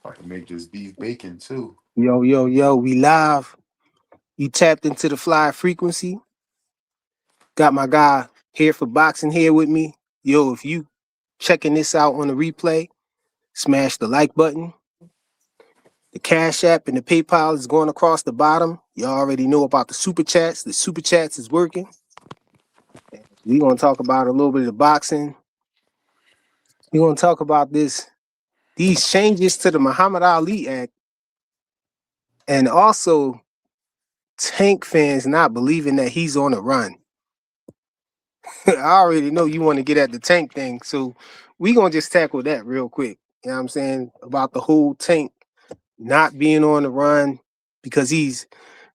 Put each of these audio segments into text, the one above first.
I can make this beef bacon too. Yo, yo, yo, we live. You tapped into the fly frequency. Got my guy here for boxing here with me. Yo, if you checking this out on the replay, smash the like button. The Cash App and the PayPal is going across the bottom. You already know about the super chats. The super chats is working. We're gonna talk about a little bit of the boxing. We're gonna talk about these changes to the Muhammad Ali Act, and also Tank fans not believing that he's on a run. I already know you want to get at the Tank thing, so we gonna just tackle that real quick. You know what I'm saying? About the whole Tank not being on the run because he's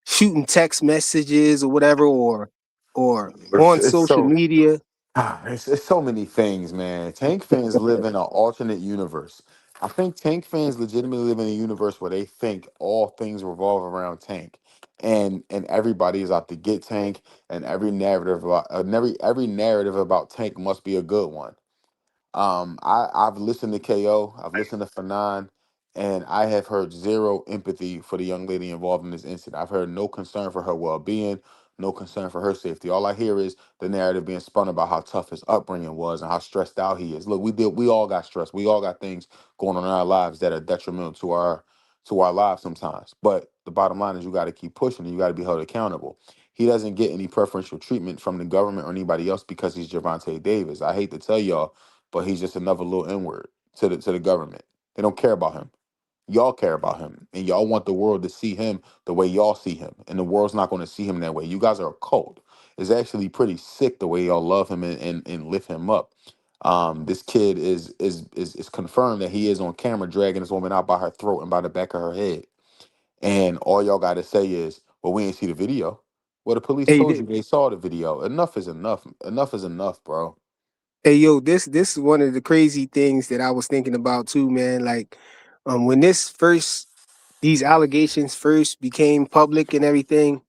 shooting text messages or whatever, or on It's social so media. it's so many things, man. Tank fans live in an alternate universe. I think Tank fans legitimately live in a universe where they think all things revolve around Tank, and everybody is out to get Tank, and every narrative about Tank must be a good one. I've listened to KO, I've listened to Fanon, and I have heard zero empathy for the young lady involved in this incident. I've heard no concern for her well being, no concern for her safety. All I hear is the narrative being spun about how tough his upbringing was and how stressed out he is. Look, we all got stressed. We all got things going on in our lives that are detrimental to our lives sometimes. But the bottom line is you got to keep pushing and you got to be held accountable. He doesn't get any preferential treatment from the government or anybody else because he's Javante Davis. I hate to tell y'all, but he's just another little N-word to the government. They don't care about him. Y'all care about him, and y'all want the world to see him the way y'all see him, and the world's not going to see him that way. You guys are a cult. It's actually pretty sick the way y'all love him and lift him up. This kid is confirmed that he is on camera dragging this woman out by her throat and by the back of her head, and all y'all got to say is, "Well, we ain't see the video." Well, the police Hey, told you they saw the video. Enough is enough. Enough is enough, bro. hey, yo, this is one of the crazy things that I was thinking about too, man. Like, when these allegations first became public and everything,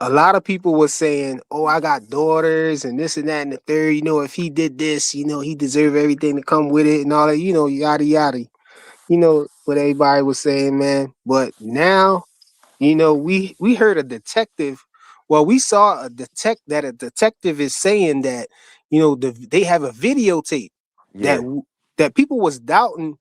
a lot of people were saying, "Oh, I got daughters and this and that and the third. If he did this, he deserved everything to come with it and all that. Yada yada. What everybody was saying, man. But now, we heard a detective. Well, we saw a detective is saying that, they have a videotape that Yeah, that people was doubting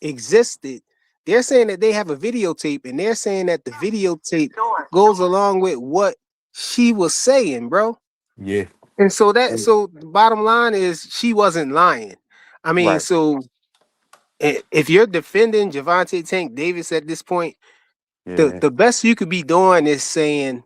existed. They're saying that they have a videotape, and they're saying that the videotape goes along with what she was saying, bro. yeah, And so and- the bottom line is she wasn't lying. I mean, right. so if you're defending Javante Tank Davis at this point, the Yeah. the best you could be doing is saying,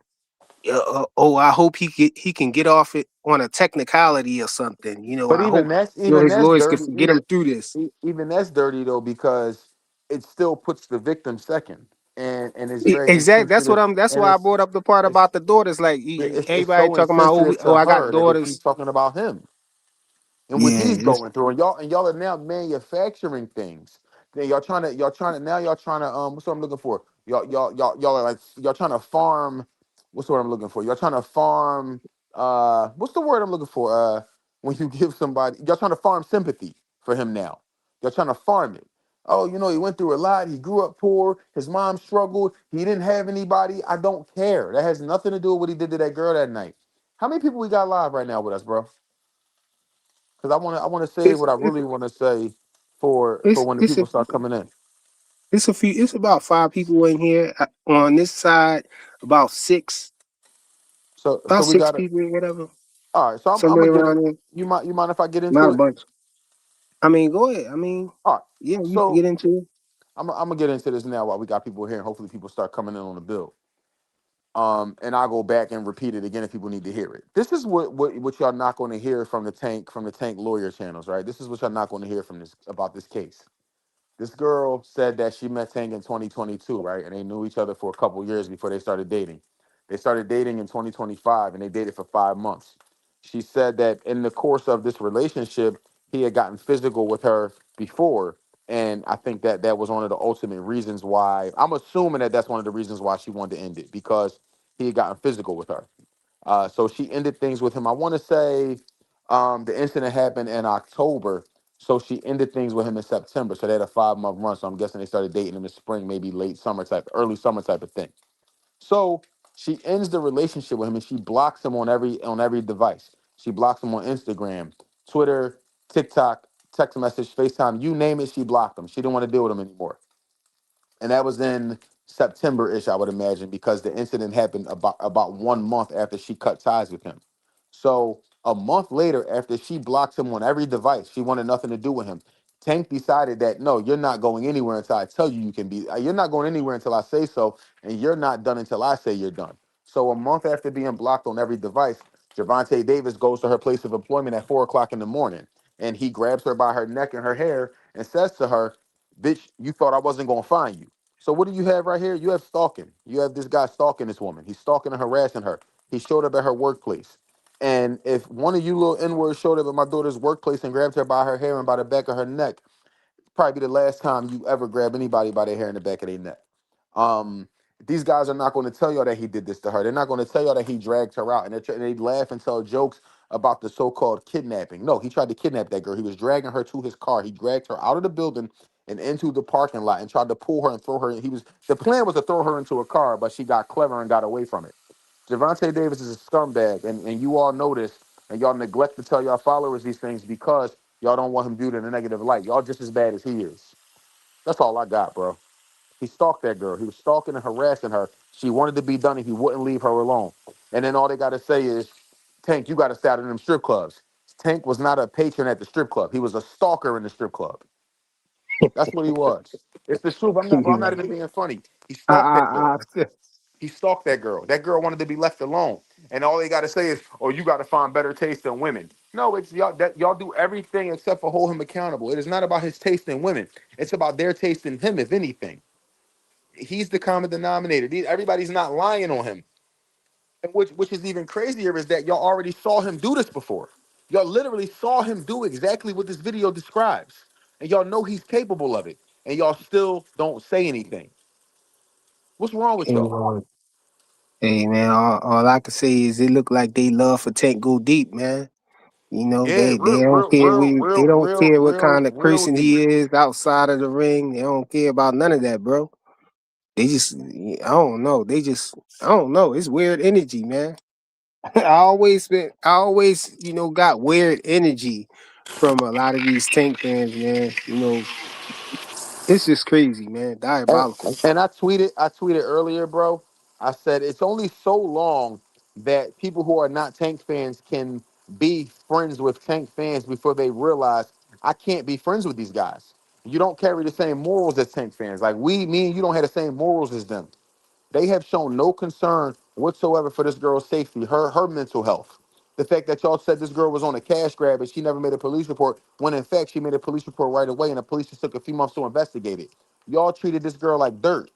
"Oh, I hope he can get off it on a technicality or something." But I hope even his that's lawyers can dirty. get him through this. Even that's dirty though because it still puts the victim second, and it's very Exactly. insensitive, That's and why I brought up the part it's about the daughters. Like, it's everybody so talking about, insensitive oh, to I got her that they keep daughters. talking about him and what Yeah, he's going through, and y'all are now manufacturing things. Then y'all trying to what's what I'm looking for? Y'all are like y'all trying to farm. What's the word I'm looking for? Y'all trying to farm. What's the word I'm looking for? When you give somebody, y'all trying to farm sympathy for him now. Y'all trying to farm it. Oh, he went through a lot. He grew up poor. His mom struggled. He didn't have anybody. I don't care. That has nothing to do with what he did to that girl that night. How many people we got live right now with us, bro? Because I want to say it's what I it's really want to say for it's when the it's a people start coming in. it's a few. It's about five people in here on this side. About six, So about we six got to. people, whatever, All right. So I'm somewhere gonna get it. around there. You mind if I get Not into a it? bunch. I mean, go ahead. I mean, All right. yeah, you can So get into it. I'm gonna get into this now while we got people here, and hopefully people start coming in on the bill. And I'll go back and repeat it again if people need to hear it. This is what y'all not going to hear from the tank lawyer channels, right? This is what y'all not going to hear from this about this case. This girl said that she met Tank in 2022, right? And they knew each other for a couple years before they started dating. They started dating in 2025 and they dated for 5 months. She said that in the course of this relationship, he had gotten physical with her before. And I think that that was one of the ultimate reasons why I'm assuming that that's one of the reasons why she wanted to end it because he had gotten physical with her. So she ended things with him. I want to say the incident happened in October. So she ended things with him in September. So they had a 5 month run. So I'm guessing they started dating in the spring, maybe late summer type, early summer type of thing. So she ends the relationship with him and she blocks him on every device. She blocks him on Instagram, Twitter, TikTok, text message, FaceTime, you name it, she blocked him. She didn't want to deal with him anymore. And that was in September-ish, I would imagine, because the incident happened about 1 month after she cut ties with him. So a month later, after she blocked him on every device, she wanted nothing to do with him. Tank decided that no, you're not going anywhere until I tell you you can be. You're not going anywhere until I say so, and you're not done until I say you're done. So a month after being blocked on every device, Javante Davis goes to her place of employment at 4 o'clock in the morning, and he grabs her by her neck and her hair and says to her, "Bitch, you thought I wasn't gonna find you." So what do you have right here? You have stalking. You have this guy stalking this woman. He's stalking and harassing her. He showed up at her workplace. And if one of you little N-words showed up at my daughter's workplace and grabbed her by her hair and by the back of her neck, probably be the last time you ever grab anybody by their hair in the back of their neck. Um, these guys are not going to tell y'all that he did this to her. They're not going to tell y'all that he dragged her out, and they laugh and tell jokes about the so-called kidnapping. No, he tried to kidnap that girl. He was dragging her to his car. He dragged her out of the building and into the parking lot and tried to pull her and throw her. The plan was to throw her into a car, but she got clever and got away from it. Javante Davis is a scumbag, and you all know this, and y'all neglect to tell y'all followers these things because y'all don't want him viewed in a negative light. Y'all just as bad as he is. That's all I got, bro. He stalked that girl. He was stalking and harassing her. She wanted to be done, and he wouldn't leave her alone. And then all they got to say is, Tank, you got to stay out of them strip clubs. Tank was not a patron at the strip club. He was a stalker in the strip club. That's what he was. It's the truth. I'm not, bro, I'm not even being funny. He stalked that girl. I, He stalked that girl. That girl wanted to be left alone. And all they got to say is, "Oh, you got to find better taste than women." No, it's y'all that y'all do everything except for hold him accountable. It is not about his taste in women. It's about their taste in him, if anything. He's the common denominator. Everybody's not lying on him. And which is even crazier is that y'all already saw him do this before. Y'all literally saw him do exactly what this video describes. And y'all know he's capable of it. And y'all still don't say anything. What's wrong with y'all? I, hey man, all I can say is it look like they love for Tank go deep, man. You know, Yeah, they don't care they don't care what kind of real person deep. he is outside of the ring. They don't care about none of that, bro. They just I don't know. I don't know. It's weird energy, man. I always, got weird energy from a lot of these Tank fans, man. It's just crazy, man. And, Diabolical. and I tweeted earlier, bro. I said it's only so long that people who are not Tank fans can be friends with Tank fans before they realize I can't be friends with these guys. You don't carry the same morals as Tank fans. Like me and you don't have the same morals as them. They have shown no concern whatsoever for this girl's safety, her mental health. The fact that y'all said this girl was on a cash grab and she never made a police report, when in fact she made a police report right away and the police just took a few months to investigate it. Y'all treated this girl like dirt.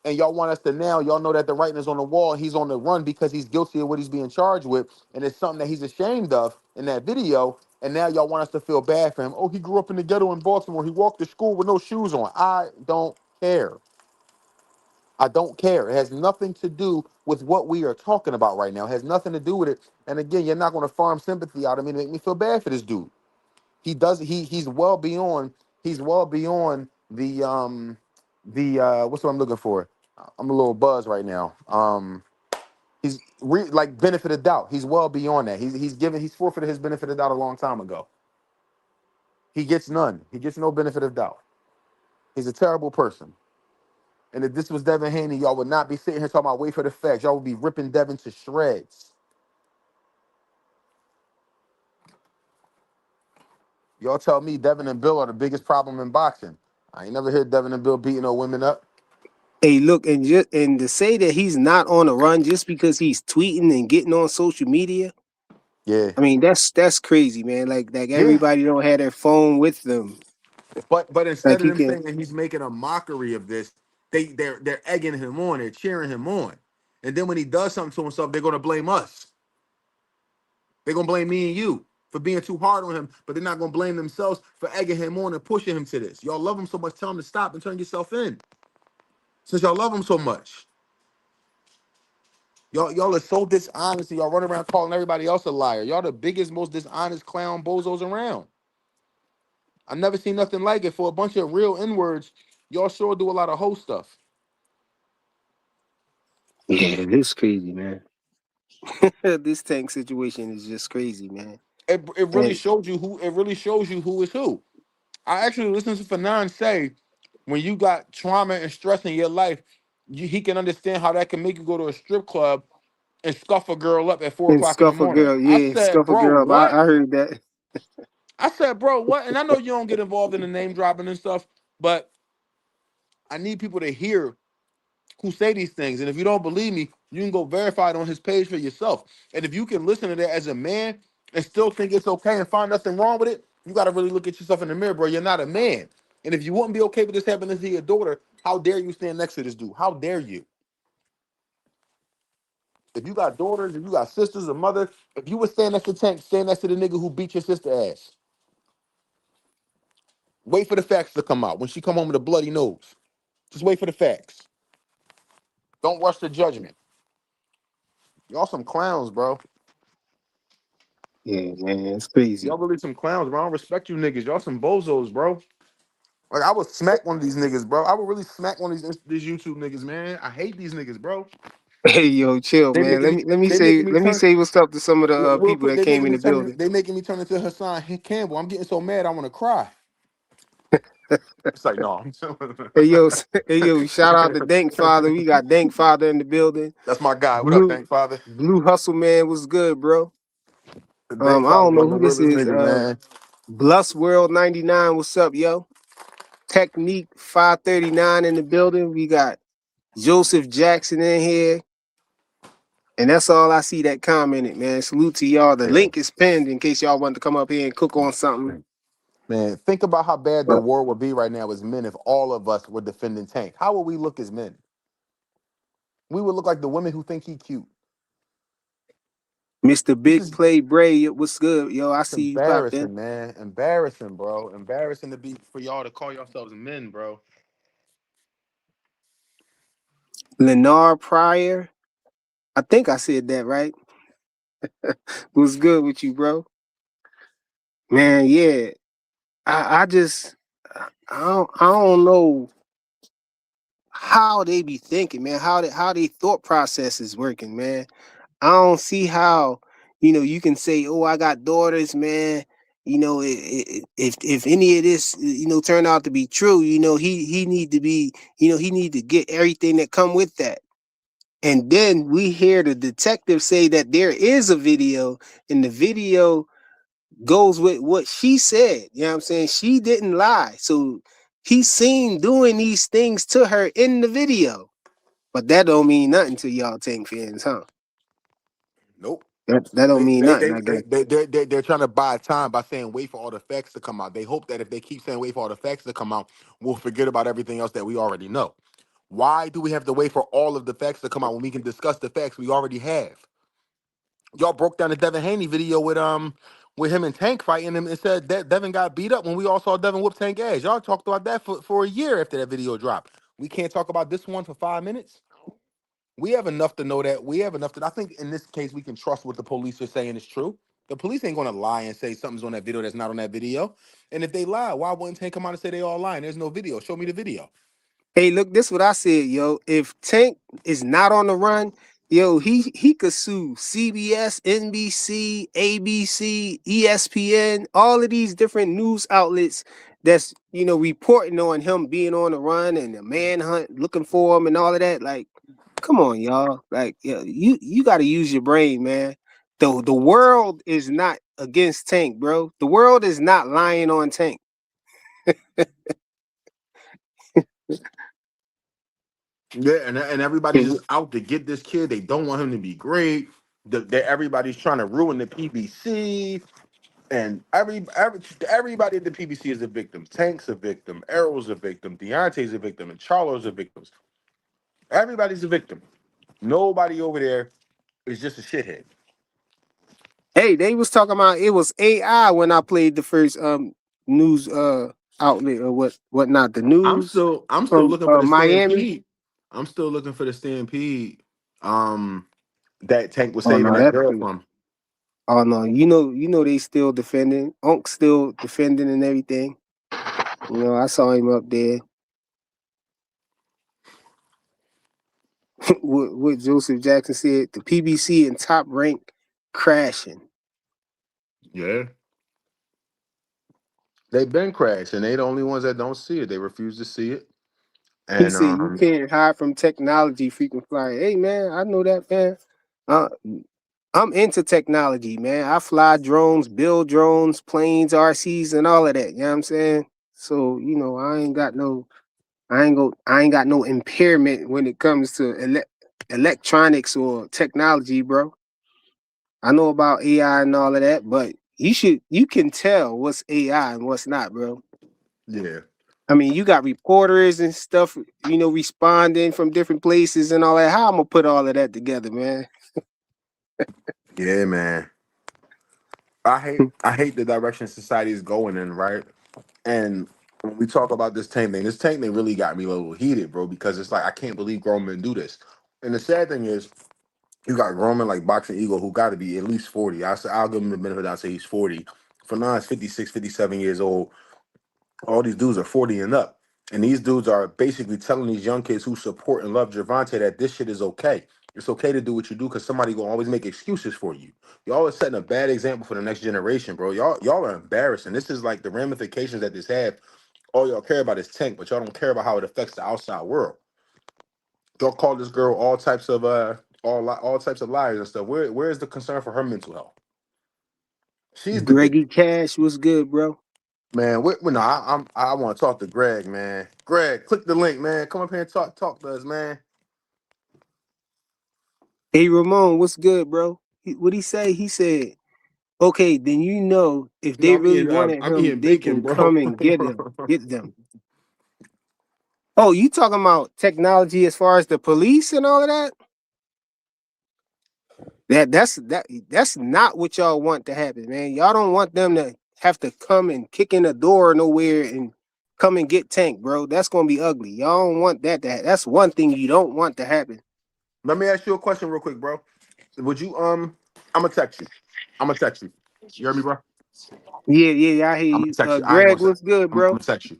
And y'all want us to now, y'all know that the writing is on the wall. He's on the run because he's guilty of what he's being charged with. And it's something that he's ashamed of in that video. And now y'all want us to feel bad for him. Oh, he grew up in the ghetto in Baltimore. He walked to school with no shoes on. I don't care. I don't care. It has nothing to do with what we are talking about right now. It has nothing to do with it. And again, you're not going to farm sympathy out of me to make me feel bad for this dude. He's well beyond the what's what I'm looking for. I'm a little buzzed right now. Like benefit of doubt. He's well beyond that. He's forfeited his benefit of doubt a long time ago. He gets none. He gets no benefit of doubt. He's a terrible person. And if this was Devin Haney, y'all would not be sitting here talking about wait for the facts. Y'all would be ripping Devin to shreds. Y'all tell me Devin and Bill are the biggest problem in boxing. I ain't never heard Devin and Bill beating no women up. Hey, look, and to say that he's not on a run just because he's tweeting and getting on social media, Yeah. I mean that's crazy, man. Like Yeah. everybody don't have their phone with them. But Like instead of he them can. saying that he's making a mockery of this, they're egging him on, they're cheering him on. And then when he does something to himself, they're gonna blame us. They're gonna blame me and you for being too hard on him, but they're not gonna blame themselves for egging him on and pushing him to this. Y'all love him so much, tell him to stop and turn yourself in. Since y'all love him so much. Y'all are so dishonest and y'all run around calling everybody else a liar. Y'all the biggest, most dishonest clown bozos around. I never seen nothing like it for a bunch of real N-words. Y'all sure do a lot of hoe stuff. Yeah, it is crazy, man. This Tank situation is just crazy, man. It really And shows you who. It really shows you who is who. I actually listened to Fanon say, when you got trauma and stress in your life, he can understand how that can make you go to a strip club and scuff a girl up at 4 o'clock in the Scuffle morning. Girl, I yeah, said, Scuffle bro, Girl. what? I heard that. I said, bro, what? And I know you don't get involved in the name dropping and stuff, but I need people to hear who say these things. And if you don't believe me, you can go verify it on his page for yourself. And if you can listen to that as a man and still think it's okay and find nothing wrong with it, you got to really look at yourself in the mirror, bro. You're not a man. And if you wouldn't be okay with this happening to your daughter, how dare you stand next to this dude? How dare you? If you got daughters, if you got sisters or mother, if you would stand next to Tank, stand next to the nigga who beat your sister ass. Wait for the facts to come out. When she come home with a bloody nose, just wait for the facts. Don't rush the judgment. Y'all some clowns, bro. Yeah, man, it's crazy. Y'all really some clowns, bro. I don't respect you niggas. Y'all some bozos, bro. Like I would smack one of these niggas, bro. I would really smack one of these YouTube niggas, man. I hate these niggas, bro. Hey, yo, chill, They man. making me they making me Let me turn say what's up to some of the real people quick. that came in the building. They making me turn into Hassan Campbell. I'm getting so mad I want to cry. It's like no, Hey, yo, hey, yo, shout out to Dank Father. We got Dank Father in the building. that's my guy. What up, Blue Dank Father? Blue Hustle Man was good, bro. The Dank I Father, don't know one of the who this realest is. niggas, man. Blus World 99. What's up, yo? Technique 539 in the building. We got Joseph Jackson in here. And that's all I see that commented, man. Salute to y'all. The Yeah. link is pinned in case y'all want to come up here and cook on something. Man, think about how bad the But war would be right now as men if all of us were defending Tank. How would we look as men? We would look like the women who think he cute. Mr. This Big is Play Bray, what's good? Yo, I see you popped in. embarrassing, man. Embarrassing, bro. Embarrassing to be for y'all to call yourselves men, bro. Lennar Pryor. I think I said that right. What's good with you, bro? Man, yeah. I just I don't know how they be thinking, man. How they thought process is working, man. I don't see how, you can say, "Oh, I got daughters, man." If any of this, turn out to be true, he need to be, he need to get everything that come with that. And then we hear the detective say that there is a video, and the video goes with what she said. You know what I'm saying? She didn't lie. So he's seen doing these things to her in the video. But that don't mean nothing to y'all Tank fans, huh? Nope. That don't They mean they nothing, they I they guess. they're trying to buy time by saying wait for all the facts to come out. They hope that if they keep saying wait for all the facts to come out, we'll forget about everything else that we already know. Why do we have to wait for all of the facts to come out when we can discuss the facts we already have? Y'all broke down the Devin Haney video with him and Tank fighting him and said that Devin got beat up when we all saw Devin whoop Tank ass. Y'all talked about that for a year after that video dropped. We can't talk about this one for 5 minutes. We have enough to know that we have enough to. I think in this case we can trust what the police are saying is true. The police ain't gonna lie and say something's on that video that's not on that video. And if they lie, why wouldn't Tank come out and say they all lying? There's no video. Show me the video. Hey, look, this what I said, yo. If Tank is not on the run, yo, he could sue CBS, NBC, ABC, ESPN, all of these different news outlets that's reporting on him being on the run and the manhunt looking for him and all of that. Like, come on, y'all. Like, you got to use your brain, man. The world is not against Tank, bro. The world is not lying on Tank. Yeah, and everybody's just out to get this kid. They don't want him to be great. Everybody's trying to ruin the PBC. And everybody at the PBC is a victim. Tank's a victim. Errol's a victim. Deontay's a victim. And Charlo's a victim. Everybody's a victim. Nobody over there is just a shithead. Hey, they was talking about it was AI when I played the first news outlet or whatnot, the news I'm still from looking for the Miami. stampede. I'm still looking for the stampede. That Tank was Oh saving no, that that's girl fake. from. Oh no, they still defending. Unc still defending and everything. You know, I saw him up there what Joseph Jackson said. The PBC and Top Rank crashing. Yeah. They've been crashed, and they the only ones that don't see it. They refuse to see it. He And said you can't hide from technology, frequent flyer. Hey man, I know that, man. Uh, I'm into technology, man. I fly drones, build drones, planes, RCs, and all of that. You know what I'm saying? So, you know, I ain't got no impairment when it comes to electronics or technology, bro. I know about AI and all of that, but you can tell what's AI and what's not, bro. yeah, I mean, you got reporters and stuff, you know, responding from different places and all that. How I'm gonna put all of that together, man? yeah, man. I hate the direction society is going in, right? And when we talk about this tank thing really got me a little heated, bro, because it's like I can't believe grown men do this. And the sad thing is, you got grown men like Boxing Eagle who got to be at least 40. I'll give him the benefit. I'll say he's 40. For now, he's 56, 57 years old. All these dudes are 40 and up. And these dudes are basically telling these young kids who support and love Javante that this shit is okay. It's okay to do what you do because somebody gonna always make excuses for you. Y'all are setting a bad example for the next generation, bro. Y'all are embarrassing. This is like the ramifications that this have. All y'all care about is Tank, but y'all don't care about how it affects the outside world. Y'all call this girl all types of all types of liars and stuff. Where's the concern for her mental health? She's the big Greggy Cash was good, bro. man. No, I want to talk to Greg, man. Greg, click the link, man. Come up here and talk to us, man. Hey Ramon, what's good, bro? What he say? He said, "Okay, then you know if No, they really wanted I'm him, eating they bacon, can bro. come and get them." Oh, you talking about technology as far as the police and all of that? That's not what y'all want to happen, man. Y'all don't want them to have to come and kick in the door nowhere and come and get Tank, bro. That's gonna be ugly. Y'all don't want that to that's one thing you don't want to happen. Let me ask you a question real quick, bro. Would you I'm gonna text you. I'm gonna text you. You hear me, bro? Yeah, yeah, I hear I'm gonna you. text you. I ain't Greg, gonna say. what's good, I'm bro? gonna text you.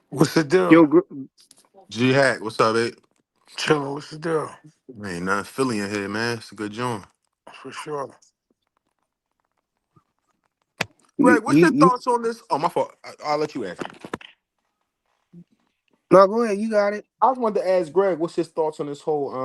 What's the deal? Yo, G Hack, what's up, babe? Chilling. What's the deal? Ain't nothing Philly in here, man. It's a good joint. For sure. Greg, what's your you thoughts on this? Oh, my fault. I'll let you answer. no, go ahead. You got it. I just wanted to ask Greg, what's his thoughts on this whole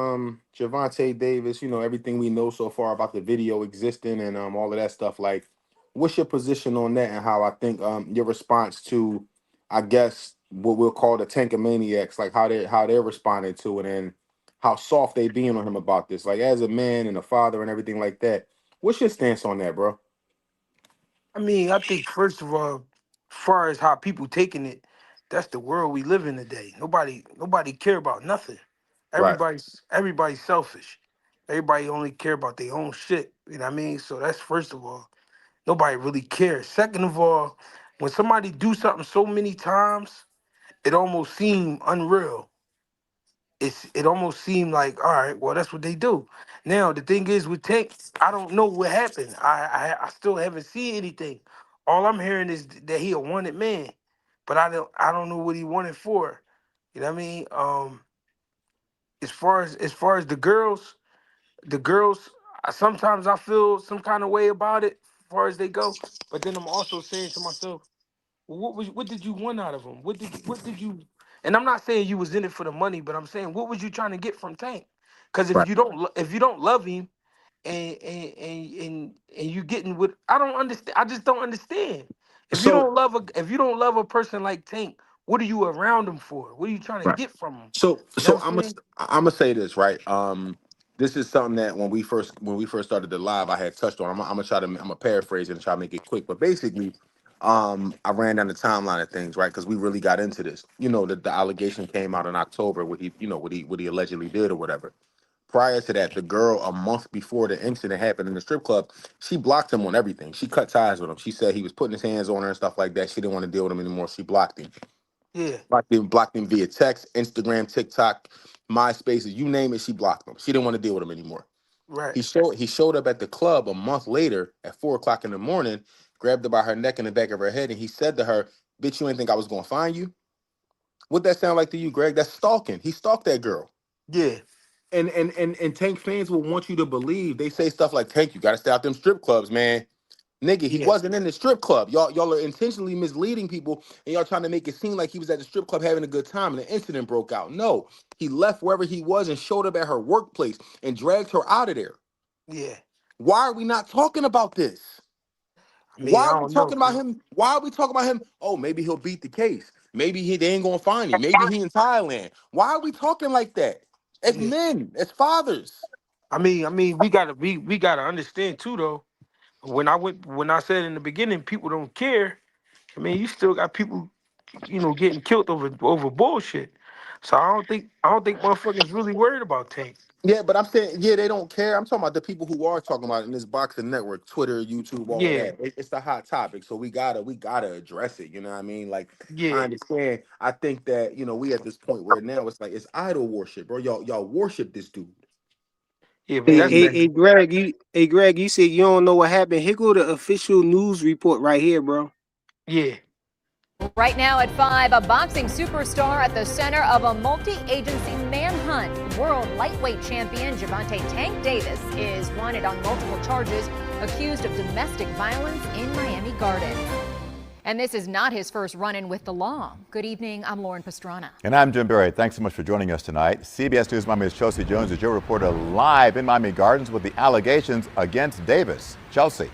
Javante Davis, everything we know so far about the video existing and all of that stuff. Like, what's your position on that and how I think your response to I guess what we'll call the Tankamaniacs, like how they're responding to it and how soft they being on him about this. Like as a man and a father and everything like that. What's your stance on that, bro? I mean, I think first of all, as far as how people taking it, that's the world we live in today. Nobody care about nothing. Right. Everybody's selfish. Everybody only care about their own shit. You know what I mean? So that's first of all. Nobody really cares. Second of all, when somebody do something so many times, it almost seem unreal. It almost seemed like, all right, well, that's what they do. Now the thing is with Tank, I don't know what happened. I still haven't seen anything. All I'm hearing is that he a wanted man, but I don't know what he wanted for. You know what I mean? As far as the girls, sometimes I feel some kind of way about it, as far as they go. But then I'm also saying to myself, what did you want out of him? What did you? And I'm not saying you was in it for the money, but I'm saying what was you trying to get from Tank? Because if Right. you don't love him and you getting what I don't understand, I just don't understand. So If you don't love a person like Tank, what are you around him for? What are you trying to right. get from him? You know So what I'm saying? I'm gonna say this right. This is something that when we first started the live, I had touched on. I'm gonna paraphrase it and try to make it quick. But basically, I ran down the timeline of things right because we really got into this. The allegation came out in October, what he allegedly did or whatever. Prior to that, the girl a month before the incident happened in the strip club, she blocked him on everything. She cut ties with him. She said he was putting his hands on her and stuff like that. She didn't want to deal with him anymore. She blocked him. Yeah, Blocked him via text, Instagram, TikTok, MySpace, you name it. She blocked him. She didn't want to deal with him anymore. right. He showed up at the club a month later at 4 o'clock in the morning, grabbed her by her neck and the back of her head, and he said to her, Bitch, you ain't think I was gonna find you? What that sound like to you, Greg? That's stalking. He stalked that girl. Yeah, And Tank fans will want you to believe. They say stuff like, Tank, you gotta stay out them strip clubs, man. Nigga, he yeah, wasn't in the strip club. Y'all are intentionally misleading people, and y'all trying to make it seem like he was at the strip club having a good time and an incident broke out. No, he left wherever he was and showed up at her workplace and dragged her out of there. yeah. Why are we not talking about this? I mean, Why I are we don't know, talking about bro. him? Why are we talking about him? Oh, maybe he'll beat the case. Maybe they ain't gonna find him. Maybe he in Thailand. Why are we talking like that? As Yeah. men, as fathers. I mean, we gotta understand too, though. When I said in the beginning, people don't care. I mean, you still got people, getting killed over bullshit. So I don't think motherfuckers really worried about Tank. Yeah, but I'm saying, yeah, they don't care. I'm talking about the people who are talking about it in this boxing network, Twitter, YouTube, all of Yeah, that. It's the hot topic, so we gotta address it. You know what I mean? Like, I yeah, understand. I think that we at this point where now it's like it's idol worship, bro. Y'all worship this dude. yeah. But Hey, that's hey, And been, hey, Greg, you said you don't know what happened. Here go the official news report right here, bro. yeah. Right now at 5, a boxing superstar at the center of a multi-agency manhunt. World lightweight champion Gervonta Tank Davis is wanted on multiple charges, accused of domestic violence in Miami Gardens. And this is not his first run-in with the law. Good evening, I'm Lauren Pastrana. And I'm Jim Berry. Thanks so much for joining us tonight. CBS News Miami's Chelsea Jones is your reporter live in Miami Gardens with the allegations against Davis. Chelsea.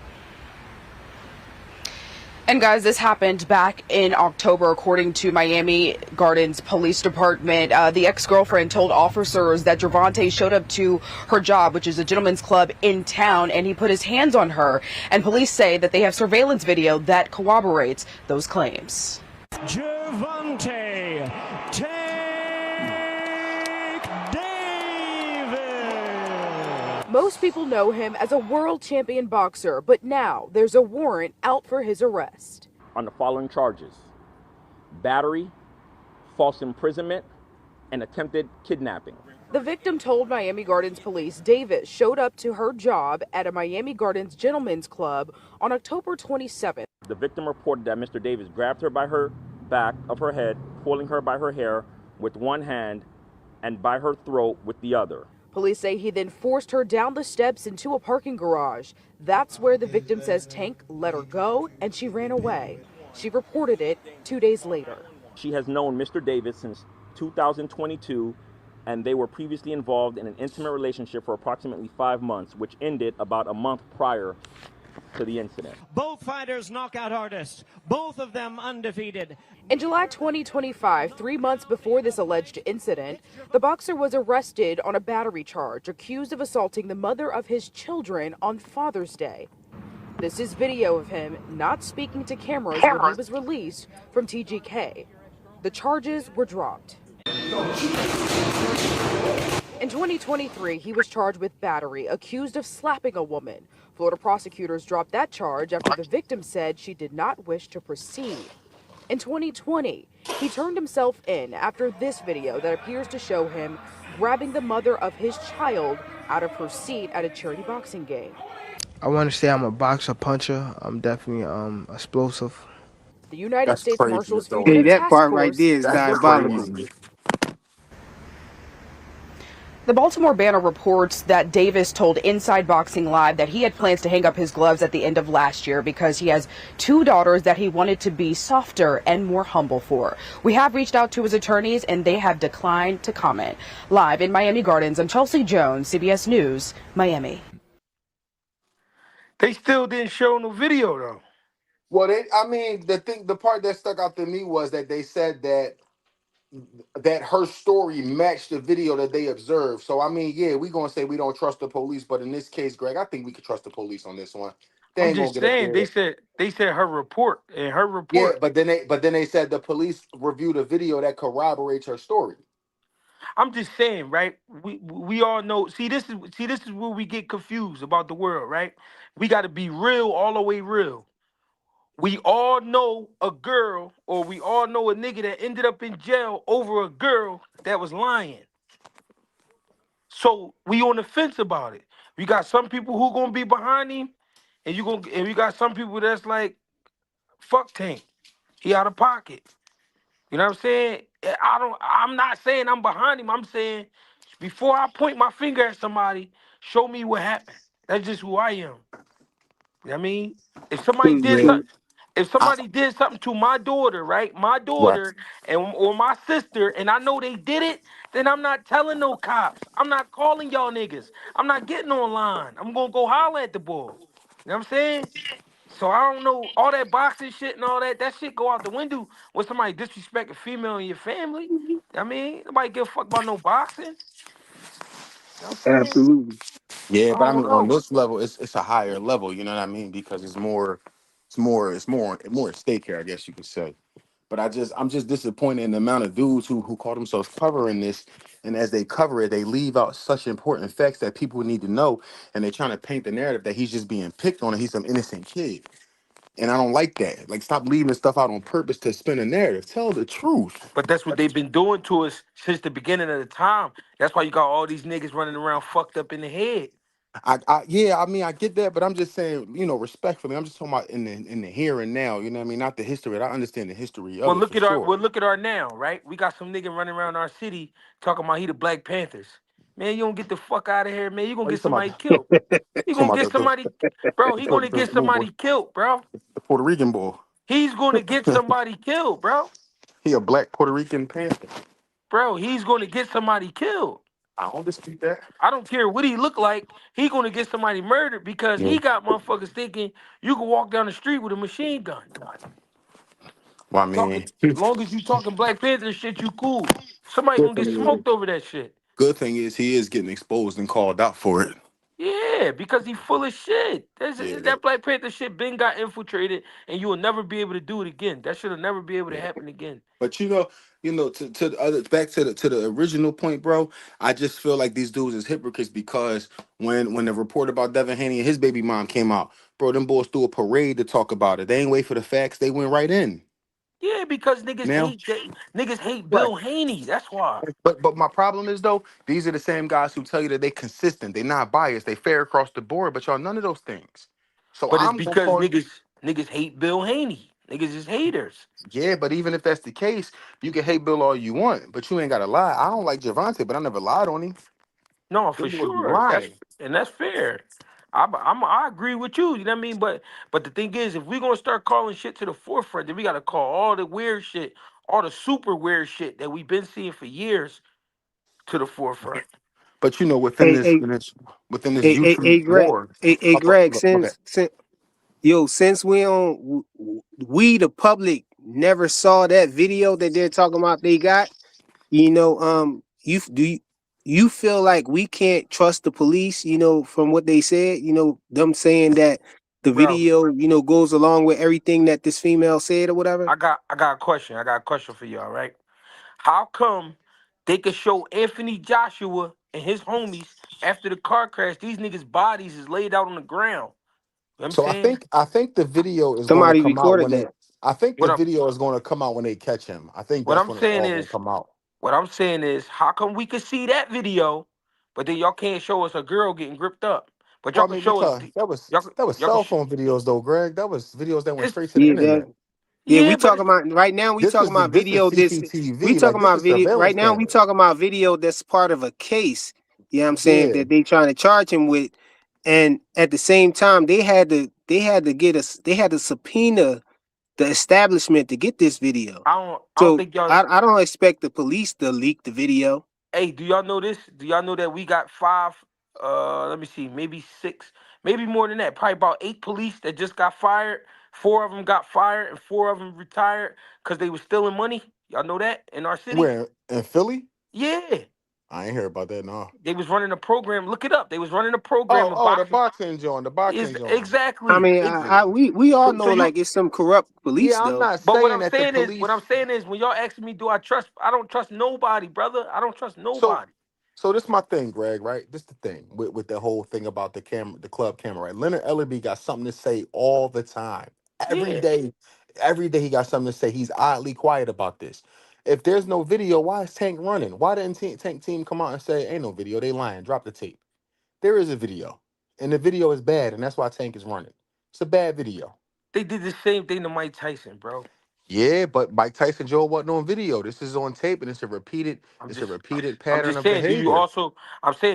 And guys, this happened back in October, according to Miami Gardens Police Department. The ex-girlfriend told officers that Gervonta showed up to her job, which is a gentleman's club in town, and he put his hands on her. And police say that they have surveillance video that corroborates those claims. Gervonta Tank Davis. Most people know him as a world champion boxer, but now there's a warrant out for his arrest. On the following charges: battery, false imprisonment, and attempted kidnapping. The victim told Miami Gardens police Davis showed up to her job at a Miami Gardens gentleman's club on October 27th. The victim reported that Mr. Davis grabbed her by her back of her head, pulling her by her hair with one hand and by her throat with the other. Police say he then forced her down the steps into a parking garage. That's where the victim says Tank let her go and she ran away. She reported it 2 days later. She has known Mr. Davis since 2022, and they were previously involved in an intimate relationship for approximately 5 months, which ended about a month prior to the incident. Both fighters knockout artists, both of them undefeated. In July 2025, 3 months before this alleged incident, the boxer was arrested on a battery charge, accused of assaulting the mother of his children on Father's Day. This is video of him not speaking to cameras when he was released from TGK. The charges were dropped. In 2023, he was charged with battery, accused of slapping a woman. Florida prosecutors dropped that charge after the victim said she did not wish to proceed. In 2020, he turned himself in after this video that appears to show him grabbing the mother of his child out of her seat at a charity boxing game. I want to say I'm a boxer puncher. I'm definitely explosive. The United that's States crazy. Marshals So Hey, Fugitive that Task part right Force. there is that's diabolical. crazy. The Baltimore Banner reports that Davis told Inside Boxing Live that he had plans to hang up his gloves at the end of last year because he has 2 daughters that he wanted to be softer and more humble for. We have reached out to his attorneys and they have declined to comment. Live in Miami Gardens, I'm Chelsea Jones, CBS News, Miami. They still didn't show no video though. Well, the part that stuck out to me was that they said that her story matched the video that they observed. So I mean, yeah, we gonna say we don't trust the police, but in this case, Greg, I think we could trust the police on this one. They I'm ain't gonna just get up saying. They there. said they said her report and her Yeah, report. but then they said the police reviewed a video that corroborates her story. I'm just saying, right? We all know. See, this is where we get confused about the world, right? We got to be real, all the way real. We all know a girl, or we all know a nigga that ended up in jail over a girl that was lying. So we on the fence about it. We got some people who gonna be behind him, and we got some people that's like, fuck Tank. He out of pocket. You know what I'm saying? I'm not saying I'm behind him. I'm saying before I point my finger at somebody, show me what happened. That's just who I am. You know what I mean? If somebody did Yeah. something, if I, somebody did something to my daughter, right? My right. daughter and or my sister, and I know they did it, then I'm not telling no cops. I'm not calling y'all niggas. I'm not getting online. I'm gonna go holler at the boy. You know what I'm saying? So I don't know all that boxing shit and all that. That shit go out the window when somebody disrespect a female in your family. I mean, nobody give a fuck about no boxing. You know what I'm saying? Absolutely. Yeah, I but I don't mean, on know. this level, it's a higher level. You know what I mean? Because more at stake here, I guess you could say. But I'm just disappointed in the amount of dudes who call themselves covering this, and as they cover it, they leave out such important facts that people need to know, and they're trying to paint the narrative that he's just being picked on and he's some innocent kid. And I don't like that. Like, stop leaving stuff out on purpose to spin a narrative. Tell the truth. But that's what they've been doing to us since the beginning of the time. That's why you got all these niggas running around fucked up in the head. Yeah, I mean, I get that, but I'm just saying, respectfully, I'm just talking about in the here and now. You know what I mean? Not the history. I understand the history of Well, it for look at our sure. well, look at our now, right? We got some nigga running around our city talking about he the Black Panthers. Man, you don't get the fuck out of here, man. You gonna Oh, you get somebody talking killed. You talking gonna about get somebody, bro. He gonna the get little boy, somebody killed, bro. the Puerto Rican boy. He's gonna get somebody killed, bro. He a black Puerto Rican Panther. Bro, he's gonna get somebody killed. I don't dispute that. I don't care what he look like. He gonna get somebody murdered because Yeah. he got motherfuckers thinking you can walk down the street with a machine gun. Well, I Talking, mean, long as you talking Black Panther shit, you cool. Somebody good gonna get thing is, smoked over that shit. good thing is he is getting exposed and called out for it. Yeah, because he full of shit. Yeah, That Black Panther shit been got infiltrated, and you will never be able to do it again. That should have never be able to yeah. happen again. But to the other back to the original point, bro. I just feel like these dudes is hypocrites because when the report about Devin Haney and his baby mom came out, bro, them boys threw a parade to talk about it. They ain't wait for the facts. They went right in. Yeah, because niggas Now, hate that. Niggas hate right. Bill Haney. That's why. But my problem is though, these are the same guys who tell you that they consistent, they not biased, they fair across the board, but y'all none of those things. So But it's I'm gonna because call niggas hate Bill Haney. Niggas is haters. yeah, but even if that's the case, you can hate Bill all you want, but you ain't gotta lie. I don't like Javante, but I never lied on him. No, for Them boys be sure. lying. That's fair. I agree with you. You know what I mean? But the thing is, if we're gonna start calling shit to the forefront, then we gotta call all the weird shit, all the super weird shit that we've been seeing for years to the forefront. But within Hey, this hey, within this hey, YouTube Greg. war, Hey, Greg. my bad. Since we the public never saw that video that they're talking about they got. You feel like we can't trust the police? From what they said. Them saying that the Bro, video goes along with everything that this female said or whatever. I got a question. I got a question for y'all, right? How come they could show Anthony Joshua and his homies after the car crash, these niggas' bodies is laid out on the ground? You know what I'm So I saying? think I think the video is going to Somebody come out recorded when they. that. I think the What I'm video is going to come out when they catch him. I think what that's I'm when it's saying all is going to come out. what I'm saying is how come we can see that video, but then y'all can't show us a girl getting gripped up? But y'all Well, I can mean, we show us talk that was y'all that was y'all can cell phone videos though, Greg. That was videos that went it's straight to the Yeah, that. internet. Yeah, we yeah, but talking it's about right now. We talking about This is video. We CCTV. Like talking this about is video right surveillance now. We cameras. talking about video that's part of a case. You know what I'm saying Yeah. that they trying to charge him with, and at the same time they had to subpoena the establishment to get this video. I don't So think y'all I don't expect the police to leak the video. hey, do y'all know this? Do y'all know that we got five let me see, maybe six, maybe more than that, probably about 8 police that just got fired. 4 of them got fired and 4 of them retired because they was stealing money. Y'all know that in our city? Where in Philly? Yeah. I ain't hear about that. No. They was running a program. Look it up. They was running a Oh, program of the boxing. boxing joint, the Is boxing joint. I exactly. mean, we all So know you like it's some corrupt police Yeah, I'm though. not but saying that the what police. I'm saying is when y'all asking me, do I trust, I don't trust nobody, brother. I don't trust So, nobody. so this my thing, Greg. Right? This the thing with the whole thing about the camera, the club camera. Right? Leonard Ellerby got something to say all the time. Every Yeah. day, every day he got something to say. He's oddly quiet about this. If there's no video, why is Tank running? Why didn't Tank team come out and say, "Ain't no video. They lying. Drop the tape." There is a video, and the video is bad, and that's why Tank is running. It's a bad video. They did the same thing to Mike Tyson, bro. Yeah, but Mike Tyson Joe wasn't on video. This is on tape, and I'm it's a just repeated I'm pattern just of saying, behavior.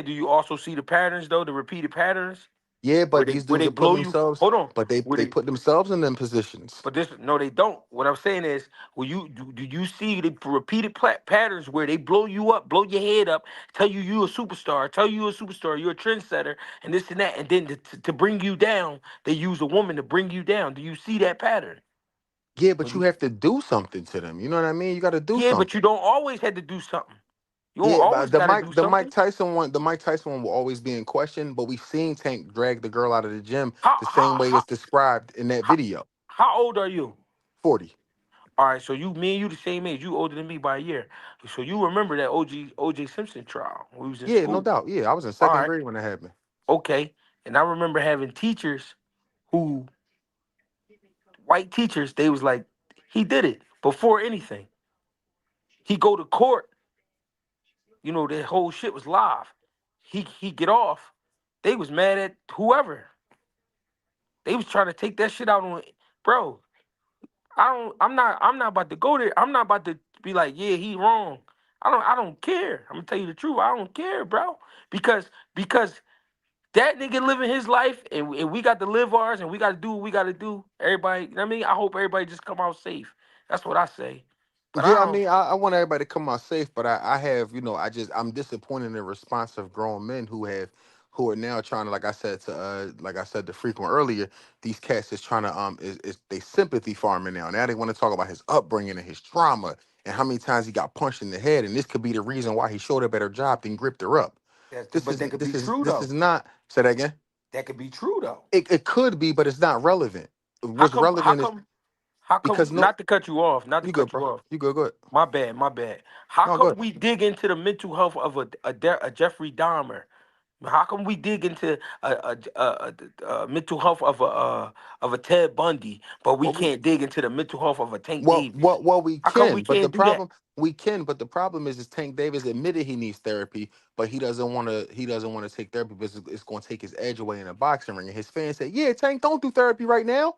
do you also see the patterns though, the repeated patterns Yeah, where but they these dudes are putting blow you? themselves, Hold on. but Where they they put themselves in them positions. But this, no, they don't. What I'm saying is, will you do you see the repeated patterns where they blow you up, blow your head up, tell you a superstar, you're a trendsetter, and this and that, and then to bring you down, they use a woman to bring you down. Do you see that pattern? Yeah, Or but you do- have to do something to them. You know what I mean? You got to do yeah, but you something. don't always have to do something. You don't Yeah, but always got to do something. The Mike Tyson one will always be in question. But we've seen Tank drag the girl out of the gym How the same how way how it's described in that how, video. how old are you? 40. All right, so me and you the same age. You older than me by a year. So you remember that OJ Simpson trial when we was in Yeah, no school. doubt. Yeah, I was in All second right. grade when that happened. Okay. And I remember having teachers who, white teachers, they was like, he did it before anything. He go to court, the whole shit was live. He get off. They was mad at whoever. They was trying to take that shit out on, bro. I'm not about to go there. I'm not about to be like, yeah, he wrong. I don't care. I'm gonna tell you the truth. I don't care, bro. Because that nigga living his life, and we got to live ours, and we got to do what we got to do. Everybody, you know what I mean? I hope everybody just come out safe. That's what I say. But I Yeah, I don't. mean, I want everybody to come out safe, but I have, I'm disappointed in the response of grown men who are now trying to, like I said to Frequent earlier, these cats is trying to is they sympathy farming now. Now they want to talk about his upbringing and his trauma and how many times he got punched in the head, and this could be the reason why he showed up at her job and gripped her up. But that could be true This is though. not. Say that again. That could be true though. It could be, but it's not relevant. How What's come? How relevant is come? How come? because no, Not to cut you off. Not to you good, cut bro. you off. You good, good. My bad. My bad. How No, come good. we dig into the mental health of a Jeffrey Dahmer? How come we dig into a mental health of a Ted Bundy, but we What we can't dig into the mental health of a Tank Davis? Well, we How come we can, but can't do that? but the problem is Tank Davis admitted he needs therapy, but he doesn't want to take therapy because it's going to take his edge away in a boxing ring. And his fans say, "Yeah, Tank, don't do therapy right now."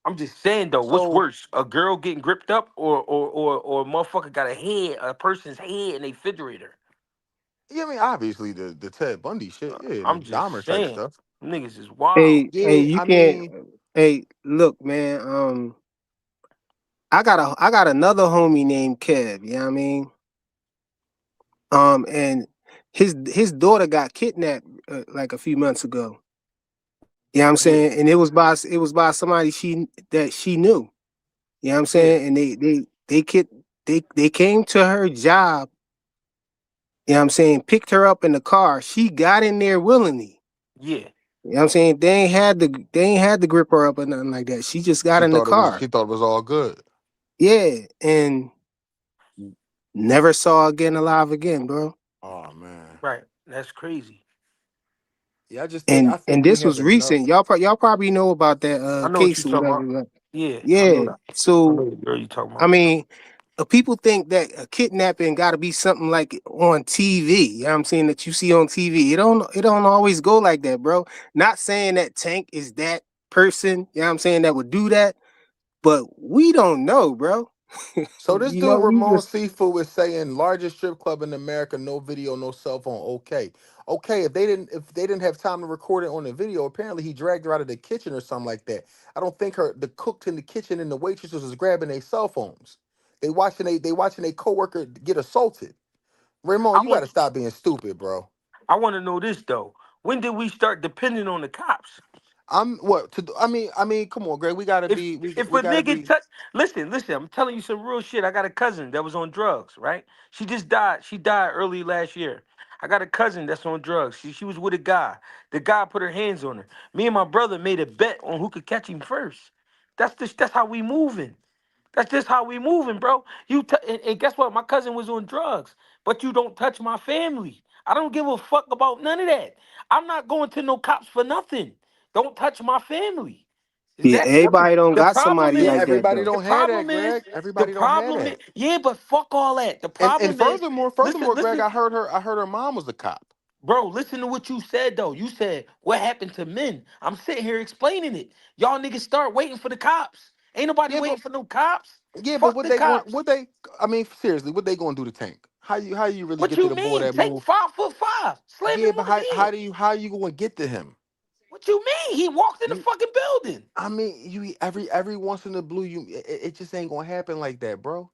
I'm just saying though, what's So worse, a girl getting gripped up, or a motherfucker got a person's head in a refrigerator? yeah, I mean, obviously the Ted Bundy shit, yeah, the I'm just Dahmer type saying, stuff. niggas is wild. Hey, Yeah, you I can't. mean, Hey, look, man. I got another homie named Kev. You know what I mean? And his daughter got kidnapped like a few months ago. You know what I'm Yeah, saying? And it was by somebody she knew. You know what I'm yeah, saying? And they came to her job. You know what I'm saying? Picked her up in the car. She got in there willingly. yeah. You know what I'm saying? They ain't had to grip her up or nothing like that. She just got in the car. she thought it was all good. Yeah, and never saw again alive again, bro. Oh man, Right. That's crazy. yeah, I And think we this have was enough. recent. Y'all probably know about that I know what you case or talking whatever. about. But Yeah, I know yeah. that. I know So the girl you talking I about. mean, people think that a kidnapping got to be something like on TV. You know what I'm saying, that you see on TV. It don't always go like that, bro. Not saying that Tank is that person. You know what I'm saying, that would do that, but we don't know, bro. So this You know, dude we Ramon just Seafood is saying largest strip club in America, no video, no cell phone. Okay. If they didn't have time to record it on the video, apparently he dragged her out of the kitchen or something like that. I don't think the cooks in the kitchen and the waitresses was grabbing their cell phones. They watching a coworker get assaulted. I Ramon, you got want to stop being stupid, bro. I want to know this though. When did we start depending on the cops? I'm what to do? I mean, come on, Greg. We gotta If be. if We a gotta nigga be. touch, listen, I'm telling you some real shit. I got a cousin that was on drugs, right? She just died. She died early last year. I got a cousin that's on drugs. She was with a guy. The guy put her hands on her. Me and my brother made a bet on who could catch him first. That's how we moving. That's just how we moving, bro. And guess what? My cousin was on drugs, but you don't touch my family. I don't give a fuck about none of that. I'm not going to no cops for nothing. Don't touch my family. Is yeah. that Everybody don't the got problem somebody Yeah, like is? that everybody though. The don't have that, problem is Greg. Everybody don't have that. yeah, but fuck all that. The And problem is, furthermore, Greg, listen, I heard her mom was a cop. bro, listen to what you said though. You said what happened to men. I'm sitting here explaining it. Y'all niggas start waiting for the cops. Ain't nobody Yeah, waiting for no cops. Yeah, but Fuck what the they going? cops. What they? I mean, seriously, what they going to do to Tank? How you really What get to you the boy mean? that Tank move? 5'5", slam him Yeah, but on his how head. do you how you going to get to him? What you mean? He walked in the You, fucking building. I mean, you every once in the blue, it just ain't gonna happen like that, bro.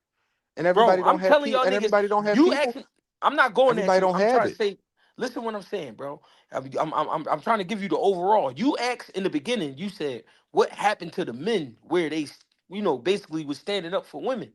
And Bro, everybody don't I'm have telling people, y'all and niggas, everybody don't have you people. asking, I'm not going at Everybody you. don't I'm have trying to it. say, listen what I'm saying, bro. I'm trying to give you the overall. You asked in the beginning, you said, what happened to the men where they, basically was standing up for women?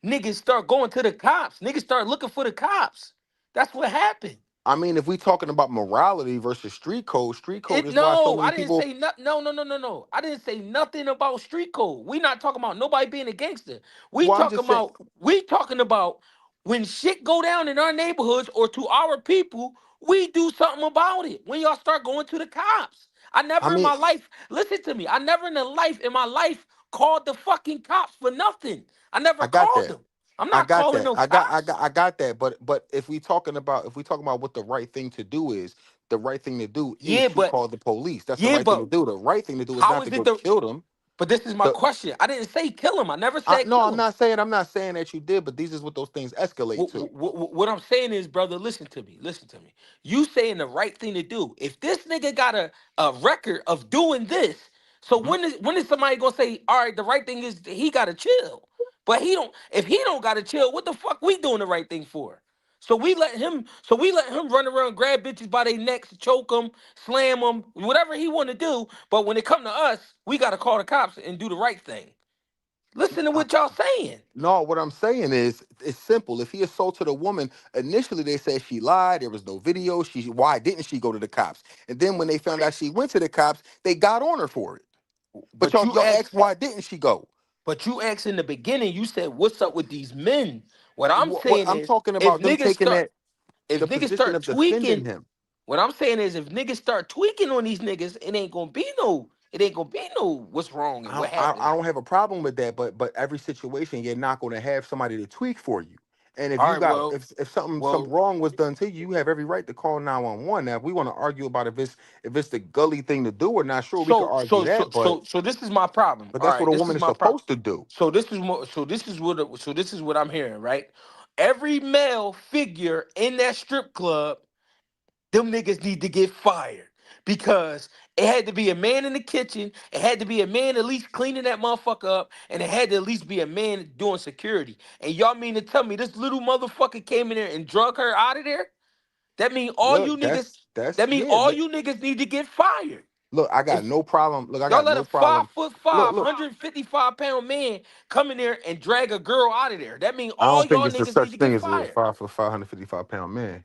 Niggas start going to the cops. Niggas start looking for the cops. That's what happened. I mean, if we talking about morality versus street code It is why so no, many I didn't people. say no. I didn't say nothing about street code. We not talking about nobody being a gangster. We Well, I'm talking just saying. about we talking about when shit go down in our neighborhoods or to our people, we do something about it. When y'all start going to the cops. I I never in mean, my life, listen to me. I never in my life called the fucking cops for nothing. I never I got called that. them. I'm I not got calling that. no I got cops. I got that. But if we talking about what the right thing to do is, the right thing to do is Yeah, to but call the police. That's the yeah, right thing to but do. The right thing to do is how not is to it go the kill them. but this is my The question. I didn't say kill him. I never I, said no, kill I'm him. not saying that you did, but these is what those things escalate to. What I'm saying is, brother, listen to me. Listen to me. You saying the right thing to do. If this nigga got a record of doing this, so Mhm. when is somebody gonna say, all right, the right thing is he gotta chill? But he don't. If he don't gotta chill, what the fuck we doing the right thing for? So we let him run around, grab bitches by their necks, choke them, slam them, whatever he want to do. But when it come to us, we gotta call the cops and do the right thing. Listen to I, what y'all saying. no, what I'm saying is it's simple. If he assaulted a woman, initially they said she lied. There was no video. Why didn't she go to the cops? And then when they found out she went to the cops, they got on her for it. But But y'all you y'all asked asked why didn't she go? But you asked in the beginning, you said, "What's up with these men?" What I'm What saying I'm is, talking if about them niggas taking start, that if the niggas position start of defending tweaking, him. what I'm saying is, if niggas start tweaking on these niggas, it ain't gonna be no what's wrong and I, what I happened. I don't have a problem with that, but every situation you're not going to have somebody to tweak for you. And if All you right, got well, if something well, wrong was done to you, you have every right to call 911. Now, if we want to argue about if it's the gully thing to do or not, sure we could so argue so so that, but so so this is my problem. All that's what right, a this woman is is my problem. supposed to do. So this is what I'm hearing. Right, every male figure in that strip club, them niggas need to get fired because it had to be a man in the kitchen. It had to be a man at least cleaning that motherfucker up, and it had to at least be a man doing security. And y'all mean to tell me this little motherfucker came in there and drug her out of there? That mean all Look, you niggas. that's That mean yeah. all you niggas need to get fired. Look, I got If no problem. Look, I y'all got let no a five problem. foot Look, five, look. 155 pound man come in there and drag a girl out of there, that mean I all don't think y'all it's the niggas need such to thing get as a fired. 5 foot 555 pound man.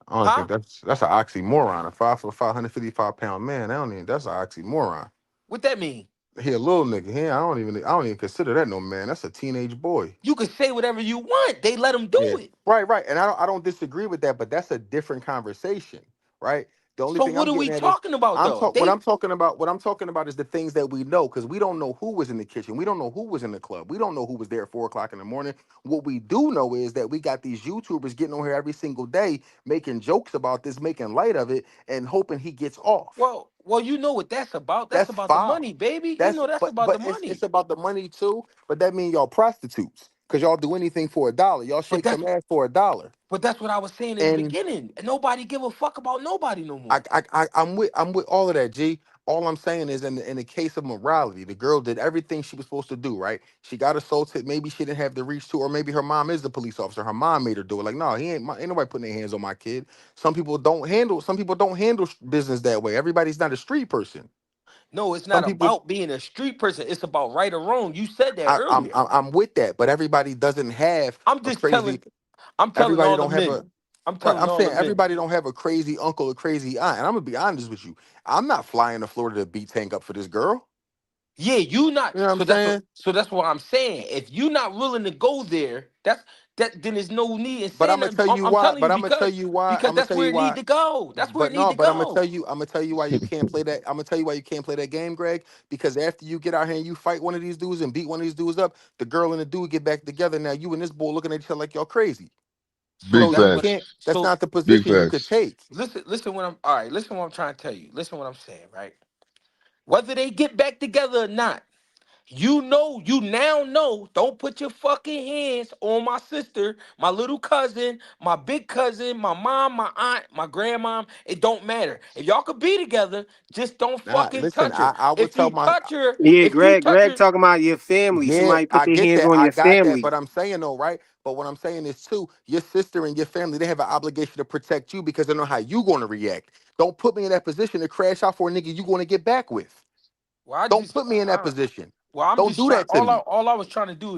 I don't Huh? think that's an oxymoron. A 5 foot 555 pound man. I don't even. That's an oxymoron. What that mean? He a little nigga. I don't even consider that no man. That's a teenage boy. You can say whatever you want. They let them do Yeah. it. Right. And I don't disagree with that, but that's a different conversation, right? The only So thing what I'm are we getting at is talking about I'm though? talk what They I'm talking about. What I'm talking about is the things that we know because we don't know who was in the kitchen. We don't know who was in the club. We don't know who was there at 4 o'clock in the morning. What we do know is that we got these YouTubers getting on here every single day, making jokes about this, making light of it, and hoping he gets off. well, you know what that's about. That's That's about the foul. money, baby. You That's know that's but about but the it's money. about the money too. But that means y'all prostitutes because y'all do anything for a dollar. Y'all But shake that's some ass for a dollar. but that's what I was saying in the And beginning. And nobody give a fuck about nobody no I more. I, I I'm with all of that, G. All I'm saying is in the case of morality, the girl did everything she was supposed to do, right? She got assaulted. Maybe she didn't have the reach to, or maybe her mom is the police officer. Her mom made her do it. Like, no, ain't nobody putting their hands on my kid. Some people don't handle business that way. Everybody's not a street person. No, it's Some not people about being a street person. It's about right or wrong. You said that I, I'm, earlier. I'm I'm with that, but everybody doesn't have I'm a just crazy. telling I'm telling Everybody all the don't have men. a I'm right. telling I'm all the saying men. everybody don't have a crazy uncle or crazy aunt. And I'm gonna be honest with you. I'm not flying to Florida to beat Tank up for this girl. Yeah, you not. You know what I'm saying? So that's what I'm saying. If you not willing to go there, then there's no need in But I'm saying gonna that. tell I'm, you I'm why. telling you But I'm gonna tell because you why. because I'm gonna that's tell where you it need why. to go. That's where it But need no. to But I'm gonna tell go. you. I'm gonna tell you why you can't play that. I'm gonna tell you why you can't play that game, Greg. Because after you get out here and you fight one of these dudes and beat one of these dudes up, the girl and the dude get back together. Now you and this boy looking at each other like y'all crazy. So Big So that's you what. facts. can't. That's So not the Big position you could facts. take. listen. What I'm all right. Listen what I'm trying to tell you. Listen what I'm saying. Right. Whether they get back together or not, You know, you now know, don't put your fucking hands on my sister, my little cousin, my big cousin, my mom, my aunt, my grandmom. It don't matter. If y'all could be together, just don't Nah, fucking listen, touch her. I would If tell you my touch her, Yeah, if you touch Greg her, talking about your family. yeah, Somebody put I their get hands that. on I your got that. family. But I'm saying though, right? But what I'm saying is too, your sister and your family, they have an obligation to protect you because they know how you gonna react. Don't put me in that position to crash out for a nigga you gonna get back with. well, I Don't just, put me in that position. well, I'm Don't just do trying. that to me. All I was trying to do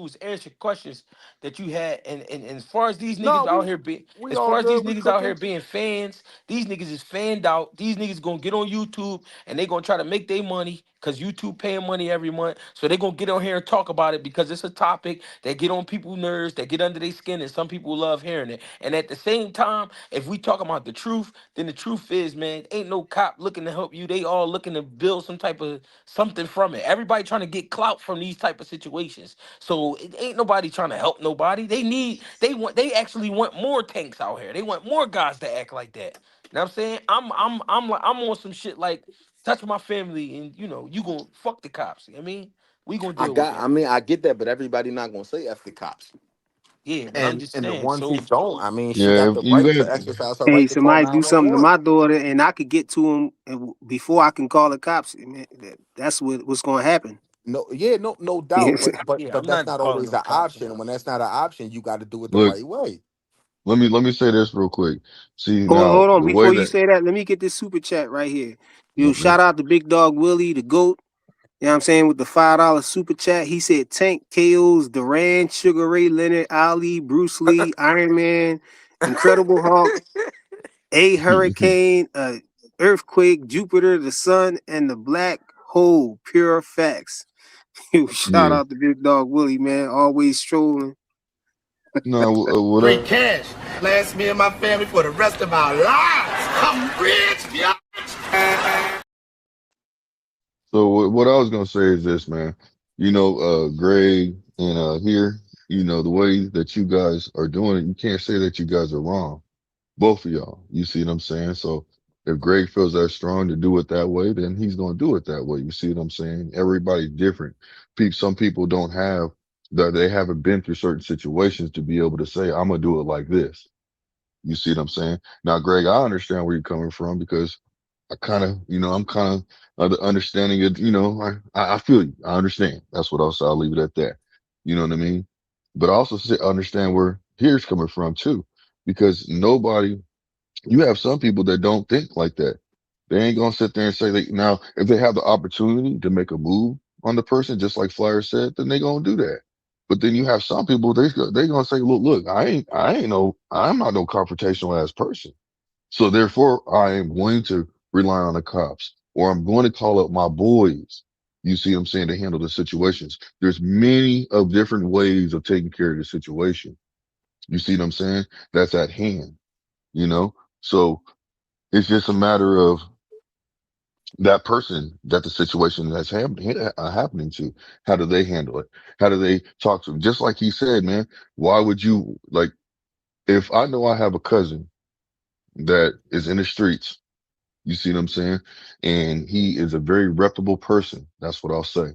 is answer questions that you had. And as far as these No, niggas out here we as all far as these good. We niggas out here cooking. being fans, these niggas is fanned out. These niggas gonna get on YouTube and they gonna try to make their money because YouTube paying money every month. So they gonna get on here and talk about it because it's a topic that get on people's nerves, that get under their skin, and some people love hearing it. And at the same time, if we talk about the truth, then the truth is, man, ain't no cop looking to help you. They all looking to build some type of something from it. Everybody trying to get clout from these type of situations. So it ain't nobody trying to help nobody. They actually want more tanks out here. They want more guys to act like that. You know what I'm saying? I'm on some shit like touch my family and you gonna fuck the cops. You know what I mean? We gonna deal with I that. mean, I get that, but everybody not gonna say F the cops. Yeah, but I'm just And the saying. ones who So don't, I mean, she Yeah, got if the you right to got exercise her Hey, right to call somebody do something to 911. my daughter, and I could get to him before I can call the cops. Man, that's what's going to happen. No, yeah, no doubt, Yes. but yeah, but I'm that's not not calling always no an cops option. now. When that's not an option, you got to do it the look, right way. let me say this real quick. See Hold now on. the way Before you that say that, let me get this super chat right here. Yo, okay. shout out to Big Dog Willie, the GOAT. You know what I'm saying? With the $5 super chat, he said Tank KOs Duran, Sugar Ray Leonard, Ali, Bruce Lee, Iron Man, Incredible Hulk, A Hurricane, Earthquake, Jupiter, the Sun, and the Black Hole. Pure facts. Yo, shout Yeah. out to Big Dog Willie, man. Always strolling. No, what Straight cash. Last me and my family for the rest of our lives. I'm rich, yeah. so what I was gonna say is this, man. Greg and here, the way that you guys are doing it, you can't say that you guys are wrong. Both of y'all. You see what I'm saying? So if Greg feels that strong to do it that way, then he's gonna do it that way. You see what I'm saying? Everybody's different. Some people don't have that they haven't been through certain situations to be able to say, I'm gonna do it like this. You see what I'm saying? Now, Greg, I understand where you're coming from because I kind of, I'm kind of the understanding it. I feel you. I understand. That's what I'll say. I'll leave it at that. You know what I mean? But I also understand where here's coming from too, because you have some people that don't think like that. They ain't gonna sit there and say that now, if they have the opportunity to make a move on the person, just like Flyer said, then they gonna do that. But then you have some people they gonna say, look, I'm not no confrontational ass person. So therefore, I am going to rely on the cops, or I'm going to call up my boys. You see what I'm saying, to handle the situations. There's many of different ways of taking care of the situation. You see what I'm saying? That's at hand, you know? So it's just a matter of that person that the situation that's happening to. How do they handle it? How do they talk to them? Just like he said, man, why would you like, if I know I have a cousin that is in the streets, you see what I'm saying? And he is a very reputable person. That's what I'll say.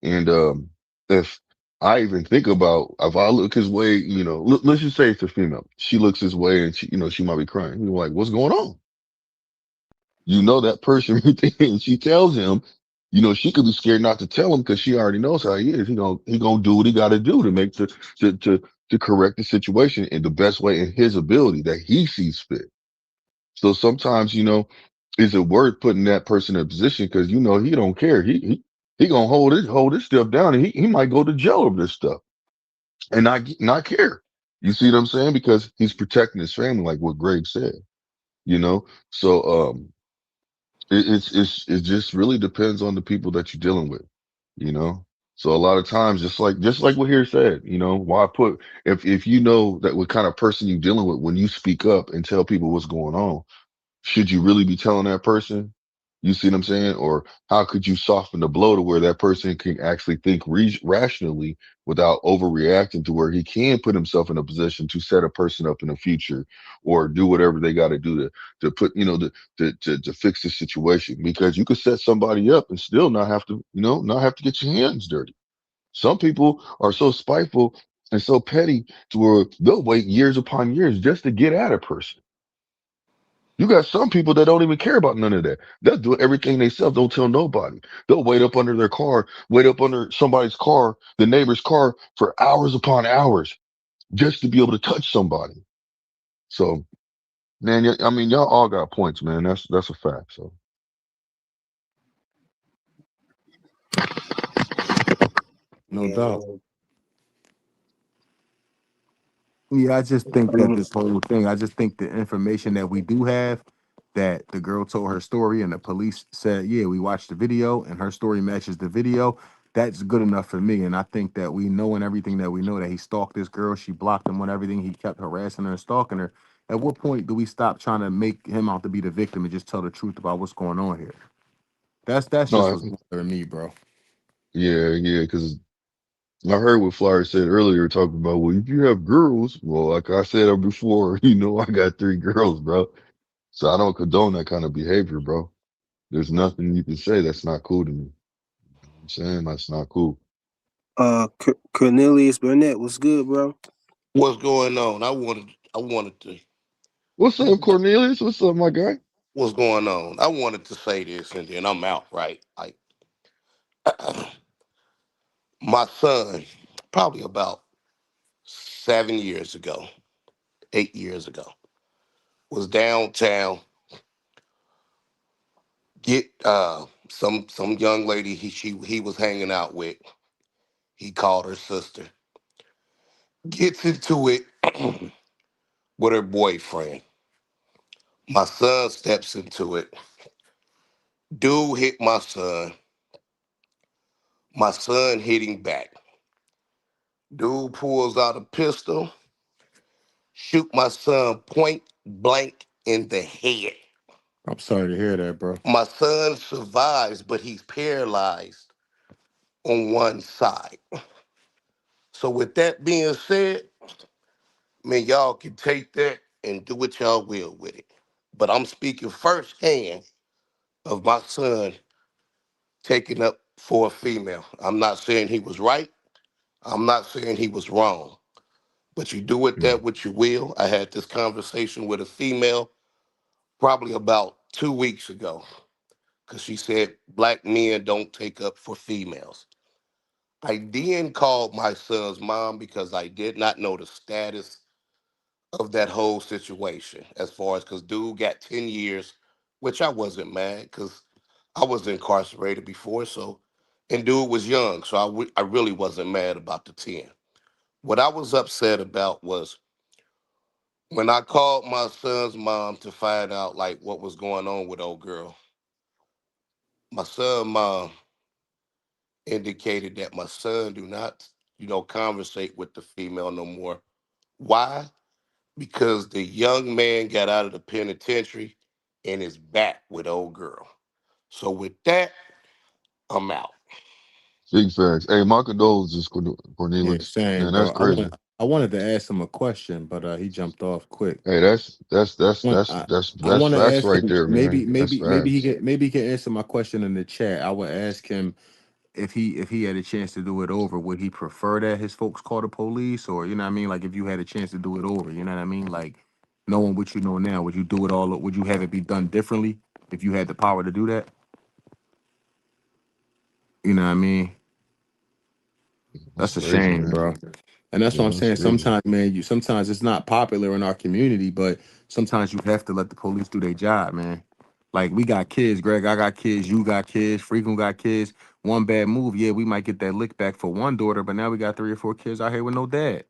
And, if I even think about, if I look his way, let's just say it's a female, she looks his way and she might be crying. You're like, what's going on? That person right there, and she tells him, she could be scared not to tell him because she already knows how he is. He gonna do what he got to do to make to correct the situation in the best way in his ability that he sees fit. So sometimes, is it worth putting that person in a position because he don't care. He gonna hold his stuff down, and he might go to jail over this stuff and not care. You see what I'm saying? Because he's protecting his family, like what Greg said. You know, so it just really depends on the people that you're dealing with, you know. So a lot of times, just like what here said, why put if you know that what kind of person you're dealing with when you speak up and tell people what's going on, should you really be telling that person? You see what I'm saying? Or how could you soften the blow to where that person can actually think rationally without overreacting to where he can put himself in a position to set a person up in the future or do whatever they got to do to put, to fix the situation, because you could set somebody up and still not have to, not have to get your hands dirty. Some people are so spiteful and so petty to where they'll wait years upon years just to get at a person. You got some people that don't even care about none of that. They'll do everything themselves. Don't tell nobody. They'll wait up under their car, wait up under somebody's car, the neighbor's car for hours upon hours just to be able to touch somebody. So, man, I mean, y'all all got points, man. That's a fact. So, No Yeah, doubt. man. Yeah, I just think that Mhm. this whole thing, I just think the information that we do have, that the girl told her story and the police said, yeah, we watched the video and her story matches the video. That's good enough for me. And I think that we know and everything that we know that he stalked this girl. She blocked him on everything. He kept harassing her and stalking her. At what point do we stop trying to make him out to be the victim and just tell the truth about what's going on here? That's just no, what's bothering me, bro. yeah, because I heard what Flyer said earlier, talking about, well, if you have girls, well, like I said before, I got 3 girls, bro. So I don't condone that kind of behavior, bro. There's nothing you can say that's not cool to me. You know what I'm saying? That's not cool. Cornelius Burnett, what's good, bro? What's going on? I wanted to. What's up, Cornelius? What's up, my guy? What's going on? I wanted to say this, and then I'm out. Right, like my son, probably about 7 years ago, 8 years ago, was downtown. Get some young lady he was hanging out with. He called her sister. Gets into it with her boyfriend. My son steps into it. Dude hit my son. My son hitting back. Dude pulls out a pistol, shoot my son point blank in the head. I'm sorry to hear that, bro. My son survives, but he's paralyzed on one side. So with that being said, man, y'all can take that and do what y'all will with it. But I'm speaking firsthand of my son taking up for a female. I'm not saying he was right. I'm not saying he was wrong. But you do with Mm, that what you will. I had this conversation with a female probably about 2 weeks ago because she said black men don't take up for females. I then called my son's mom because I did not know the status of that whole situation as far as because dude got 10 years, which I wasn't mad because I was incarcerated before. So, and dude was young. So I really wasn't mad about the 10. What I was upset about was when I called my son's mom to find out like what was going on with old girl. My son mom indicated that my son do not, conversate with the female no more. Why? Because the young man got out of the penitentiary and is back with old girl. So with that, I'm out. big facts. Hey, my condolences, Yeah, Cornelius. same, Man, that's bro. crazy. I wanted to ask him a question, but he jumped off quick. Hey, Want I that's want to facts ask right him, there, man. That's facts. maybe he can answer my question in the chat. I would ask him if he had a chance to do it over, would he prefer that his folks call the police, or you know what I mean, like if you had a chance to do it over, you know what I mean, like knowing what you know now, would you do it all? Would you have it be done differently if you had the power to do that? You know what I mean? That's That's a crazy, shame, man. bro. And that's what I'm Yeah, that's saying. crazy. Sometimes, man, sometimes it's not popular in our community, but sometimes you have to let the police do their job, man. Like we got kids, Greg. I got kids. You got kids. Frequent got kids. One bad move, yeah, we might get that lick back for one daughter, but now we got 3 or 4 kids out here with no dad.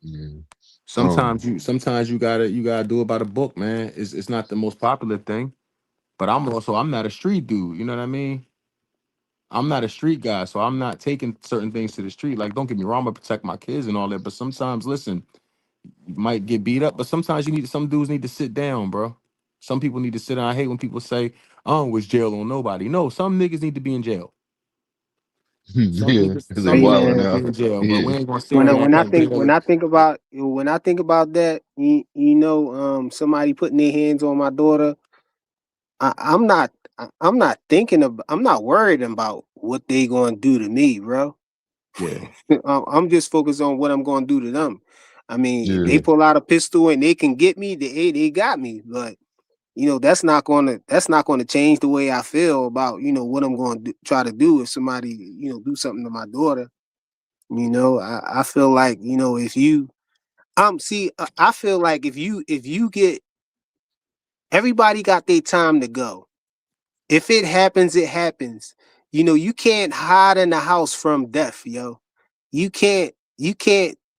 Yeah. Sometimes you gotta do it by the book, man. It's not the most popular thing, but I'm not a street dude. You know what I mean? I'm not a street guy, so I'm not taking certain things to the street. Like, don't get me wrong, I'm gonna protect my kids and all that. But sometimes, listen, you might get beat up, but sometimes some dudes need to sit down, bro. Some people need to sit down. I hate when people say, I don't wish jail on nobody. No, some niggas need to be in jail. Yeah, they Hey Some niggas wilding need to man, be out. in jail, but Yeah. we ain't gonna sit here and act like jail. when I think about that, somebody putting their hands on my daughter, I'm not worried about what they gonna do to me, bro. Yeah, I'm just focused on what I'm gonna do to them. I mean, if Yeah. they pull out a pistol and they can get me, they got me. But that's not gonna change the way I feel about what I'm gonna try to do if somebody do something to my daughter. I feel like if you see I feel like if you get everybody got their time to go. If it happens, it happens. You can't hide in the house from death, yo. You can't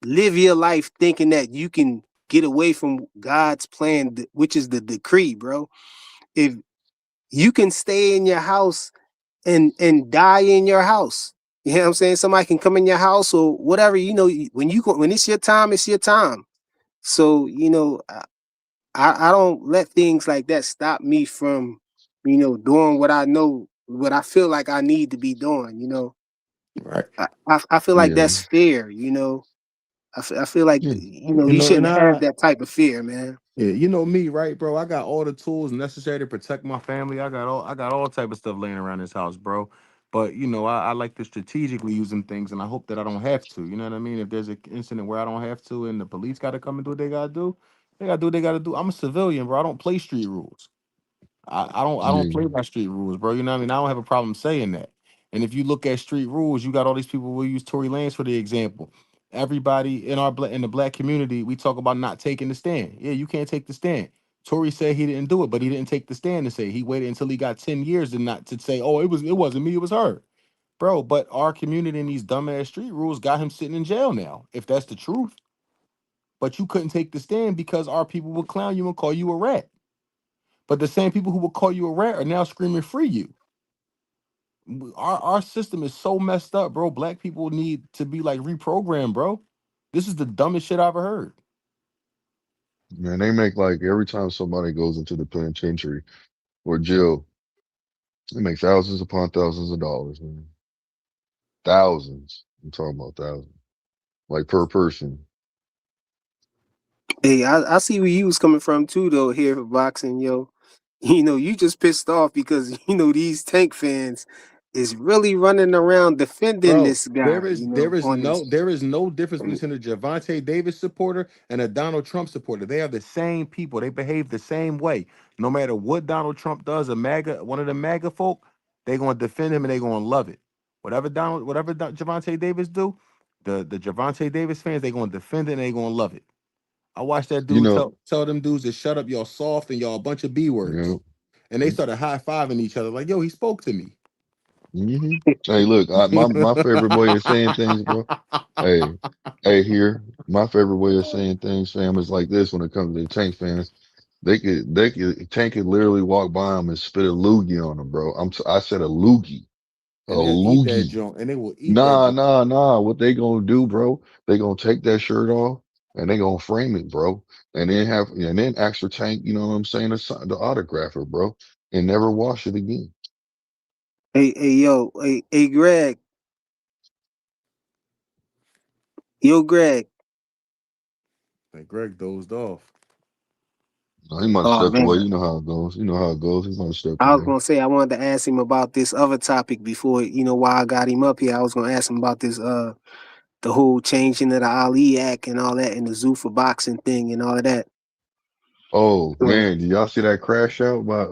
live your life thinking that you can get away from God's plan, which is the decree, bro. If you can stay in your house and die in your house. You know what I'm saying? Somebody can come in your house or whatever, when it's your time, it's your time. So, I don't let things like that stop me from, doing what I feel like I need to be doing. right. I feel like Yeah. that's fair. I feel like, Yeah. you And shouldn't have I that type of fear, man. Yeah, you know me, right, bro? I got all the tools necessary to protect my family. I got all type of stuff laying around this house, bro. But I like to strategically use them things, and I hope that I don't have to. You know what I mean? If there's an incident where I don't have to, and the police got to come and do what they gotta do, they gotta do what they gotta do. I'm a civilian, bro. I don't play street rules. I don't Yeah. play by street rules, bro. You know what I mean? I don't have a problem saying that. And if you look at street rules, you got all these people. We'll use Tory Lanez for the example. Everybody in the black community, we talk about not taking the stand. Yeah, you can't take the stand. Tory said he didn't do it, but he didn't take the stand to say he waited until he got 10 years to not to say, oh, it wasn't me, it was her. Bro, but our community and these dumbass street rules got him sitting in jail now, if that's the truth. But you couldn't take the stand because our people would clown you and call you a rat. But the same people who will call you a rat are now screaming free you. Our system is so messed up, bro. Black people need to be like reprogrammed, bro. This is the dumbest shit I've ever heard. Man, they make like every time somebody goes into the penitentiary or jail, they make thousands upon thousands of dollars, man. Thousands. I'm talking about thousands. Like per person. Hey, I see where you was coming from too, though. Here for boxing, yo. You just pissed off because these Tank fans is really running around defending Bro, this there guy. is there is On no his. there is no difference between a Javante Davis supporter and a Donald Trump supporter. They are the same people. They behave the same way. No matter what Donald Trump does, one of the MAGA folk, they gonna defend him and they gonna love it. Whatever Javante Davis do, the Javante Davis fans, they gonna defend it and they gonna love it. I watched that You dude know, tell them dudes to shut up, y'all soft and y'all a bunch of B you words. And they started high fiving each other like, yo, he spoke to me. hmm Hey, look, my favorite way of saying things, bro. Hey, hey, here, my favorite way of saying things, fam, is like this when it comes to the Tank fans. Tank could literally walk by them and spit a loogie on them, bro. I said a And they'll eat that loogie. joint, and they will eat that Nah, joint. nah, nah. What they gonna do, bro? They gonna take that shirt off and they gonna frame it, bro. And then ask for Tank, you know what I'm saying, the autographer, bro, and never wash it again. Hey, Greg, yo, Greg. Like Greg dozed off. No, he might have Oh stepped away. man, You know how it goes. You know how it goes. He might have stepped I was away. gonna say I wanted to ask him about this other topic before why I got him up here. I was gonna ask him about this the whole changing of the Ali Act and all that, and the Zuffa boxing thing and all of that. Oh Uh, man, did y'all see that crash out by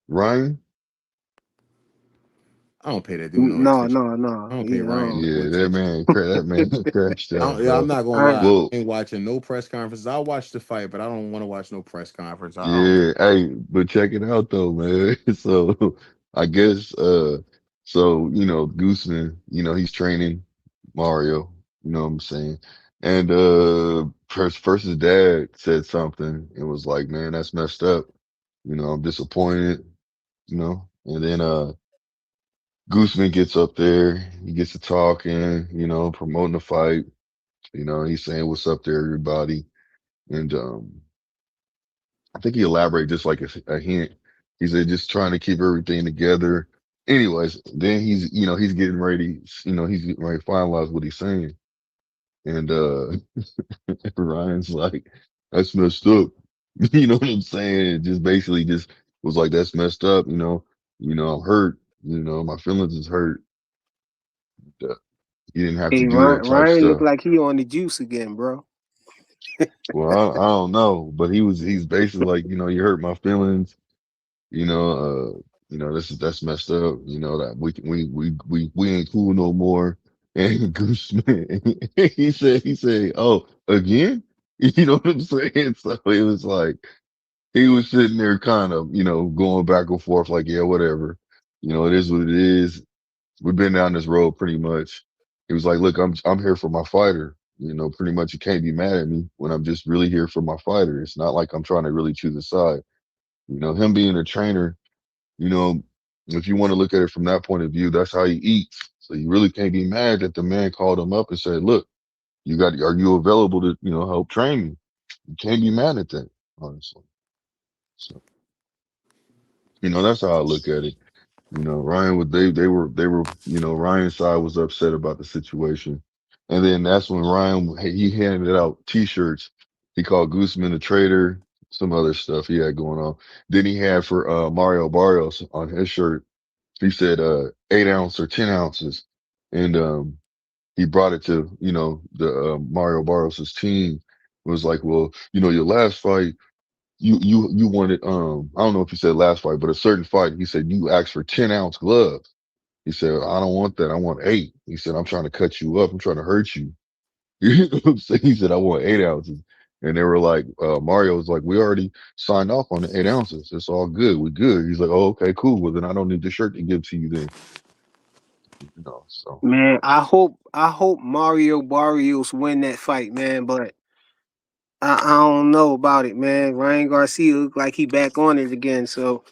Ryan? I don't pay that dude no no, attention. no, I no. don't pay Yeah, I Ryan don't. no Yeah, attention. that man crashed out, I'm bro. not gonna I lie. Well, I ain't watching no press conferences. I'll watch the fight, but I don't want to watch no press conference. I don't care. yeah, hey, but check it out though, man. So I guess so Gooseman, he's training Mario, you know what I'm saying? And first his dad said something and was like, man, that's messed up. I'm disappointed, and then Gooseman gets up there, he gets to talking, promoting the fight, he's saying what's up to everybody. And I think he elaborated just like a hint. He said just trying to keep everything together. Anyways, then he's getting ready, he's getting ready to finalize what he's saying. And Ryan's like, that's messed up. You know what I'm saying? Just basically just was like, that's messed up, I'm hurt, my feelings is hurt. Uh, You didn't have to Hey, do that type Ryan look stuff. like he on the juice again, bro. Well, I don't know, but he's basically like, you hurt my feelings, you know, that's messed up, that we ain't cool no more. And Gooseman, he said, oh, again? You know what I'm saying? So it was like he was sitting there kind of, going back and forth, like, yeah, whatever. It is what it is. We've been down this road pretty much. He was like, look, I'm here for my fighter. Pretty much you can't be mad at me when I'm just really here for my fighter. It's not like I'm trying to really choose a side. Him being a trainer, you know, if you want to look at it from that point of view, that's how he eats. So you really can't be mad that the man called him up and said, look, are you available to, help train me? You can't be mad at that, honestly. So, that's how I look at it. Ryan would they were Ryan's side was upset about the situation. And then that's when Ryan he handed out t-shirts. He called Guzman a traitor, some other stuff he had going on. Then he had for Mario Barrios on his shirt, he said 8 ounce or 10 ounces. And he brought it to, the Mario Barrios' team. It was like, well, your last fight you wanted I don't know if he said last fight, but a certain fight, he said you asked for 10-ounce gloves. He said, I don't want that. I want 8. He said, I'm trying to cut you up. I'm trying to hurt you. You know what I'm saying? He said, I want 8 ounces. And they were like, Mario was like, we already signed off on the 8 ounces. It's all good. We're good. He's like, oh, okay, cool. Well, then I don't need the shirt to give to you then. So Man, I hope Mario Barrios win that fight, man. But I don't know about it, man. Ryan Garcia look like he back on it again. So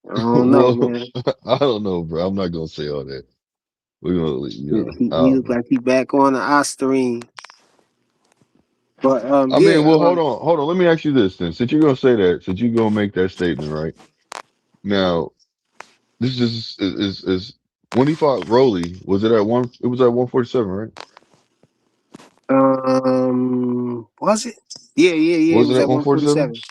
I don't know, well, man. I don't know, bro. I'm not gonna say all that. We're gonna, Yeah, I he don't look know. like he back on the Ostarine. But I yeah, mean, well, hold on. Let me ask you this then. Since you're gonna say that, since you're gonna make that statement, right? Now, this is when he fought Rolly, was it at one? It was at 147, right? was it? Yeah. It Was it was at at 147? 147.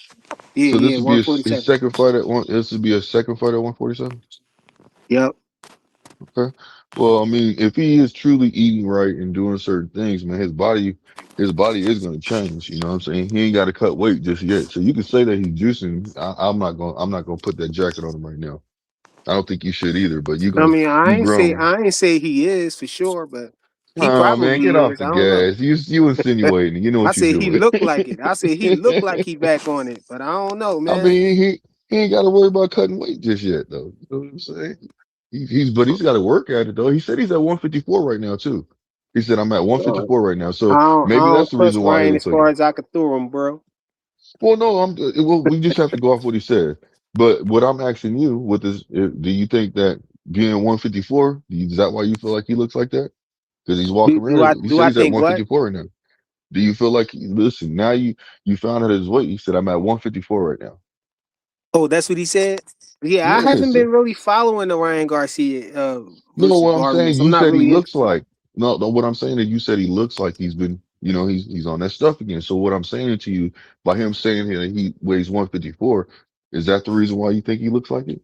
So this Yeah, would be his 147. second fight at one. This would be a second fight at 147. Yep. Okay. Well, I mean, if he is truly eating right and doing certain things, man, his body is going to change. You know what I'm saying? He ain't got to cut weight just yet. So you can say that he's juicing. I'm not gonna put that jacket on him right now. I don't think you should either. But I mean, you grown. I ain't say he is for sure, but he Oh man, probably get off is. the I don't know. gas. You insinuating. You know I what you're said he doing. looked like it. I said he looked like he back on it, but I don't know, I man. mean, he ain't got to worry about cutting weight just yet, though. You know what I'm saying? But he's got to work at it though. He said he's at 154 right now too. He said I'm at Uh, 154 right now. I So don't, I maybe don't that's the trust reason why he Ryan as looks like far it. as I could throw him, bro. Well, no, we just have to go off what he said. But what I'm asking you, do you think that being 154, is that why you feel like he looks like that? Because he's walking around. You Do said I he's at think what? 154 right now. Do you feel like, listen, now you found out his weight. You said I'm at 154 right now. Oh, that's what he said. Yeah, I haven't Yes. been really following the Ryan Garcia No, versus what I'm saying, Barrios. I'm you not said he really looks interested. like. No, what I'm saying is you said he looks like he's been, he's on that stuff again. So what I'm saying to you, by him saying here that he weighs 154, is that the reason why you think he looks like it?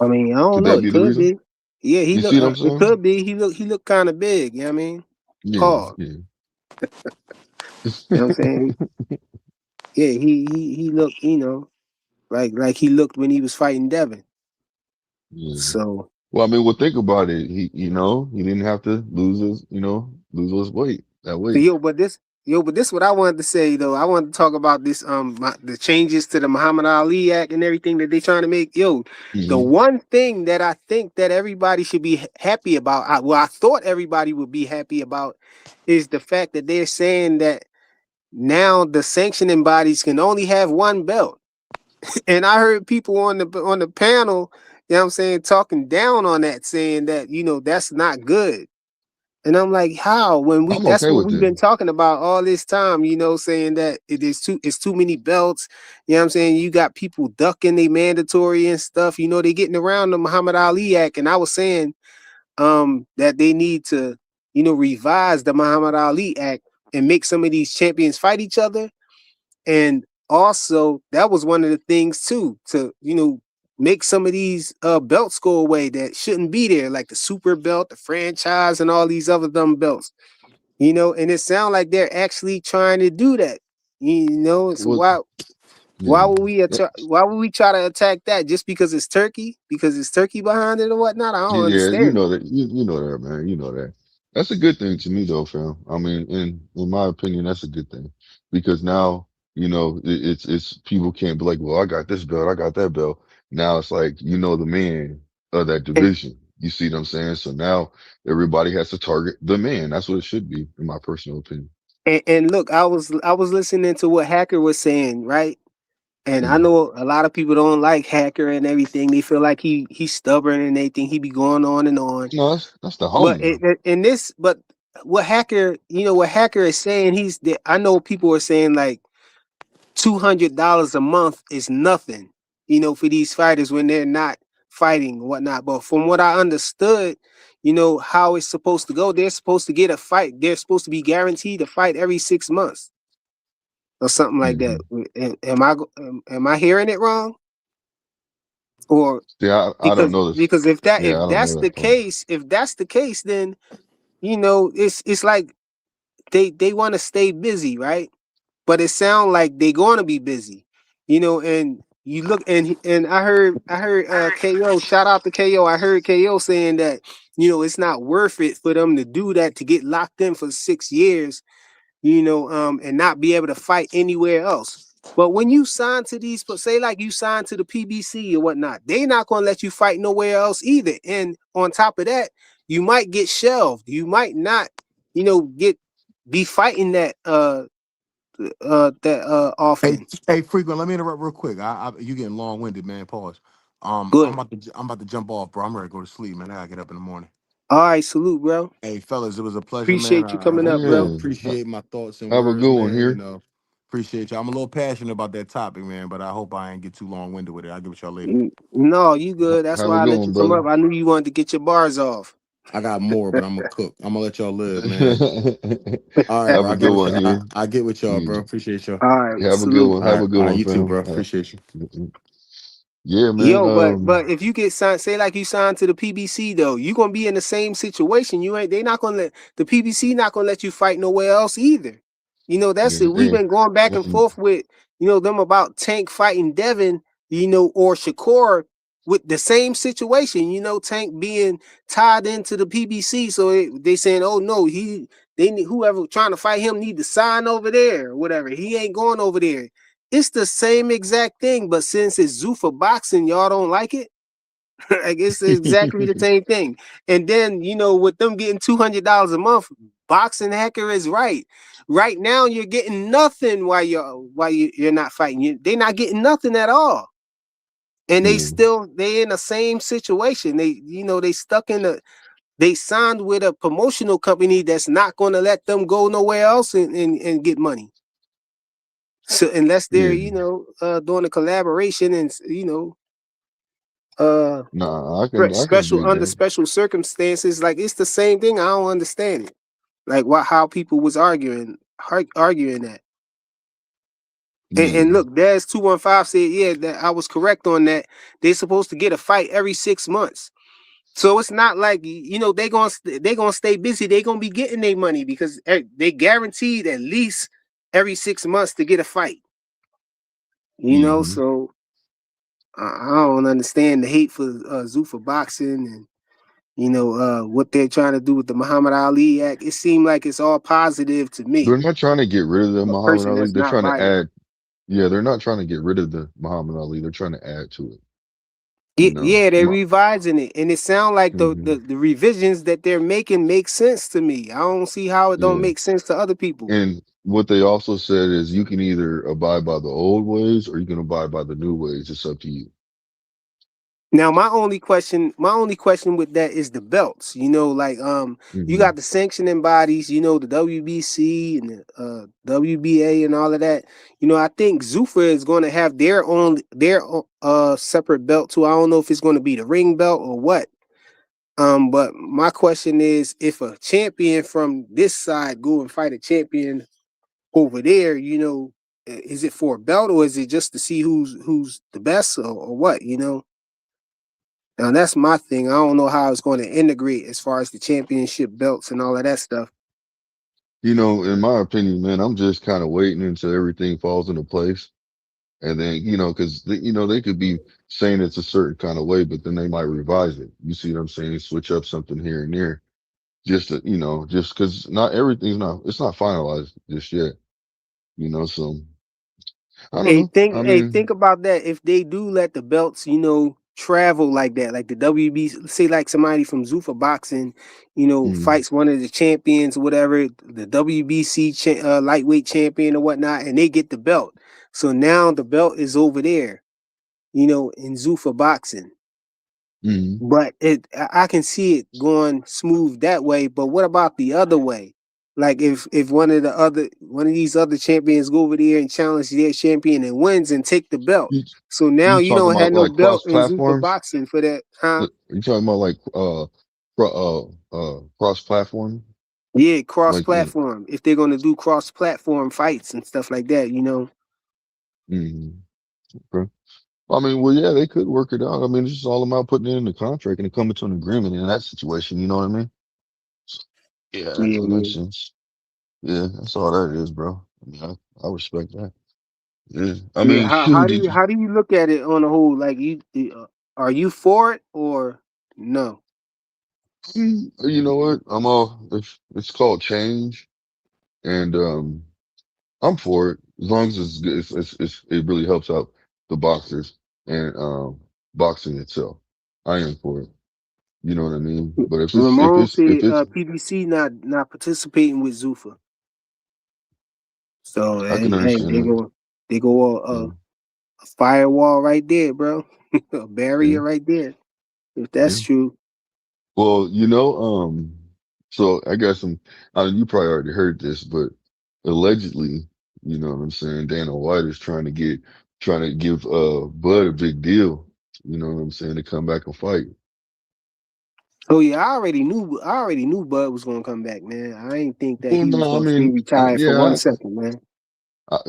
I mean, I don't Could know. that It be the could reason? be. Yeah, he You look. see what I'm It saying? could be. He look kind of big. You know what I mean? Yeah, Pause. yeah. You know what I'm saying? Yeah, he looked. Like he looked when he was fighting Devin. Yeah. So Well, I mean, well, think about it. He didn't have to lose his weight, that weight. but this what I wanted to say though. I wanted to talk about this the changes to the Muhammad Ali Act and everything that they trying to make. The Hmm. one thing that I think that everybody should be happy about, I thought everybody would be happy about, is the fact that they're saying that now the sanctioning bodies can only have one belt. And I heard people on the panel, you know what I'm saying, talking down on that, saying that, that's not good. And I'm like, how? When I'm that's okay what with we've that. been talking about all this time, saying that it's too many belts. You know what I'm saying? You got people ducking they mandatory and stuff. They getting around the Muhammad Ali Act. And I was saying that they need to, revise the Muhammad Ali Act and make some of these champions fight each other. And also that was one of the things too, to, make some of these belts go away that shouldn't be there, like the super belt, the franchise, and all these other dumb belts. And it sounds like they're actually trying to do that. So What? why Yeah. would we try to attack that just because it's Turkey? Because it's Turkey behind it or whatnot? I don't Yeah, you understand it. know that. You know that, man. You know that. That's a good thing to me, though, fam. I mean, in my opinion, that's a good thing because now it's people can't be like, well, I got this belt, I got that belt. Now it's like the man of that And, division. You see what I'm saying? So now everybody has to target the man. That's what it should be, in my personal opinion. and look, I was listening to what Hacker was saying, right? And I Mhm. know a lot of people don't like Hacker and everything. They feel like he's stubborn and they think he be going on and on. No, that's the But homie, though. but what Hacker is saying, I know people are saying like $200 a month is nothing, for these fighters when they're not fighting or whatnot. But from what I understood, how it's supposed to go, they're supposed to get a fight. They're supposed to be guaranteed a fight every 6 months or something like that. Hmm. Am I hearing it wrong? Or See, I don't because know this. because Yeah, I don't know that part. if that's the case, then it's like they want to stay busy, right? But it sounds like they're going to be busy, and you look and I heard KO, shout out to KO. I heard KO saying that it's not worth it for them to do that, to get locked in for 6 years, and not be able to fight anywhere else. But when you sign to these, say like you sign to the PBC or whatnot, they not gonna let you fight nowhere else either. And on top of that, you might get shelved. You might not, be fighting that Hey, often. hey, frequent. Let me interrupt real quick. You getting long winded, man. Pause. Good. I'm about to jump off, bro. I'm ready to go to sleep, man. I gotta get up in the morning. All right, salute, bro. Hey, fellas, it was a pleasure, man. Appreciate you coming up, I bro. Yeah. appreciate my thoughts and Have a words, good one man. here. Appreciate you. I'm a little passionate about that topic, man, but I hope I ain't get too long winded with it. I'll get with y'all later. No, you good. That's Have a why I good let you one, come brother. up. I knew you wanted to get your bars off. I got more, but I'm gonna cook. I'm gonna let y'all live, Have man. All right, bro. a I get good with one y'all. here. I get with y'all, Yeah. bro. Appreciate y'all. All right, Have a good salute. one. Have a good All right. one, You too, fam. bro. Appreciate you. Yeah, man. Yo, but if you get signed, say like you signed to the PBC though, you gonna be in the same situation. They not gonna let the PBC not gonna let you fight nowhere else either. That's Yeah, it. We've been going back and and forth with them about Tank fighting Devin, or Shakur with the same situation. Tank being tied into the PBC, so they saying, oh no, they need whoever trying to fight him need to sign over there or whatever. He ain't going over there. It's the same exact thing, but since it's Zuffa boxing, y'all don't like it. Like it's exactly the same thing. And then with them getting $200 a month, boxing Hacker is right. Right now, you're getting nothing while you're not fighting. They're not getting nothing at all, and yeah, they in the same situation. They stuck in they signed with a promotional company that's not going to let them go nowhere else and get money. So unless they're yeah. doing a collaboration and uh Nah, I can special dig under that. special circumstances, like it's the same thing. I don't understand it. Like how people was arguing that. And Yeah. look, Daz 215 said, yeah, that I was correct on that. They're supposed to get a fight every 6 months. So it's not like they gonna stay busy. They gonna be getting their money because they guaranteed at least every 6 months to get a fight. Hmm. So I don't understand the hate for Zuffa boxing and what they're trying to do with the Muhammad Ali Act. It seemed like it's all positive to They're me. not trying to get rid of the A Muhammad person Ali. that's They're not trying to violent. add. Yeah, they're not trying to get rid of the Muhammad Ali. They're trying to add to it. Yeah, they're My, revising it, and it sounds like the, hmm the the revisions that they're making make sense to me. I don't see how it don't Yeah. make sense to other people. And what they also said is you can either abide by the old ways or you can abide by the new ways. It's up to you. Now, my only question with that is the belts. You know, like you Hmm. got the sanctioning bodies. You know, the WBC and the WBA and all of that. You know, I think Zuffa is going to have their separate belt too. I don't know if it's going to be the ring belt or what. But my question is, if a champion from this side go and fight a champion over there, you know, is it for a belt or is it just to see who's the best or what? You know. Now that's my thing. I don't know how it's going to integrate as far as the championship belts and all of that stuff. You know, in my opinion, man, I'm just kind of waiting until everything falls into place. And then, you know, because, you know, they could be saying it's a certain kind of way, but then they might revise it. You see what I'm saying? Switch up something here and there just to, you know, just because not everything's not, it's not finalized just yet, you know, so I don't know. I Think mean, about that. If they do let the belts, you know, travel like that, like the WB, say like somebody from Zuffa Boxing, you know, mm, fights one of the champions, whatever, the WBC lightweight champion or whatnot, and they get the belt. So now the belt is over there, you know, in Zuffa Boxing. mm, But I can see it going smooth that way. But what about the other way? Like if one of these other champions go over there and challenge their champion and wins and take the belt. you, So now you you talking don't have about no like belt cross in Zuffa platforms? Boxing for that, huh? You talking about like, cross platform? Yeah, cross Like, platform. If they're gonna do cross platform fights and stuff like that, you know. mm, okay. I mean, well, yeah, they could work it out. I mean, it's just all about putting it in the contract and coming to an agreement in that situation. You know what I mean? So, yeah, Yeah, that yeah. makes sense. Yeah, that's all that is, bro. I mean, I respect that. Yeah. I Yeah. mean, shoot, did you? How do you look at it on the whole? Like are you for it or no? You know what? I'm all. It's called change, and I'm for it as long as it's good. It really helps out the boxers and boxing itself. I am for it. You know what I mean? But Ramon if said it's, PBC not participating with Zuffa. So I can hey, understand that. they go Yeah. a firewall right there, bro. A Yeah. barrier right there. If Yeah. that's true. Well, you know, so I got some, I mean, you probably already heard this, but allegedly, you know what I'm saying? Dana White is trying to give, Bud a big deal. You know what I'm saying? To come back and fight. Oh yeah, I already knew Bud was gonna come back, man. I ain't think that Well, he was no, I gonna stay mean, retired for one yeah, second, man.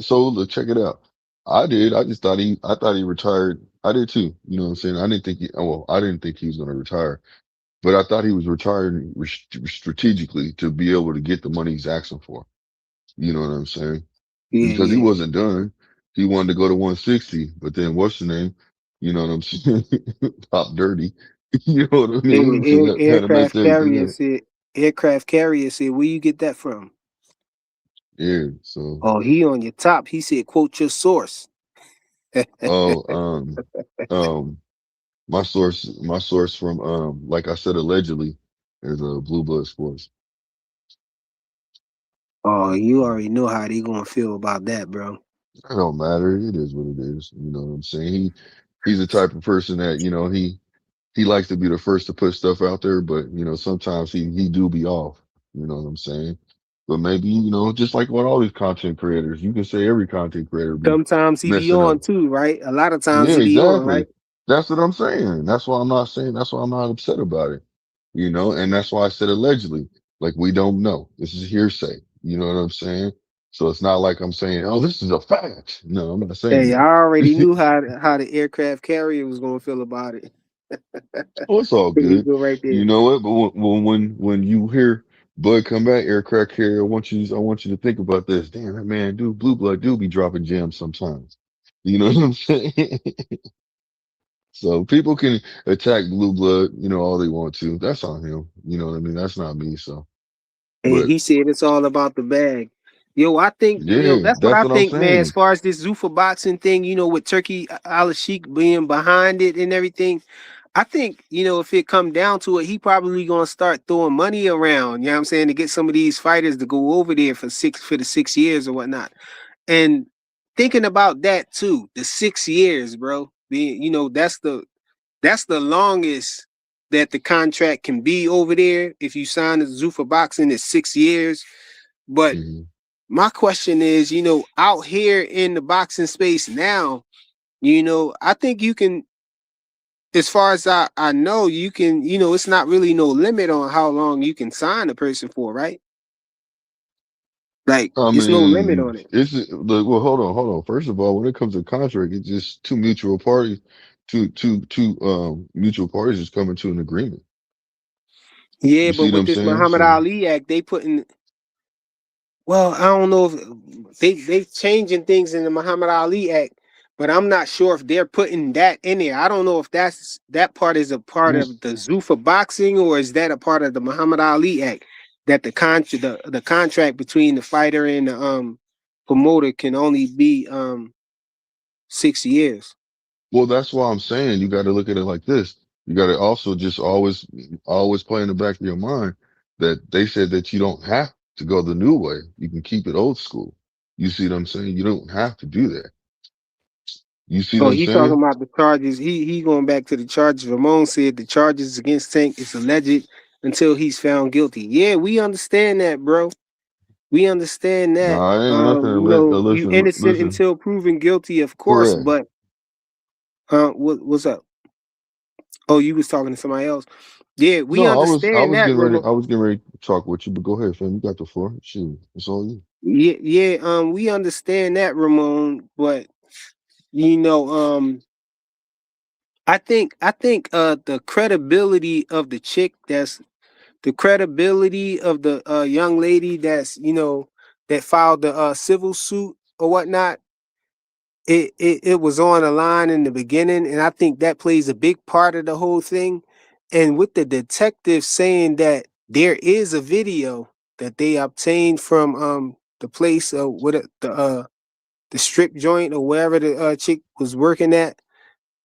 so look, check it out. I did. I just thought I thought he retired. I did too. You know what I'm saying? I didn't think well, I didn't think he was going to retire, but I thought he was retiring strategically to be able to get the money he's asking for. You know what I'm saying? Yeah, Because he yeah. wasn't done. He wanted to go to 160, but then what's the name? You know what I'm saying? Pop Dirty. You know what I mean? So that kind of messed everything up. Aircraft carrier said, where you get that from? Yeah. So, Oh, he on your top. He said, quote your source. oh, um, my source from, like I said, allegedly is Blue Blood Sports. Oh, you already know how they gonna feel about that, bro. It don't matter. It is what it is. You know what I'm saying? He's the type of person that, you know, he likes to be the first to put stuff out there, but you know, sometimes he do be off. You know what I'm saying? But maybe, you know, just like what all these content creators, you can say every content creator be Sometimes he be messing on up. too, right? A lot of times Yeah, he be on, right? exactly. That's what I'm saying. That's why I'm not saying. That's why I'm not upset about it. You know, and that's why I said allegedly. Like we don't know. This is hearsay. You know what I'm saying? So it's not like I'm saying, "Oh, this is a fact." No, I'm not saying Hey, I that. already knew how the aircraft carrier was gonna feel about it. Oh, it's all There you good. go right You there. know what? But when you hear Bud come back, aircraft carrier, I want you to think about this. Damn, that man, dude, Blue Blood do be dropping gems sometimes. You know what I'm saying? So people can attack Blue Blood, you know, all they want to. That's on him. You know what I mean? That's not me. So, And but he said it's all about the bag. Yo, I think, yeah, that's what that's I what I'm think, man, as saying. far as this Zuffa boxing thing, you know, with Turkey Al Sheikh being behind it and everything. I think, you know, if it come down to it, he probably gonna start throwing money around, you know what I'm saying, to get some of these fighters to go over there for the 6 years or whatnot. And thinking about that too, the 6 years, bro. Being, you know, That's the longest that the contract can be over there. If you sign the Zuffa Boxing, it's 6 years. But my question is, you know, out here in the boxing space now, you know, I think you can, as far as I know, you can, you know, it's not really no limit on how long you can sign a person for, right? Like, I it's no limit mean, on it. well, hold on. First of all, when it comes to contract, it's just two mutual parties, two mutual parties just coming to an agreement. Yeah, You but see what with I'm this saying? Muhammad So, Ali Act, they putting, well, I don't know if they changing things in the Muhammad Ali Act, but I'm not sure if they're putting that in there. I don't know if that part is a part well, of the Zuffa Boxing, or is that a part of the Muhammad Ali Act, that the contract between the fighter and the promoter can only be 6 years. well, that's why I'm saying you got to look at it like this. You got to also just always play in the back of your mind that they said that you don't have to go the new way. You can keep it old school. You see what I'm saying? You don't have to do that. You see what Oh, I'm he talking saying? about the charges. He going back to the charges. Ramon said the charges against Tank is alleged until he's found guilty. Yeah, we understand that, bro. We understand No, that. I ain't nothing. You know, you innocent Listen. until proven guilty, of course. Correct. But what's up? Oh, you was talking to somebody else. Yeah, we No, I understand was that, getting ready. Ramon. I was getting ready to talk with you, but go ahead, fam. You got the floor. Shoot, it's all you. Yeah, yeah. We understand that, Ramon. But you know, I think the credibility of the chick that's the credibility of the young lady that's, you know, that filed the civil suit or whatnot, it was on the line in the beginning, and I think that plays a big part of the whole thing. And with the detective saying that there is a video that they obtained from the place the strip joint or wherever the chick was working at,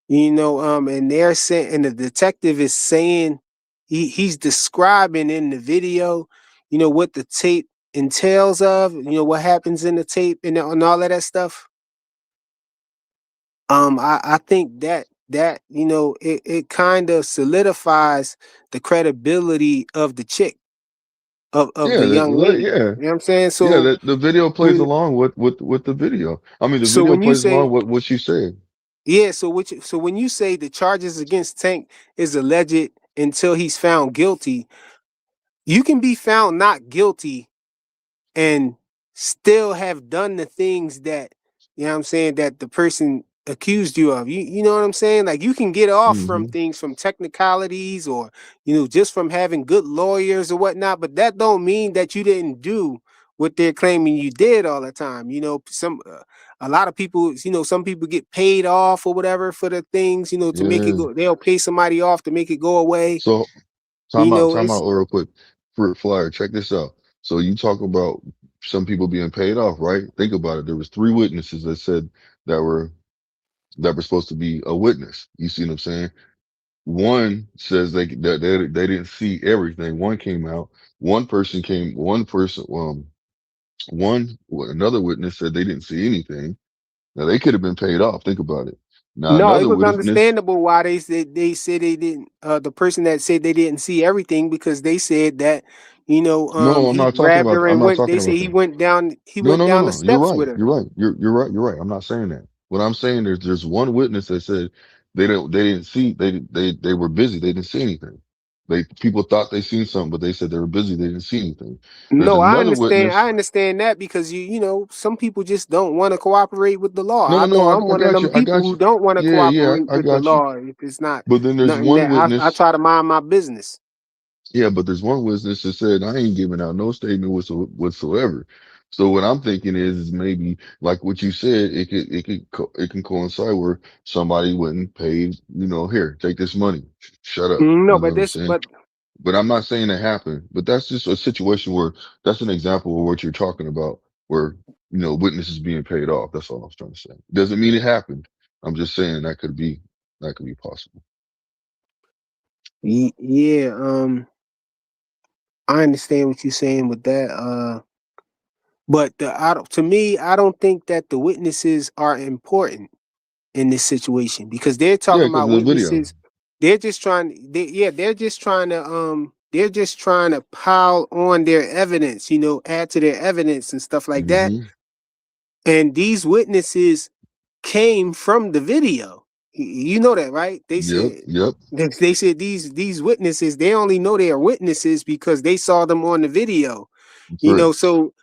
you know, and they're saying, and the detective is saying, he's describing in the video, you know, what the tape entails of, you know, what happens in the tape and all of that stuff. I think that you know, it kind of solidifies the credibility of the chick, of Yeah, the young lady. You know what I'm saying? yeah. So That the video plays when along with the video. I mean, the so video when you plays say along with what she said. yeah, so when you say the charges against Tank is alleged until he's found guilty, you can be found not guilty and still have done the things that, you know what I'm saying, that the person accused you of. You know what I'm saying? Like, you can get off from Hmm. things, from technicalities, or, you know, just from having good lawyers or whatnot, but that don't mean that you didn't do what they're claiming you did all the time. You know, a lot of people, you know, some people get paid off or whatever for the things, you know, to make it Yeah. go. They'll pay somebody off to make it go away. So You know, time it's out real quick. For Flyer, check this out. So you talk about some people being paid off, right? Think about it. There was three witnesses that said that were that were supposed to be a witness. You see what I'm saying? One says they didn't see everything. One came out. Another witness said they didn't see anything. Now they could have been paid off. Think about it. Now no, it another was witness. understandable why they said they didn't. The person that said they didn't see everything, because they said that, you know, No, he grabbed her I'm and not went. They talking say about he that. went down. He No, went no, no, down the no. You're steps right. with her. You're right. You're right. I'm not saying that. What I'm saying is there's one witness that said they didn't see they were busy. They didn't see anything. People thought they seen something, but they said they were busy. They didn't see anything. There's No, I another understand. witness. I understand that, because you know, some people just don't want to cooperate with the law. No, no, I'm I one of got them you. I people got who you. don't want to Yeah, cooperate I with the got you. law if it's not But then there's nothing one that I witness. try to mind my business. Yeah, but there's one witness that said I ain't giving out no statement whatsoever. So what I'm thinking is maybe like what you said, it can coincide where somebody went and paid, here, take this money, shut up. No, You know but what I'm this, saying? But I'm not saying that happened. But that's just a situation where that's an example of what you're talking about, where witnesses being paid off. That's all I was trying to say. Doesn't mean it happened. I'm just saying that could be possible. yeah, I understand what you're saying with that. But to me, I don't think that the witnesses are important in this situation, because they're Yeah, talking because about of the video. witnesses. they're just trying. They're just trying to pile on their evidence. Add to their evidence and stuff like that. Mm-hmm. And these witnesses came from the video. You know that, right? They Yep. said Yep. they said these witnesses, they only know they are witnesses because they saw them on the video. Correct. So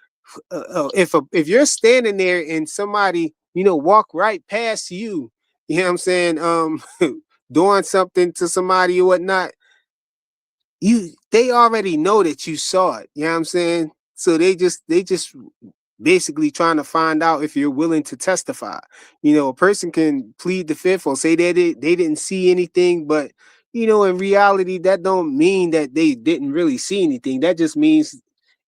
if you're standing there and somebody walk right past you, you know what I'm saying, doing something to somebody or whatnot, they already know that you saw it. You know what I'm saying? So they just basically trying to find out if you're willing to testify. A person can plead the fifth or say that they didn't see anything, but in reality, that don't mean that they didn't really see anything. That just means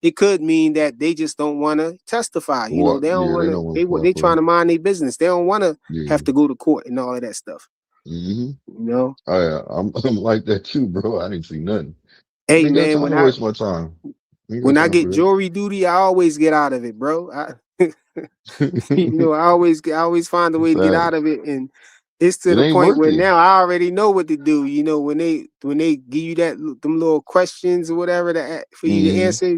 it could mean that they just don't want to testify. They What? don't Yeah, want they to. don't want They to they trying cooperate. to mind their business. They don't want to Yeah. have to go to court and all of that stuff. Mm-hmm. You know. I'm like that too, bro. I didn't see nothing. I Hey ain't got man, time to waste my time. I ain't got when I time get for jury duty, I always get out of it, bro. that. I always find a way to get Facts. out of it, and it's to It the ain't point worth where it. now I already know what to do. When they give you them little questions or whatever for you to Mm-hmm. answer,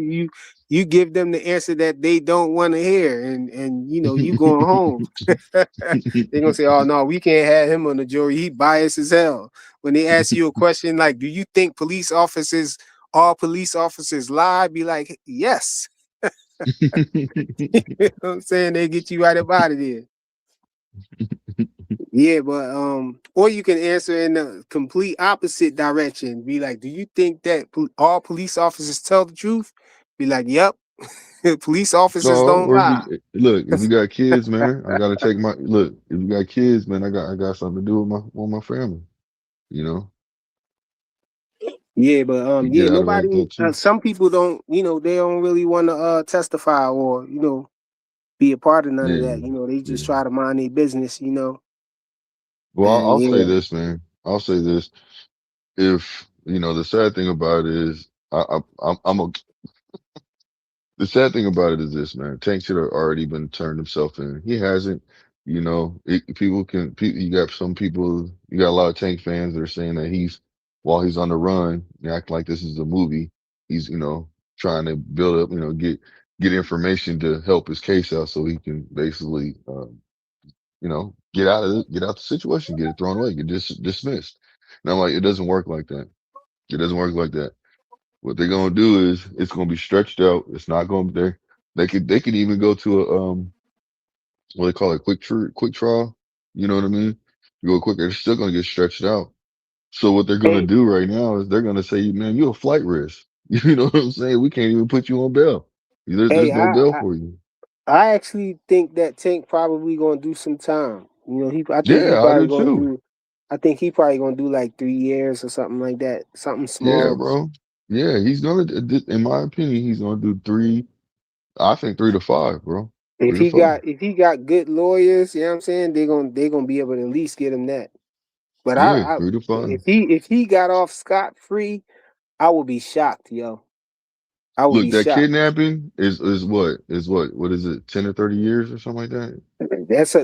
you give them the answer that they don't want to hear, and you going home. They're gonna say, "Oh no, we can't have him on the jury. He biased as hell." When they ask you a question like, "Do you think all police officers lie?" Be like, "Yes." You know what I'm saying? They get you right up out of there. Yeah, but or you can answer in the complete opposite direction. Be like, do you think that all police officers tell the truth? Be like, yep. Police officers So, don't or if lie. you look, if you got kids, man, I gotta take my look. If you got kids, man, I got something to do with my family. You know, Yeah, but you yeah, get out of it like nobody. that too. Some people don't. They don't really want to testify or be a part of none of Yeah, that. They just yeah. try to mind their business. Well, And I'll say yeah, this, man. I'll say this. If the sad thing about it is, I'm a the sad thing about it is this, man. Tank should have already been turned himself in. He hasn't. You got some people, you got a lot of Tank fans that are saying that while he's on the run, they act like this is a movie. He's, trying to build up, get information to help his case out so he can basically, get out the situation, get it thrown away, get dismissed. And I'm like, it doesn't work like that. It doesn't work like that. What they're gonna do is it's gonna be stretched out. It's not gonna be there. They could even go to a what they call it, quick trial. You know what I mean? You go quicker, it's still gonna get stretched out. So what they're gonna hey, do right now is they're gonna say, man, you're a flight risk. You know what I'm saying? We can't even put you on bail. There's hey, no bail for you. I actually think that Tank probably gonna do some time. I think he Yeah, I probably do gonna too. do. I think he probably gonna do like 3 years or something like that. Something Yeah, small. bro. Yeah, he's gonna. In my opinion, he's gonna do three. I think 3 to 5, bro. If 3 to 5. if he got good lawyers, you know what I'm saying, they gonna be able to at least get him that. But Yeah, I 3 to 5. if he got off scot free, I would be shocked, yo. I would Look, be that shocked. kidnapping is what is it, 10 or 30 years or something like that?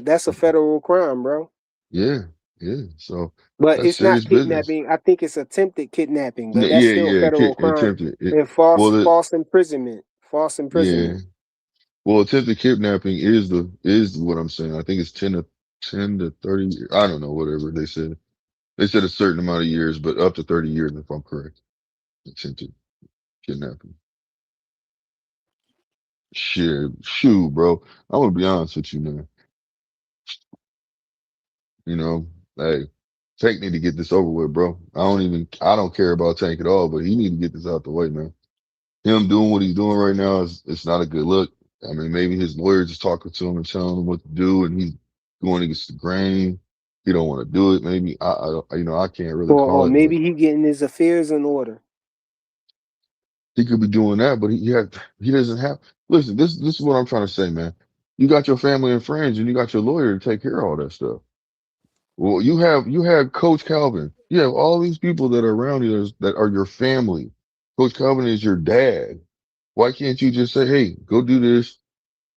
That's a federal crime, bro. Yeah, yeah. So But that's it's not serious business. kidnapping. I think it's attempted kidnapping, but that's Yeah, still a yeah. federal crime. Attempted it. And Well, false imprisonment. False yeah. imprisonment. Well, attempted kidnapping is what I'm saying. I think it's 10 to 30 years. I don't know, whatever they said. They said a certain amount of years, but up to 30 years if I'm correct. Attempted kidnapping. Shit, shoot, bro. I'm gonna be honest with you, man. You know, hey, Tank need to get this over with, bro. I don't care about Tank at all, but he need to get this out the way, man. Him doing what he's doing right now it's not a good look. I mean, maybe his lawyers just talking to him and telling him what to do, and he's going against the grain. He don't want to do it. Maybe I can't really Or call it, but maybe he getting his affairs in order. he could be doing that. But he doesn't have. Listen, this is what I'm trying to say, man. You got your family and friends, and you got your lawyer to take care of all that stuff. Well, you have Coach Calvin. You have all these people that are around you that are your family. Coach Calvin is your dad. Why can't you just say, "Hey, go do this.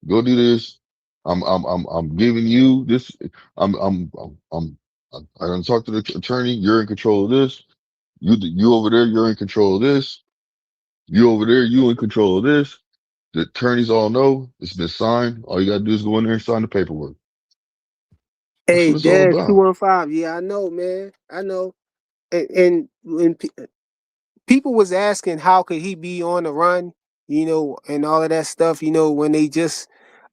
Go do this. I'm giving you this. I'm I done talked to the attorney. You're in control of this. You over there, you're in control of this. You over there, you in control of this. The attorneys all know it's been signed. All you gotta do is go in there and sign the paperwork. That's Hey, what it's all Dash about. 215. Yeah, I know, man. I know. And when people was asking how could he be on the run, and all of that stuff, when they just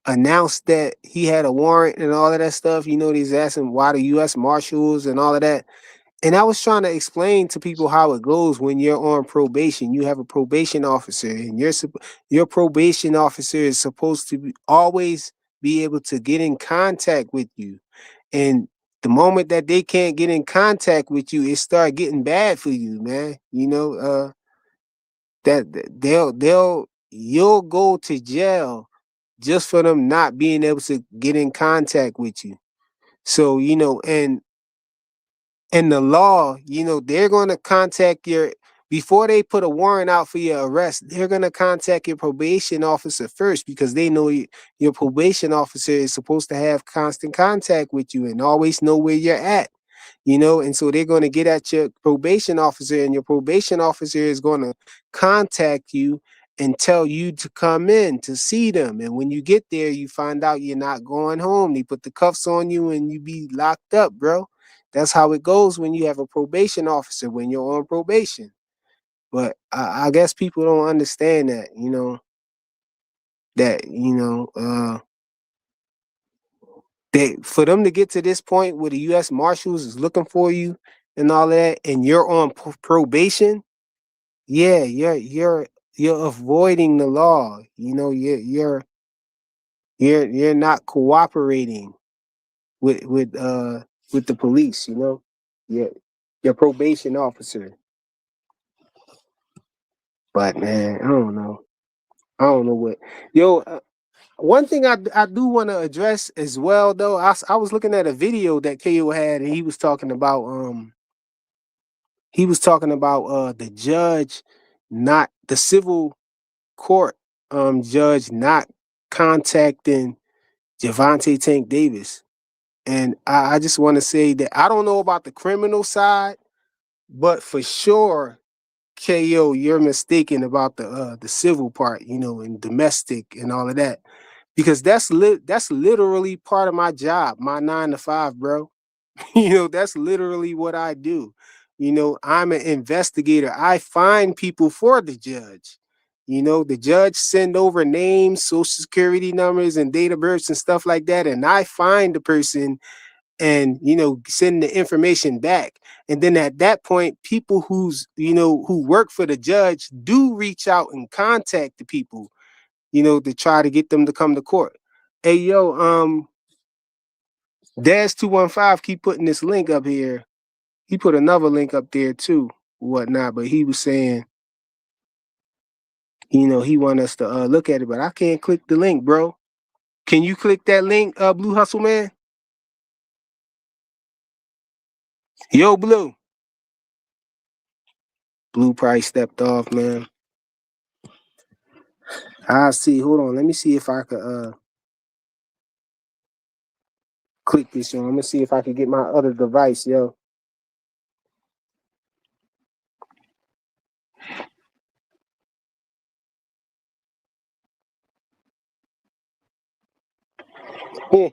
announced that he had a warrant and all of that stuff, they was asking why the U.S. Marshals and all of that. And I was trying to explain to people how it goes when you're on probation. You have a probation officer, and your probation officer is supposed to always be able to get in contact with you. And the moment that they can't get in contact with you, it start getting bad for you, man. You'll go to jail just for them not being able to get in contact with you. So, and the law, they're going to contact before they put a warrant out for your arrest, they're going to contact your probation officer first because they know your probation officer is supposed to have constant contact with you and always know where you're at. And so they're going to get at your probation officer, and your probation officer is going to contact you and tell you to come in to see them. And when you get there, you find out you're not going home. They put the cuffs on you and you be locked up, bro. That's how it goes when you have a probation officer, when you're on probation. But I guess people don't understand that, that, that for them to get to this point where the U.S. Marshals is looking for you and all of that, and you're on probation, yeah, you're avoiding the law. You're not cooperating with the police. Your probation officer. But man, I don't know what. Yo, one thing I do want to address as well, though. I was looking at a video that KO had, and he was talking about the judge, not the civil court judge, not contacting Javante Tank Davis. And I just want to say that I don't know about the criminal side, but for sure, KO, you're mistaken about the civil part, and domestic and all of that, because that's literally part of my job, my 9 to 5, bro. That's literally what I do. I'm an investigator. I find people for the judge. The judge send over names, social security numbers, and date of births and stuff like that, and I find the person and send the information back. And then at that point, people who work for the judge do reach out and contact the people, to try to get them to come to court. Hey, yo, Dash 215 keep putting this link up here. He put another link up there too, whatnot. But he was saying, he want us to look at it, but I can't click the link, bro. Can you click that link, Blue Hustle Man? Yo, Blue. Blue probably stepped off, man. I see. Hold on. Let me see if I could click this on. I'm gonna see if I can get my other device, yo.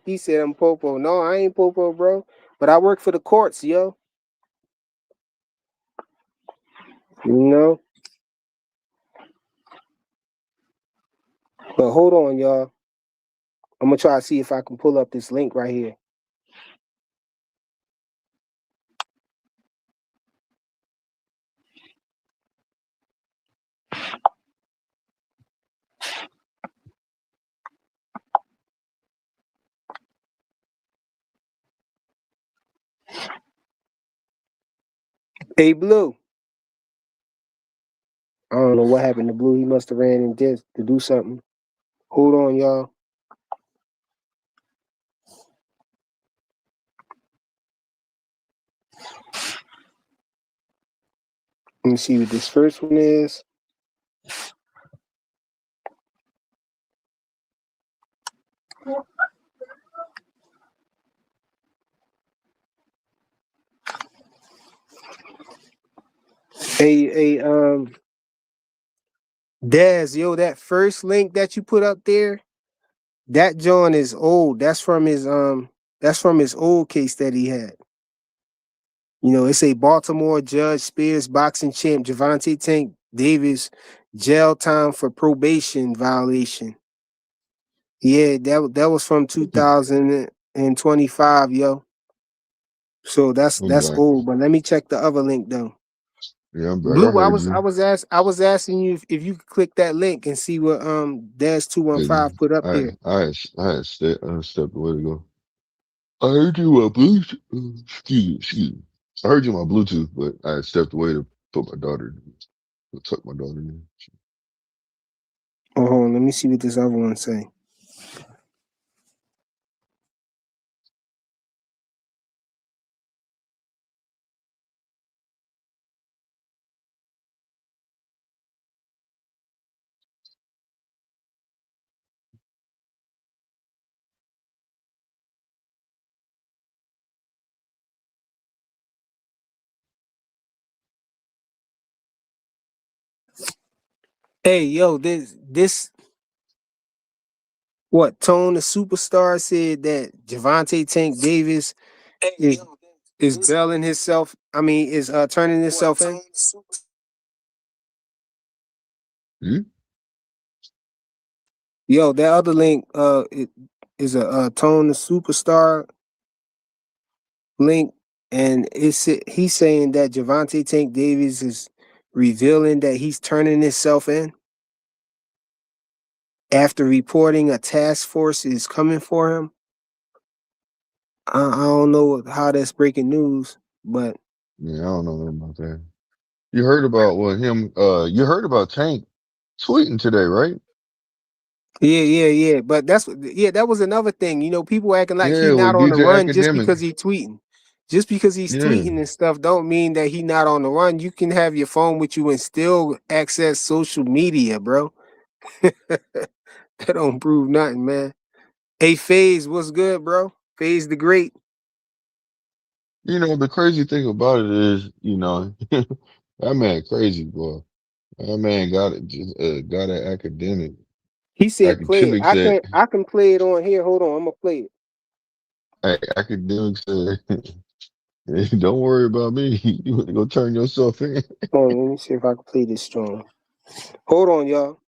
He said I'm Popo. No, I ain't Popo, bro. But I work for the courts, yo. But hold on, y'all. I'm gonna try to see if I can pull up this link right here. Hey, Blue. I don't know what happened to Blue. He must have ran in this to do something. Hold on, y'all. Let me see what this first one is. Hey, Daz, yo, that first link that you put up there, that John is old. That's from his old case that he had. You know, it's a Baltimore Judge Spears boxing champ Gervonta Tank Davis jail time for probation violation. Yeah, that was from 2025, yo. So that's I'm back. old. But let me check the other link though. Yeah, I'm back. I Blue, heard you. I was asking you if you could click that link and see what Daz 215 put up there. Stepped away to go. I heard you my Bluetooth. Excuse me. I heard you my Bluetooth, but I had stepped away to put my daughter, to tuck my daughter in. Oh, hold on, let me see what this other one say. Hey, yo, this what Tone the Superstar said that Gervonta Tank Davis is bailing himself. I mean, is turning himself in. Hmm? Yo, that other link it is a Tone the Superstar link, and he's saying that Gervonta Tank Davis is revealing that he's turning himself in after reporting a task force is coming for him. I don't know how that's breaking news, but Yeah, I don't know nothing about that. You heard about you heard about Tank tweeting today, right? yeah. But that was another thing. You know, people acting like he Yeah, not with on the DJ run just Academic. because he tweeting. Just because he's Yeah. tweeting and stuff don't mean that he not on the run. You can have your phone with you and still access social media, bro. That don't prove nothing, man. Hey, FaZe, what's good, bro? FaZe the Great. You know, the crazy thing about it is, that man crazy, boy. That man got an academic. He said play it. Academic said, I can play it on here. Hold on, I'm gonna play it. academic said, "Hey, don't worry about me. You want to go turn yourself in." Hold on, let me see if I can play this strong. Hold on, y'all.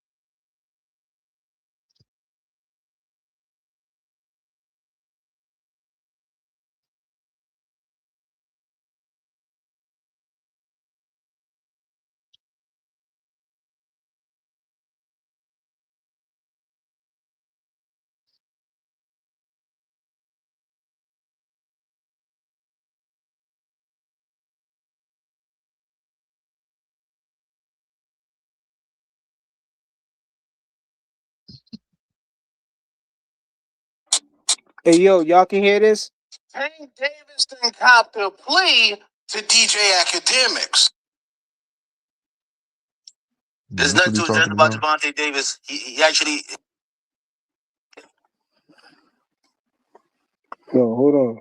Hey, yo, y'all can hear this? Tank Davis didn't cop the plea to DJ Academics. There's That's nothing what he to address talking about about. Gervonta Davis. He actually. Yo, hold on.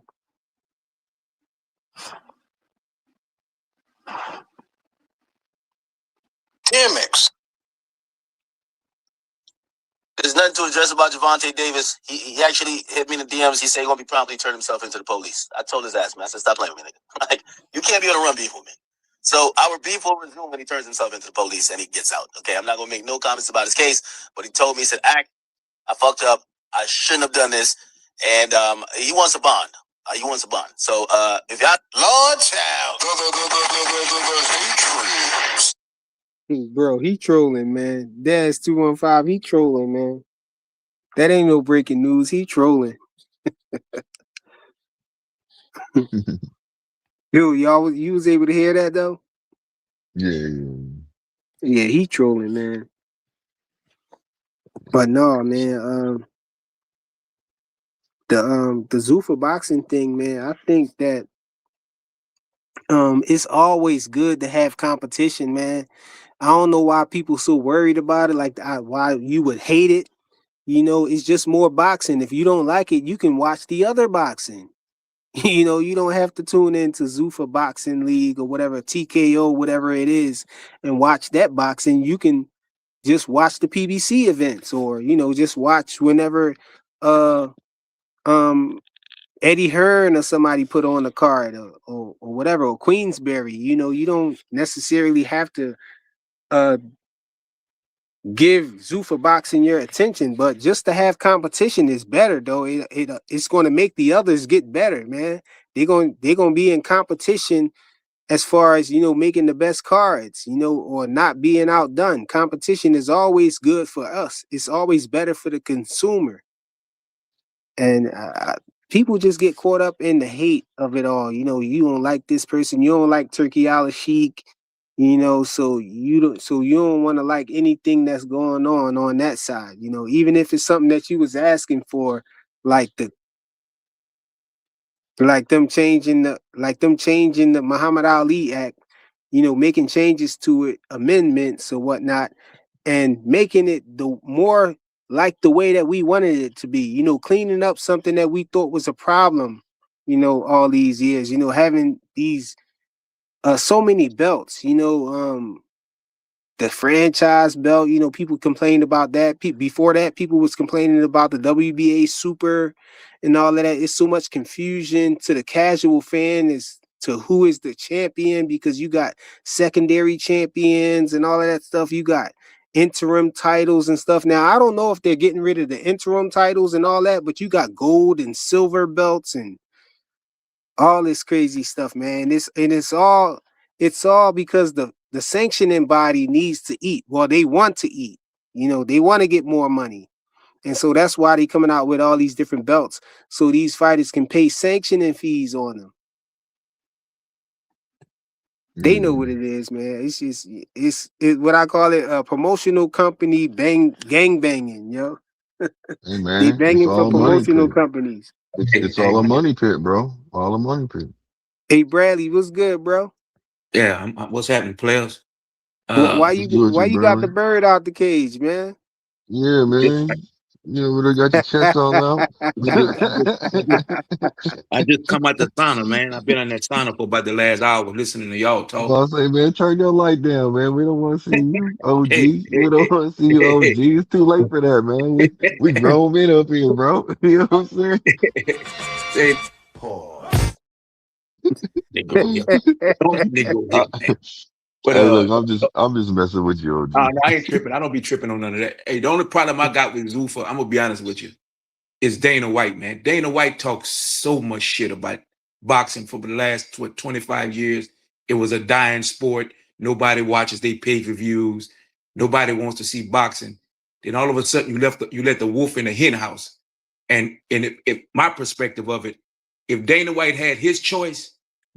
Academics. There's nothing to address about Gervonta Davis. He actually hit me in the DMs. He said he's gonna be promptly turn himself into the police. I told his ass, man. I said, stop playing with me, nigga. Like, you can't be on a run beef with me. So our beef will resume when he turns himself into the police and he gets out. Okay, I'm not gonna make no comments about his case, but he told me, he said, I fucked up. I shouldn't have done this. And he wants a bond. He wants a bond. So if y'all Lord child. Bro, he trolling, man. Daz 215, he trolling, man. That ain't no breaking news. He trolling. Yo, you was able to hear that though? Yeah. Yeah, he trolling, man. But no, man. The Zuffa boxing thing, man. I think that it's always good to have competition, man. I don't know why people so worried about it. Like why you would hate it. You know, it's just more boxing. If you don't like it, you can watch the other boxing. You know, you don't have to tune into Zuffa Boxing League or whatever, TKO, whatever it is, and watch that boxing. You can just watch the PBC events, or you know, just watch whenever Eddie Hearn or somebody put on a card, or whatever, or Queensberry. You know, you don't necessarily have to give Zuffa Boxing your attention, but just to have competition is better though. It's going to make the others get better, man. They're going to be in competition as far as, you know, making the best cards, you know, or not being outdone. Competition is always good for us. It's always better for the consumer. And people just get caught up in the hate of it all. You know, you don't like this person, you don't like Turkey Al Sheikh, you know, so you don't want to like anything that's going on that side. You know, even if it's something that you was asking for, like them changing the Muhammad Ali Act, you know, making changes to it, amendments or whatnot, and making it the more like the way that we wanted it to be, you know, cleaning up something that we thought was a problem, you know, all these years, you know, having these so many belts, you know, the franchise belt, you know, people complained about that. Before that, people was complaining about the WBA Super and all of that. It's so much confusion to the casual fan as to who is the champion, because you got secondary champions and all of that stuff. You got interim titles and stuff. Now, I don't know if they're getting rid of the interim titles and all that, but you got gold and silver belts and all this crazy stuff, man. It's all because the sanctioning body needs to eat. Well, they want to eat. You know, they want to get more money. And so that's why they coming out with all these different belts, so these fighters can pay sanctioning fees on them. They know what it is, man. It's just it's what I call it, a promotional company gang banging, yo. Hey They man, it's banging for all money promotional pit. companies. It's all a money pit, bro. All a money pit. Hey Bradley, what's good, bro? Yeah, what's happening, players? Why What's good with why you, you got the Bradley? bird out the cage, man? Yeah, man. You know, we got your chest all out. I just come out the sauna, man. I've been in that sauna for about the last hour listening to y'all I'm talk. about to say, man, turn your light down, man. We don't want to see you, OG. We don't want to see you, OG. It's too late for that, man. We grown men up here, bro. You know what I'm saying? Pause. Nigga here. Don't nigga here, man. But Hey, look, I'm just messing with you, OG. no, I ain't tripping. I don't be tripping on none of that. Hey, the only problem I got with Zuffa, I'm gonna be honest with you, is Dana White, man. Dana White talks so much shit about boxing for the last 25 years. It was a dying sport. Nobody watches their pay-per-views. Nobody wants to see boxing. Then all of a sudden you let the wolf in the hen house. And if my perspective of it, if Dana White had his choice,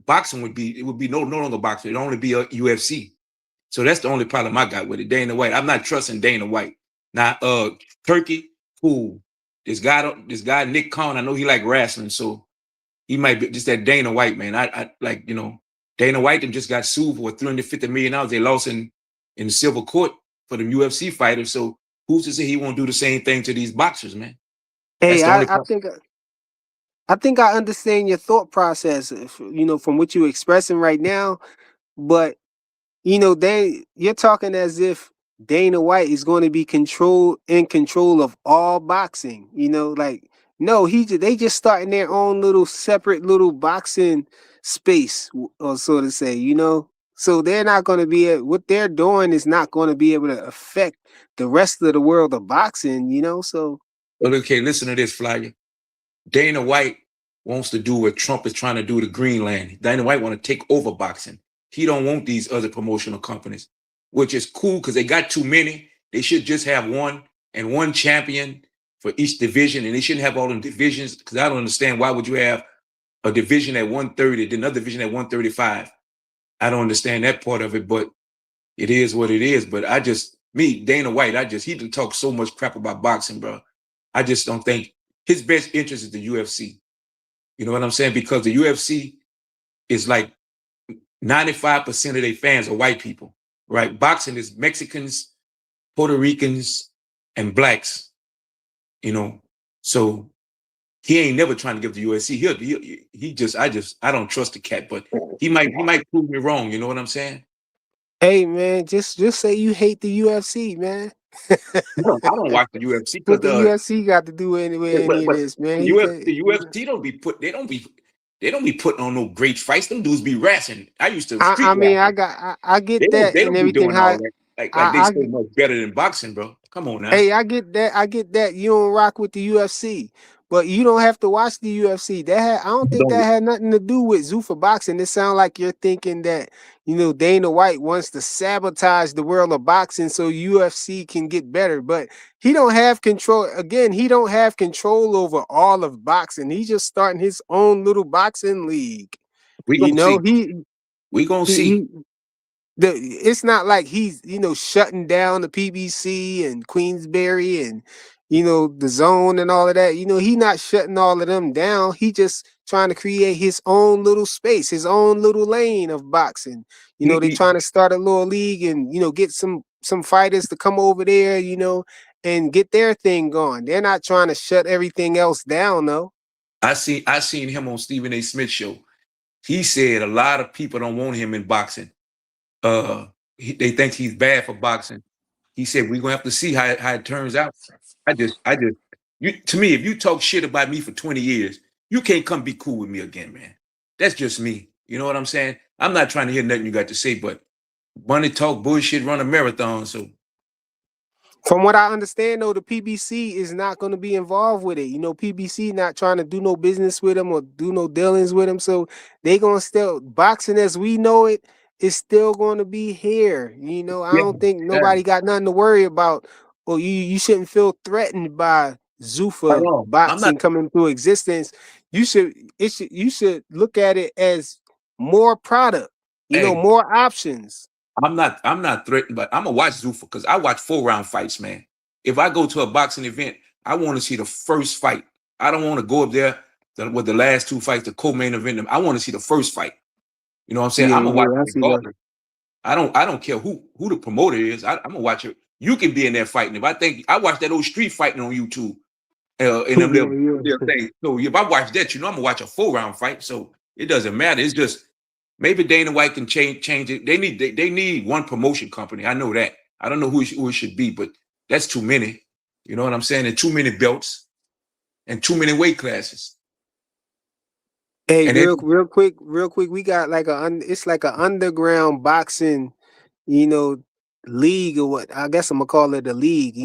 boxing would be no longer boxing. It'd only be a UFC. So that's the only problem I got with it. Dana White. I'm not trusting Dana White. Now, Turkey, cool. This guy Nick Khan, I know he like wrestling, so he might be just that Dana White, man. I like, you know, Dana White them just got sued for $350 million. They lost in the civil court for the UFC fighters. So who's to say he won't do the same thing to these boxers, man? Hey, That's the only I think I understand your thought process, you know, from what you're expressing right now, but you know, you're talking as if Dana White is going to be in control of all boxing. You know, like no, they just starting their own little separate little boxing space, or so to say. You know, so they're not going to be what they're doing is not going to be able to affect the rest of the world of boxing. You know, so. Well, okay, listen to this, Flyer. Dana White wants to do what Trump is trying to do to Greenland. Dana White want to take over boxing. He don't want these other promotional companies, which is cool because they got too many. They should just have one champion for each division, and they shouldn't have all them divisions, because I don't understand why would you have a division at 130, then another division at 135. I don't understand that part of it, but it is what it is. But Dana White, he done talk so much crap about boxing, bro. I just don't think his best interest is the UFC. You know what I'm saying? Because the UFC is like 95% of their fans are white people, right? Boxing is Mexicans, Puerto Ricans, and blacks, you know. So he ain't never trying to give the UFC. I don't trust the cat, but he might prove me wrong. You know what I'm saying? Hey man, just say you hate the UFC, man. I don't watch the UFC What because the UFC got to do with any of but this, man? the UFC they don't be putting on no great fights. Them dudes be racing. I used to I street mean, rap. I get that They and don't be everything. doing all that. Like they I so much better than boxing, bro. Come on now. Hey, I get that. I get that. You don't rock with the UFC, but you don't have to watch the UFC. I don't think that Don't had nothing to do with Zuffa boxing. It sounds like you're thinking that Dana White wants to sabotage the world of boxing so UFC can get better. But he don't have control. Again, he don't have control over all of boxing. He's just starting his own little boxing league. we You gonna know, see. We gonna see. he it's not like he's shutting down the PBC and Queensberry and the Zone and all of that. He not shutting all of them down. He just trying to create his own little space, his own little lane of boxing. They He, trying to start a little league and get some fighters to come over there, and get their thing going. They're not trying to shut everything else down though. I seen him on Stephen A. Smith show. He said a lot of people don't want him in boxing. They think he's bad for boxing. He said we're gonna have to see how it turns out. To me, if you talk shit about me for 20 years, you can't come be cool with me again, man. That's just me. You know what I'm saying? I'm not trying to hear nothing you got to say, but money talk, bullshit, run a marathon. So From what I understand, though, the PBC is not going to be involved with it. PBC not trying to do no business with them or do no dealings with them. So they going to still, boxing as we know it is still going to be here. I yeah, don't think yeah. nobody got nothing to worry about. Or you shouldn't feel threatened by I Zuffa know. I'm not. boxing coming into existence. You should look at it as more product, Hey, more options. I'm not threatened, but I'm gonna watch Zuffa because I watch 4-round fights, man. If I go to a boxing event, I want to see the first fight. I don't want to go up there with the last 2 fights, the co-main event. I want to see the first fight. You know what I'm saying? Yeah, I'm gonna watch yeah, I it see that. regardless. I don't care who the promoter is. I'm gonna watch it. You can be in there fighting. If I watch that old street fighting on YouTube, in them little Yeah. things. So if I watch that, I'm gonna watch a 4-round fight. So it doesn't matter. It's just maybe Dana White can change it. They need one promotion company. I know that. I don't know who it should be, but that's too many. You know what I'm saying? And too many belts and too many weight classes. Hey, And then real quick, we got like it's like an underground boxing, league or what. I guess I'm gonna call it a league,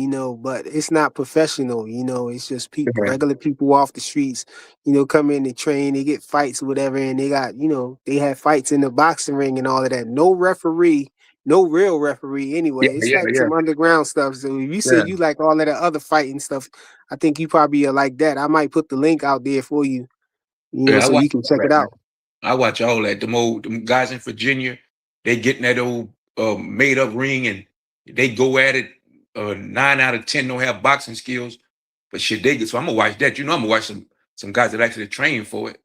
but it's not professional, it's just people, regular people off the streets, come in and train, they get fights or whatever, and they got, they have fights in the boxing ring and all of that. No referee, no real referee anyway. It's like some underground stuff. So if you said you like all of that other fighting stuff, I think you probably are like that. I might put the link out there for you. So you can check it out. I watch all that. Them guys in Virginia, they get in that old made up ring and they go at it. 9 out of 10 don't have boxing skills, but shit, they get. So I'm gonna watch that. I'm gonna watch some guys that actually train for it.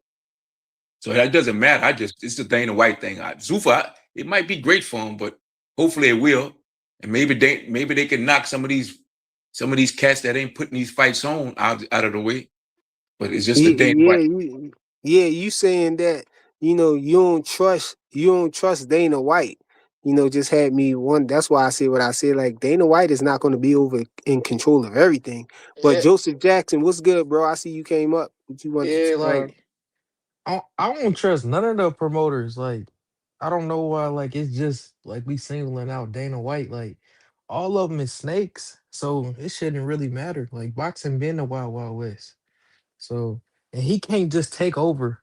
So that doesn't matter. It's the Dana White thing. Zuffa, it might be great for him, but hopefully it will. And maybe they can knock some of these cats that ain't putting these fights on out of the way. But it's just the Dana White. You saying that you don't trust Dana White. Just had me one. That's why I say what I say. Like Dana White is not going to be over in control of everything. But Yeah, Joseph Jackson, what's good, bro? I see you came up. What you want yeah, to? like I don't trust none of the promoters. Like, I don't know why. Like, it's just like we singling out Dana White. Like, all of them is snakes, so it shouldn't really matter. Like, boxing been the wild, wild west. So, and he can't just take over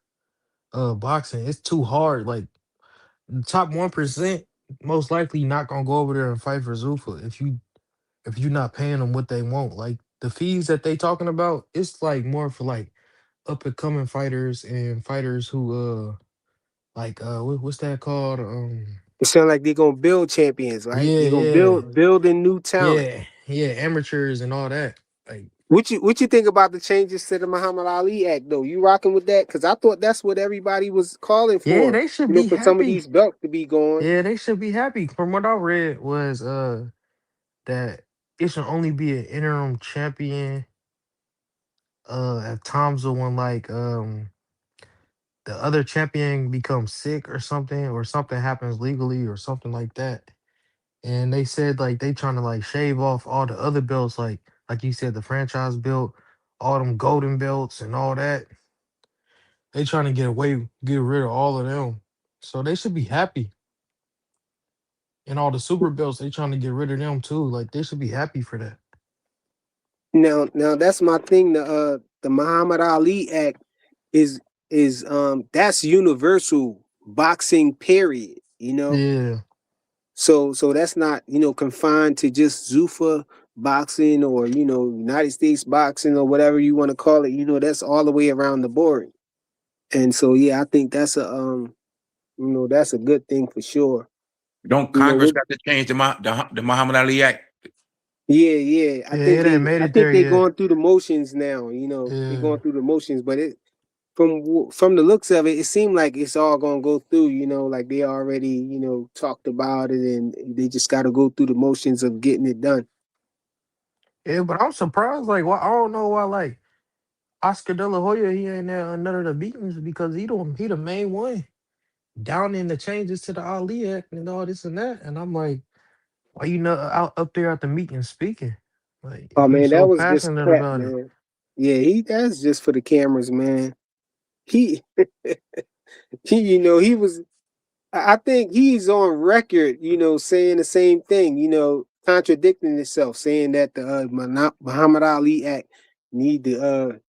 boxing. It's too hard. Like, the top 1% most likely not gonna go over there and fight for Zuffa if you're not paying them what they want. Like the fees that they talking about, it's like more for like up and coming fighters and fighters who what's that called? It sounds like they're gonna build champions, right? Yeah, They're gonna yeah, building new talent. yeah, amateurs and all that. Like, What you think about the changes to the Muhammad Ali Act though? You rocking with that? Because I thought that's what everybody was calling yeah, for. they should be For some of happy. these belts to be going. Yeah, they should be happy. From what I read was that it should only be an interim champion at times when like the other champion becomes sick or something happens legally or something like that. And they said like they trying to like shave off all the other belts, like you said, the franchise belt, all them golden belts and all that. They trying to get rid of all of them. So they should be happy. And all the super belts, they trying to get rid of them too. Like they should be happy for that. Now that's my thing. The Muhammad Ali Act is that's universal boxing. Period. Yeah. So that's not confined to just Zuffa boxing or United States boxing or whatever you want to call it. That's all the way around the board. And so yeah, I think that's that's a good thing for sure. Don't Congress got to change the Muhammad Ali Act? Yeah. Yeah, it ain't made I it think there they're yet. going through the motions now. They're Yeah. going through the motions, but from the looks of it, it seemed like it's all gonna go through. Like they already talked about it, and they just got to go through the motions of getting it done. Yeah, but I'm surprised. Like, why I don't know why. Like Oscar De La Hoya, he ain't there on none of the meetings because he the main one down in the changes to the Ali Act and all this and that. And I'm like, why you not out up there at the meeting speaking? Like, Oh if you man, that so was just passionate crap, about it. man. Yeah, that's just for the cameras, man. He, he was. I think he's on record, saying the same thing, contradicting himself, saying that the Muhammad Ali Act need to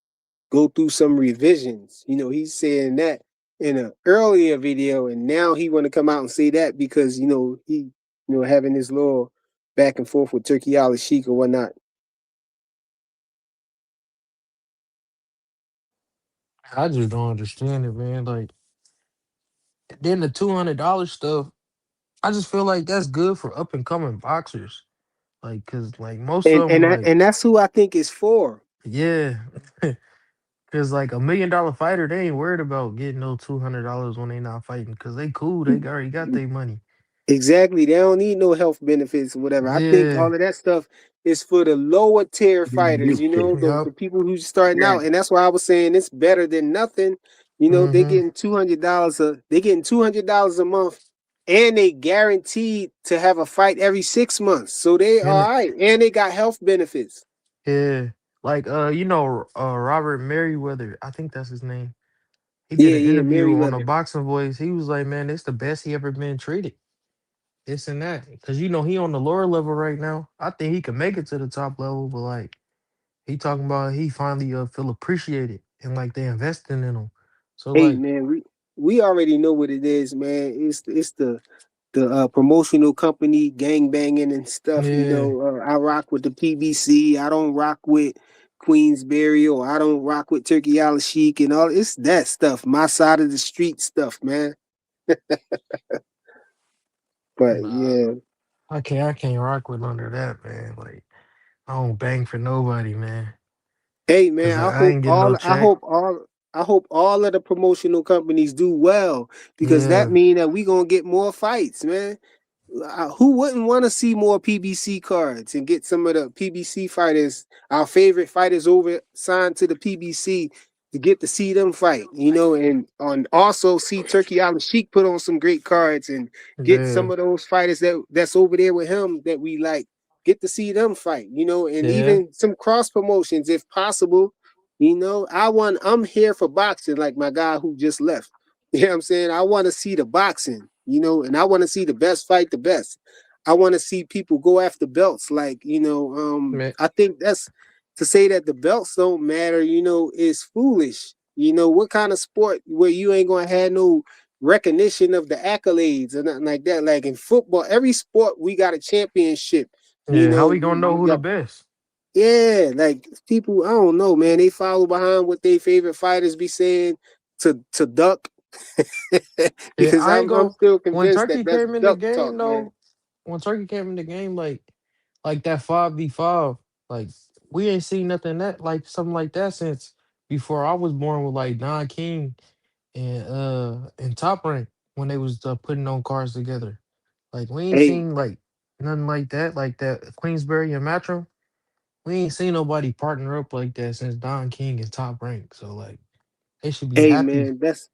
go through some revisions. He's saying that in an earlier video, and now he want to come out and say that because he having this little back and forth with Turkey Al Sheikh or whatnot. I just don't understand it, man. Like, then the $200 stuff, I just feel like that's good for up and coming boxers. Like, cause like most And of them, and like, and that's who I think is for. yeah, cause like $1 million fighter, they ain't worried about getting no $200 when they not fighting. Cause they cool, they already got their money. Exactly. They don't need no health benefits or whatever. I think Yeah, all of that stuff is for the lower tier fighters, yup, the people who's starting Yeah. out. And that's why I was saying it's better than nothing. They mm-hmm, getting $200 a month, and they guaranteed to have a fight every 6 months. So they and all right. And they got health benefits. yeah, like Robert Merriweather, I think that's his name. He did Yeah, an yeah, interview on a Merriweather. Boxing Voice. He was like, man, it's the best he ever been treated. This and that, because he on the lower level right now. I think he can make it to the top level, but like he talking about he finally feel appreciated and like they investing in him. So Hey like, man, we already know what it is, man. It's the promotional company gang banging and stuff. yeah, I rock with the PBC. I don't rock with Queensberry, or I don't rock with Turkey Al Sheik and all. It's that stuff, my side of the street stuff, man. But nah, yeah, I can't rock with none of that, man. Like I don't bang for nobody, man, hey because man, I ain't getting no check. I hope all of the promotional companies do well, because that Yeah, means that we gonna get more fights, man. Who wouldn't want to see more PBC cards and get some of the PBC fighters, our favorite fighters, over signed to the PBC to get to see them fight, and on also see Turkey Al Sheik put on some great cards and get yeah, some of those fighters that's over there with him that we like, get to see them fight, and yeah, even some cross promotions if possible. I'm here for boxing, like my guy who just left. You know what I'm saying? I want to see the boxing, and I want to see the best fight the best. I want to see people go after belts. Like, man. I think that's to say that the belts don't matter, is foolish. What kind of sport where you ain't gonna have no recognition of the accolades or nothing like that? Like in football, every sport we got a championship. Yeah, how we gonna know We who the got, best? yeah, like people, I don't know, man. They follow behind what their favorite fighters be saying to duck, Yeah, because I ain't I'm go still when convinced that Turkey that's came in the duck talk, game man. though. When Turkey came in the game, like that 5v5, like we ain't seen nothing that like something like that since before I was born with like Don King and Top Rank when they was putting on cars together. Like we ain't Hey, seen like nothing like that Queensberry and Matro. we ain't seen nobody partner up like that since Don King and Top Rank. So like they should be Hey happy. man, that's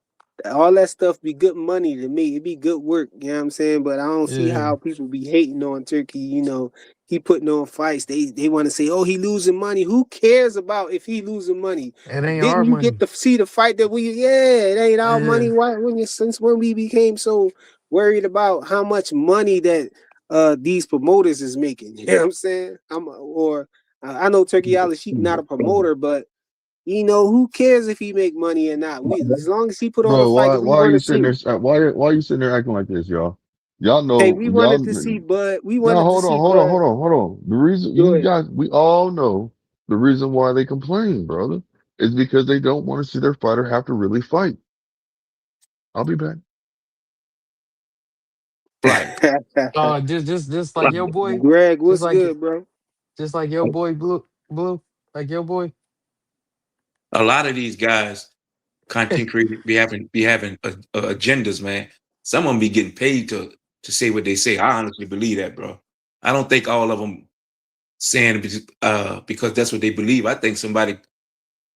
all that stuff be good money to me. It be good work, you know what I'm saying? But I don't see Yeah, how people be hating on Turkey, you know. He putting on fights. They want to say, "Oh, he losing money." Who cares about if he losing money? it ain't Didn't our you get money. to see the fight that we it ain't our Yeah, money. Why when you since when we became so worried about how much money that these promoters is making? You know what I'm saying? I know Turkey Ali Sheik not a promoter, but you know, who cares if he make money or not? We as long as he put on a Bro, fight that we why are want you to sitting see. there? Why are you sitting there acting like this, y'all? Y'all Hey, know we y'all. wanted to see Bud. We Now wanted to see Bud. hold on. The reason Go you ahead. guys, we all know the reason why they complain, brother, is because they don't want to see their fighter have to really fight. I'll be back. Fly, just fly. like your boy, Greg, just what's like good, bro? just like your boy Blue, like your boy. A lot of these guys, content creators, be having agendas, man. Some of them be getting paid to say what they say. I honestly believe that, bro. I don't think all of them saying because that's what they believe. I think somebody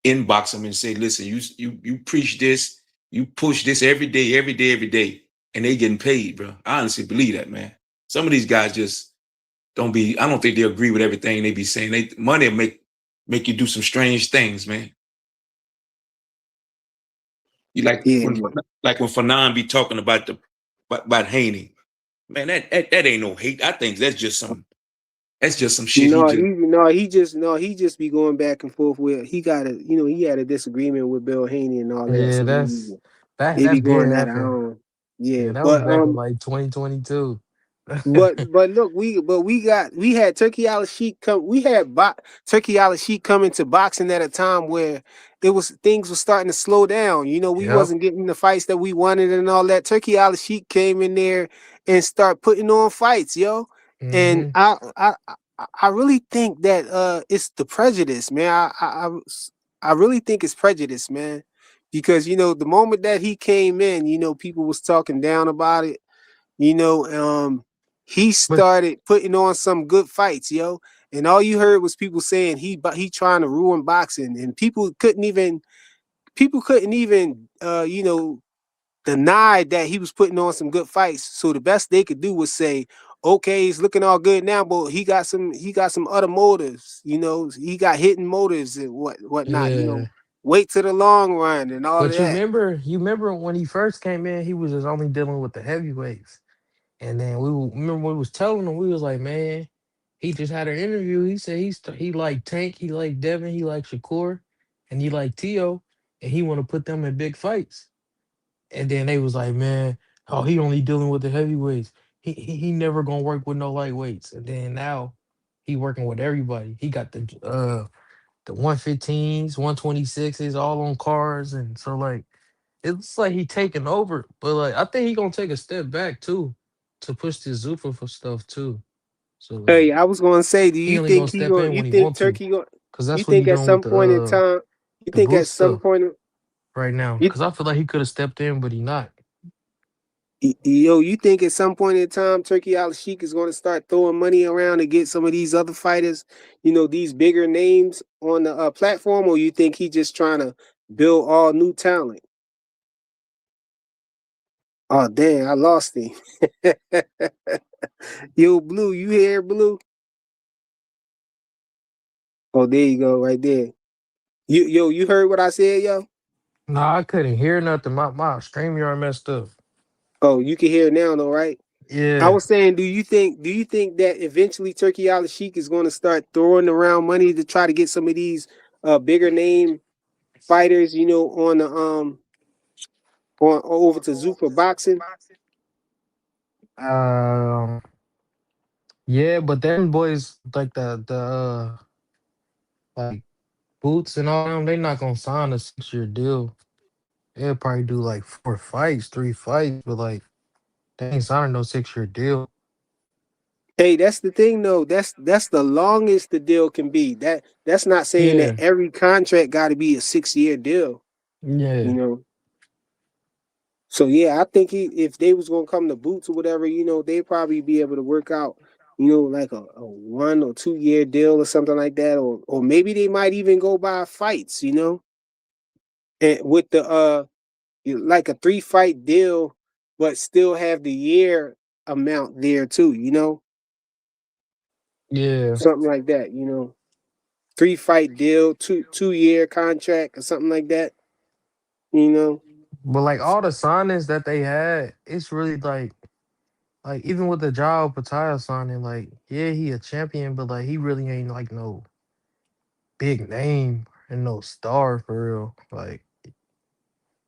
inbox them and say, "Listen, you preach this, you push this every day, every day, every day," and they getting paid, bro. I honestly believe that, man. Some of these guys just don't be. I don't think they agree with everything they be saying. Money will make you do some strange things, man. You Yeah, man. like when Fanon be talking about Haney, man. That ain't no hate. I think that's just some shit. He just He just be going back and forth with he had a disagreement with Bill Haney and all that. Yeah, So they be that's been going at it. happening. Yeah, Yeah, that was but back in like 2022. But look, we had Turkey Al Sheik come. Turkey Al Sheik coming to boxing at a time where things were starting to slow down. You know, we Yep. wasn't getting the fights that we wanted and all that. Turkey Al Sheik came in there and start putting on fights, yo. And Mm-hmm. I really think that it's the prejudice, man. I really think it's prejudice, man, because the moment that he came in, people was talking down about it. you know, um, he But started putting on some good fights, yo. And all you heard was people saying he trying to ruin boxing, and people couldn't even deny that he was putting on some good fights. So the best they could do was say, okay, he's looking all good now, but he got some other motives. He got hidden motives and whatnot. yeah, Wait to the long run and all of but you that. remember, when he first came in, he was just only dealing with the heavyweights. And then remember we was telling him, we was like, man, he just had an interview. He said he liked Tank, he liked Devin, he liked Shakur, and he liked Tio, and he want to put them in big fights. And then they was like, man, oh, he only dealing with the heavyweights. He never gonna work with no lightweights. And then now he working with everybody. He got the 115s, 126s, all on cars, and so like it's like he taking over. But like I think he gonna take a step back too to push this Zuffa for stuff too. So like Hey, I was gonna say, do he you only gonna think he step going? in You when he think want to, Turkey going? cause You that's what he think at doing with some point in time? You the think boot at some stuff point? right now. You Cause I feel like he could have stepped in, but he not. you think at some point in time, Turkey Al Sheik is going to start throwing money around to get some of these other fighters, these bigger names on the platform, or you think he just trying to build all new talent? Oh, dang, I lost him. Yo, Blue, you here, Blue? Oh, there you go, right there. You heard what I said, yo? Nah, I couldn't hear nothing. My StreamYard messed up. Oh, you can hear it now, though, right? I Yeah, was saying, do you think that eventually Turkey Al Sheik is going to start throwing around money to try to get some of these bigger name fighters, on the on over to Zuffa Boxing? um, yeah, but them boys like like Boots and all them, they not gonna sign a 6-year deal. They'll probably do like 4 fights, 3 fights, but like they ain't signing no 6-year deal. Hey, that's the thing, though. That's the longest the deal can be. That's not saying that Yeah, every contract got to be a 6-year deal. You yeah, know. So yeah, I think if they was gonna come to Boots or whatever, they'd probably be able to work out. like a 1 or 2 year deal or something like that, or maybe they might even go by fights, and with the like a 3 fight deal, but still have the year amount there too, Yeah. something like that, 3 fight deal, 2 year contract or something like that, you know. But like all the signings that they had, it's really like even with the Jao Pataya signing, like yeah, he a champion, but like he really ain't like no big name and no star for real. Like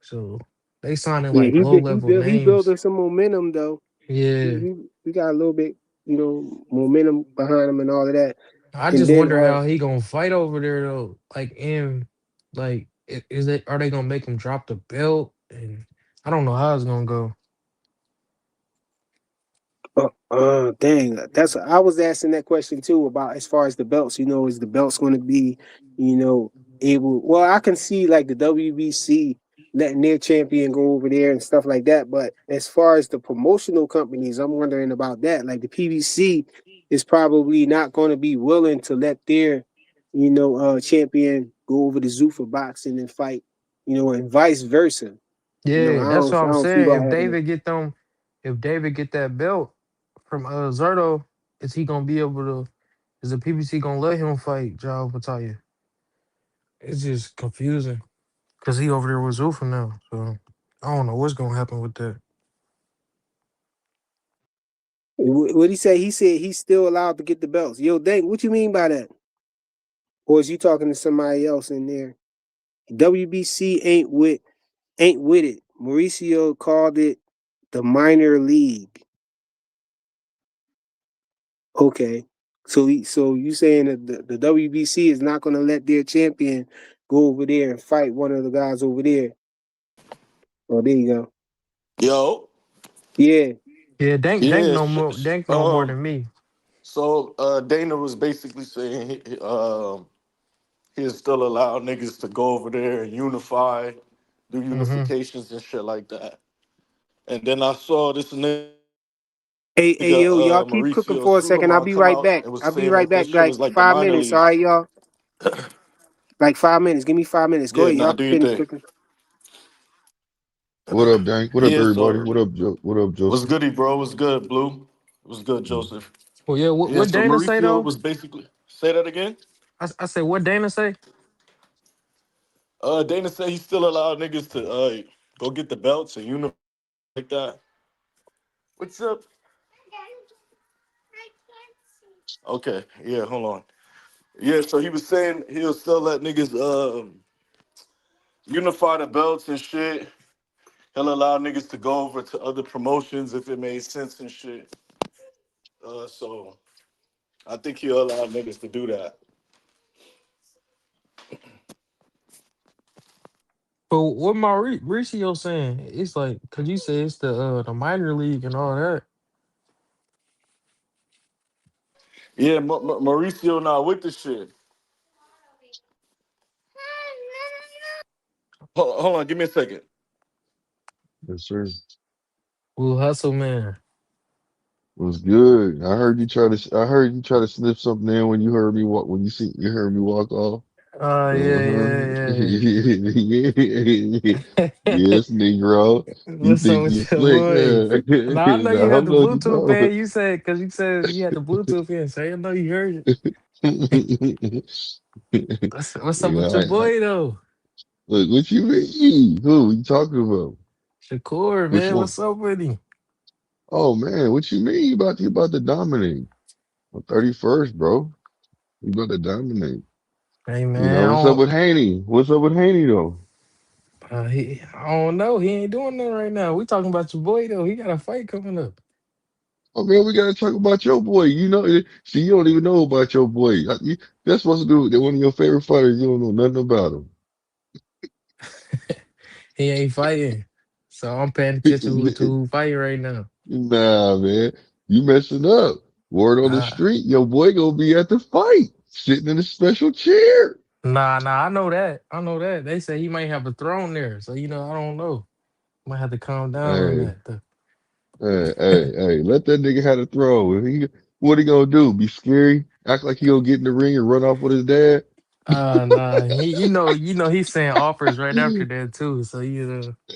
so they signing Yeah, like he low bit, he level built he names. building some momentum though. He, Yeah. he, he got a little bit, momentum behind him and all of that. I And just then wonder how he gonna fight over there though. Is it are they gonna make him drop the belt? And I don't know how it's gonna go. dang, I was asking that question too about as far as the belts. Is the belts going to be, you know, able? Well, I can see like the WBC letting their champion go over there and stuff like that. But as far as the promotional companies, I'm wondering about that. Like the PBC is probably not going to be willing to let their, champion go over to Zuffa boxing and fight, and vice versa. Yeah, that's what I I'm don't see saying. that happening. If David get that belt from Zerto, is he gonna be able to? Is the PBC gonna let him fight Jao Pataya? It's just confusing because he over there with Zufa now. So I don't know what's gonna happen with that. What he say? He said he's still allowed to get the belts. Yo, dang, what you mean by that? Or is you talking to somebody else in there? WBC ain't with it. Mauricio called it the minor league. Okay. So you saying that the WBC is not gonna let their champion go over there and fight one of the guys over there. Oh, there you go. Yo, Yeah. Yeah, yeah. Dank know more than me. So Dana was basically saying he'll still allow niggas to go over there and unify, do Hmm. unifications and shit like that. And then I saw this nigga Hey, yo, y'all keep cooking Mauricio for a second. I'll Supermon be come right out back. and was I'll be saying right that back. this shit Like was like the five minor minutes. All leagues. right, y'all. Like 5 minutes. Give me 5 minutes. Go Yeah, ahead. nah, Y'all do can your finish thing. cooking. What up, Dank? What up, Yeah, everybody? so What up, what's Joseph? goody, bro? What's good, Blue? What's good, Joseph? Well, yeah, Yeah, what so Dana say Mauricio though? was basically say that again. I said what Dana say? Dana said he still allowed niggas to go get the belts and unify like that. What's up? Okay, yeah, hold on. Yeah, so he was saying he'll still let niggas unify the belts and shit. He'll allow niggas to go over to other promotions if it made sense and shit. So I think he'll allow niggas to do that. But what Mauricio saying? It's like because you say it's the minor league and all that. Yeah, Mauricio not with the shit. Hold on, give me a second. Yes, sir. Well, hustle man. Was good. I heard you try to slip something in when you heard me walk. When you heard me walk off. Yeah, Uh-huh. yeah, yeah. Yes, Negro. You What's up think you with your slick, boy? huh? Now I know Now, you I had the know what you Bluetooth talking in. You said because you said you had the Bluetooth in, so I know you heard about. it. What's up with Yeah, your boy though? look, what you mean? Who you talking about? Shakur, Which man, one? what's up with him? Oh man, what you mean? You about to dominate on 31st, bro? You about to dominate. Hey You man, know, what's up with Haney? What's up with Haney though? I don't know. He ain't doing that right now. We talking about your boy though. He got a fight coming up. Oh man, we gotta talk about your boy. You know, see, you don't even know about your boy. That's supposed to do. They're one of your favorite fighters. You don't know nothing about him. He ain't fighting, so I'm paying attention to who fighting right now. Nah, man, you messing up. Word on the Nah, street, your boy gonna be at the fight, sitting in a special chair. nah. I know that. I know that. They say he might have a throne there, so I don't know. Might have to calm down on Hey, that. hey, let that nigga have a throw. What he gonna do? Be scary? Act like he gonna get in the ring and run off with his dad? Nah, he's saying offers right after that too. So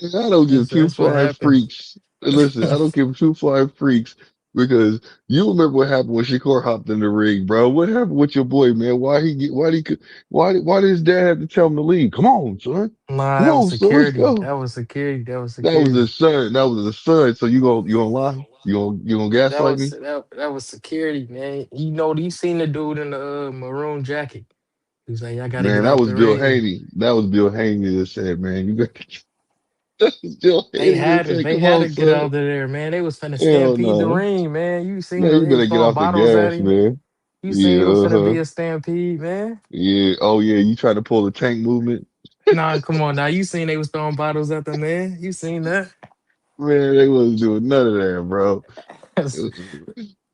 I don't give two that's what flying happened. freaks. Listen, I don't give two flying freaks because you remember what happened when Shakur hopped in the ring, bro. What happened with your boy, man? Why did his dad have to tell him to leave? Come on, son. Nah, Come that was on, son, let's security. go. That was security. That was That was security. his son. That was his son. So you gonna lie? You gonna gaslight me? That was security, man. You seen the dude in the maroon jacket. He's like, I gotta Man, get that out was the Bill ring. Haney. That was Bill Haney that said, man, you got that was Bill Haney that said, They come had on, to get son. out of there, man. They was finna Hell stampede the no. ring, man. You seen Man, you they was better get throwing off the bottles at gas, him. man. You seen Yeah, it was finna uh-huh. be a stampede, man. Yeah. Oh yeah, you try to pull the tank movement. Nah, come on now. You seen they was throwing bottles at the man. You seen that? Man, they wasn't doing none of that, bro. It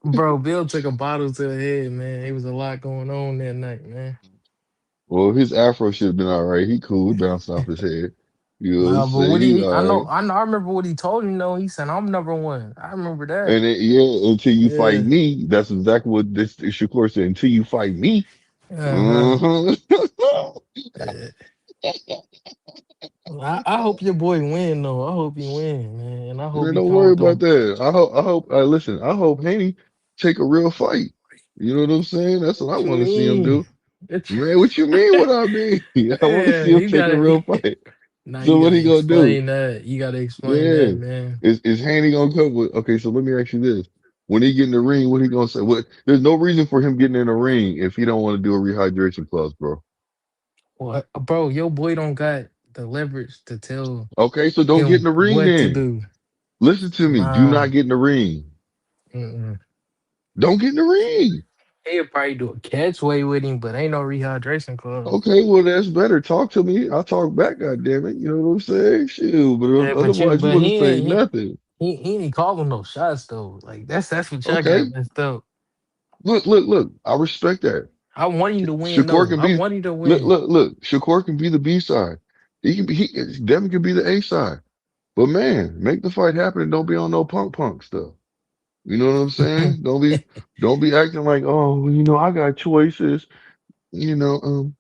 Bro, Bill took a bottle to the head, man. It was a lot going on that night, man. well, his afro should have been all right. He cool. It bounced off his head. You know what I'm Nah, but saying? what He he all right. I remember what he told him though. He said, I'm number one. I remember that. And yeah, until you fight Yeah. me, that's exactly what this Shakur said. Until you fight me. Uh-huh. Uh-huh. Yeah. Well, I hope your boy win though. I hope he win, man. And I hope Man, he don't come worry with about them. that. Listen, I hope Haney take a real fight. You know what I'm saying? That's what I What you want to see him mean? do. Man, what you mean what I mean? I want to Yeah, see him you take a gotta real fight. now So you what gotta he gonna do? explain that. You gotta explain Yeah. that, man. Is Haney gonna come with okay, so let me ask you this. When he get in the ring, what he gonna say? What there's no reason for him getting in the ring if he don't want to do a rehydration clause, bro. What bro, your boy don't got the leverage to tell Okay, so don't get in him the ring what to then. do. Listen to me. Do Nah. not get in the ring. Mm-mm. Don't get in the ring. He'll probably do a catchway with him, but ain't no rehydration club. Okay, well that's better. Talk to me. I'll talk back, God damn it. You know what I'm saying? Shoot, Yeah, but otherwise you but wouldn't say nothing. he ain't calling no shots though. Like that's what y'all got Okay. messed up. Look. I respect that. I want him to win Shakur though. can I be want him to win. look. Shakur can be the B side. He Devin can be the A side. But man, make the fight happen and don't be on no punk stuff. You know what I'm saying? Don't be acting like, oh, well, I got choices. You know,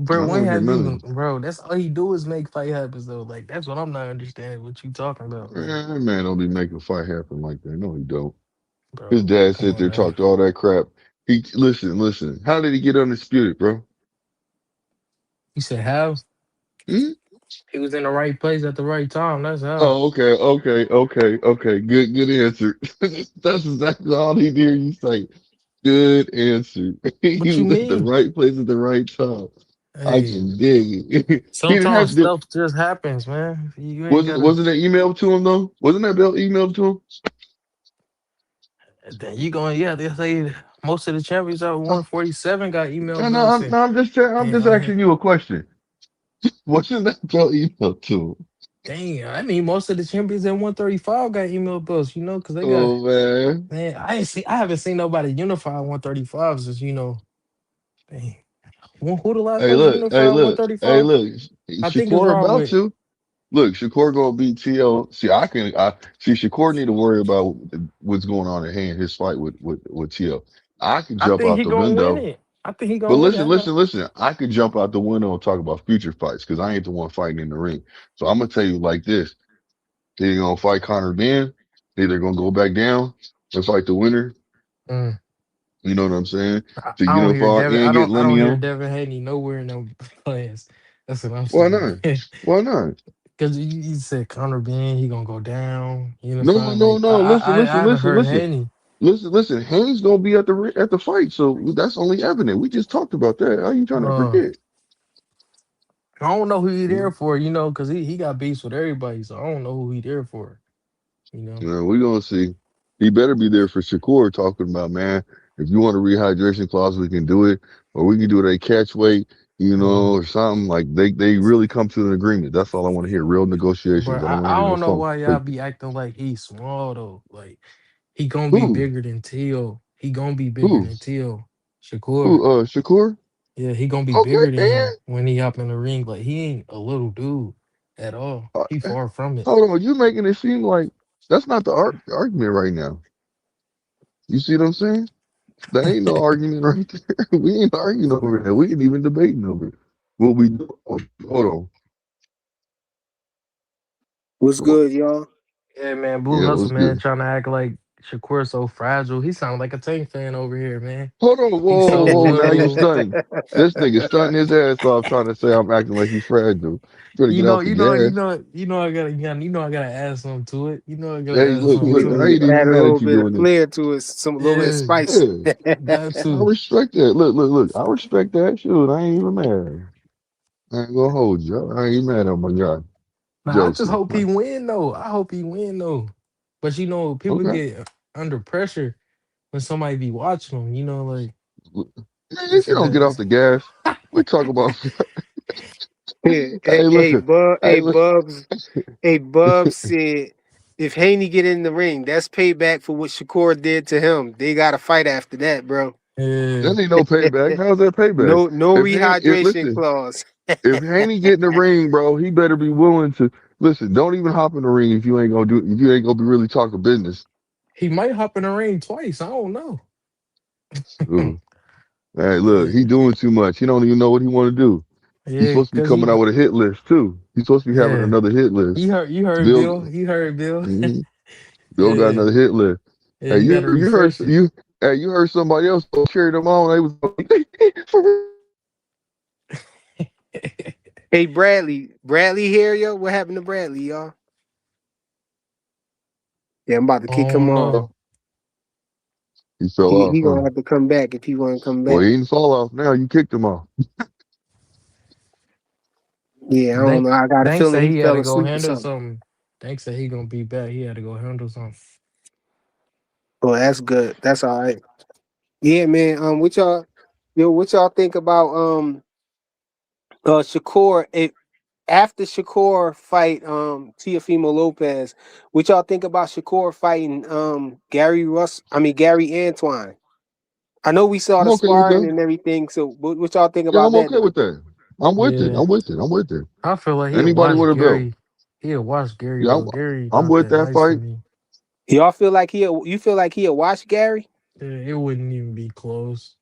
I don't When want to hear have none of you, it. bro? That's all he do is make fight happens though. Like that's what I'm not understanding. What you talking about? Like, Man, that man don't be making a fight happen like that. No, he don't. His bro, dad come sit on there now. talked all that crap. He listen. How did he get undisputed, bro? You said how? Hmm? He was in the right place at the right time. That's how. Oh, okay. Good answer. That's exactly all he did. You say, good answer. What He you was at the mean? right place at the right time. I Hey, can dig it. He didn't sometimes have to. stuff just happens, man. You ain't Wasn't gotta. wasn't that emailed to him though? Wasn't that Bill emailed to him? Then you going, yeah, they say most of the champions out Oh, 147 got email no, belts and I'm ain't just on here. asking you a question. Wasn't that Bill emailed to him? Dang, I mean, most of the champions at 135 got email belts, because they got, Oh man. man, I haven't seen nobody unify 135 since, dang. Who the last person unified Hey 135? look. I think it's Shakur wrong about with, to. Look, Shakur gonna beat T.O. I see Shakur need to worry about what's going on at hand, his fight with T.O. I can I jump think out he the gonna win window. it. I think he But gonna win it. I know. listen. I could jump out the window and talk about future fights because I ain't the one fighting in the ring. So I'm gonna tell you like this. They're gonna fight Conor Ben. They're gonna go back down and fight the winner. Mm. You know what I'm saying? To I don't hear unify Devin. and get I don't Lenny hear on. Devin Haney nowhere in them plans. That's what I'm Why saying. not? Why not? Because you said Conor Ben, he gonna go down, unified. Like No. I haven't heard Haney. Listen. Haynes gonna be at the fight, so that's only evident. We just talked about that. How you trying to Uh, forget? I don't know who he Yeah, there for, because he got beats with everybody, so I don't know who he there for, you know. we gonna see. He better be there for Shakur talking about, man. If you want a rehydration clause, we can do it, or we can do it at catch weight, Mm. or something like they really come to an agreement. That's all I want to hear. Real negotiations. But I don't want I to hear no don't know funk. why y'all Fake. be acting like he's small though. Like he gonna be Who? bigger than Teal. He gonna be bigger Who? than Teal. Shakur. Shakur? Yeah, he gonna be Okay, bigger than man. him when he hop in the ring. Like he ain't a little dude at all. Uh, He far from it. Hold on, you making it seem like that's not the argument right now. You see what I'm saying? That ain't no argument right there. We ain't arguing over that. We ain't even debating over it. What we do? Hold What's on. good, y'all? Yeah, man. Blue Yeah, Hustle, what's man, good? trying to act like Shakur so fragile. He sound like a Tank fan over here, man. Hold on. He's Whoa, so whoa. Now you little. stunting. This nigga stunting his ass off trying to say I'm acting like he's fragile. Better You get know, off the you know, you gas. know, you know. I gotta add something to it. You know, I gotta Hey, add look, something look. to I it. ain't even Add a mad little at you bit of doing this. flair to it, a little bit of Yeah, spice. Yeah, got I to. respect that. Look. I respect that. Shoot, I ain't even mad. I ain't gonna hold you. I ain't even mad at my guy, Nah, I just Joseph. hope he win though. I hope he win though. But you know, people Okay. get under pressure when somebody be watching them. You know, like Man, it's if you at don't get off the. the gas, we talk about. Hey, Hey, look. Hey, look. Bubs said if Haney get in the ring, that's payback for what Shakur did to him. They got to fight after that, bro. Yeah, That ain't no payback. How's that payback? No rehydration Listen, clause. if Haney get in the ring, bro, he better be willing to listen. Don't even hop in the ring if you ain't gonna do. If you ain't gonna be really talking business. he might hop in the ring twice. I don't know. Ooh. Hey, look, yeah, he doing too much. He don't even know what he want to do. He's yeah, supposed to be cause coming out with a hit list too. He's supposed to be having yeah. another hit list. You heard Bill, Bill. You heard Bill. mhm, Bill got yeah, another hit list. yeah. Hey, He got to you heard refresh it. you. Hey, you heard somebody else carry them on. They was for real. Hey, Bradley here, yo. What happened to Bradley, y'all? Yeah, I'm about to kick Oh him off. no. He fell off, He huh? gonna have to come back if he want to come Well, back. he didn't fall off. Now you kicked him off. Yeah, I don't Dank know. I got a Dank feeling said he he had fell to go asleep or handle something. something. Dank said he gonna be back. He had to go handle something. Oh, that's good. That's all right. Yeah, man. What y'all think about Shakur? After Shakur fight Teofimo Lopez, what y'all think about Shakur fighting Gary Antoine? I know we saw I'm the okay with sparring that. and everything, so what y'all think Yeah, about I'm that okay though? with that. I'm with it. Yeah. I'm with it. I'm with it. I feel like he'll Anybody watch with a belt. Gary. He'll watch Gary, Yeah, bro. Gary I'm not with that that nice to fight. me. Y'all feel like you feel like he'll watch Gary? Yeah, it wouldn't even be close.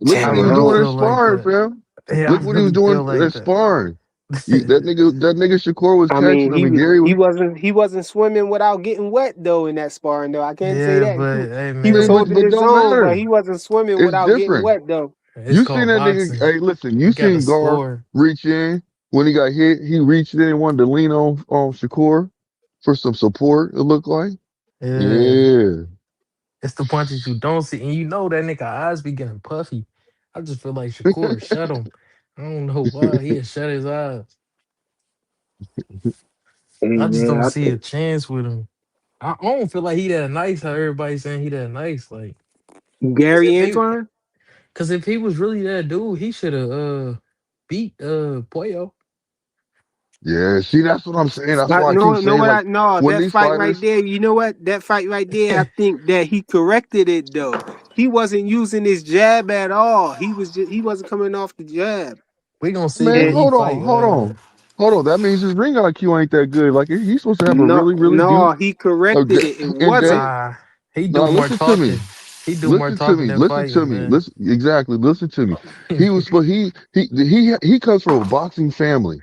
Look I what he Damn, was I really doing in don't, feel like sparring, that. fam. Yeah, I Look what he was really doing feel in like that. sparring. That nigga Shakur was catching him, and Gary was. he wasn't swimming without getting wet though in that sparring though. I can't say Yeah, that. but hey He I was mean, man, holding but his don't own, but matter. he wasn't swimming It's without getting different. wet though. it's You seen called that nigga? boxing. Hey, listen. You You gotta seen Gar score. reach in when he got hit? He reached in and wanted to lean on Shakur for some support. It looked like. Yeah. Yeah. It's the punches you don't see. And you know that nigga eyes be getting puffy. I just feel like Shakur shut him. I don't know why. He had shut his eyes. Hey I just man, don't I see a think chance with him. I don't feel like he that nice. How everybody saying he that nice. Like, cause Gary if he, Antoine. cause if he was really that dude, he should have beat Pollo. Yeah. See, that's what I'm saying. That's why I keep No, saying like when that these fight right fighters. there. You know what? That fight right there. I think that he corrected it though. He wasn't using his jab at all. He wasn't coming off the jab. We gonna see Man, when And he hold fight. on, hold on, hold on. That means his ring IQ ain't that good. Like he's supposed to have a no, really, really do. no, he Okay, corrected it. It and wasn't. Dave, Nah, he do no, more listen to me. talking. He do more Listen to talking me. than Listen to fighting, me. man. Listen exactly. Listen to me. He was, but he comes from a boxing family.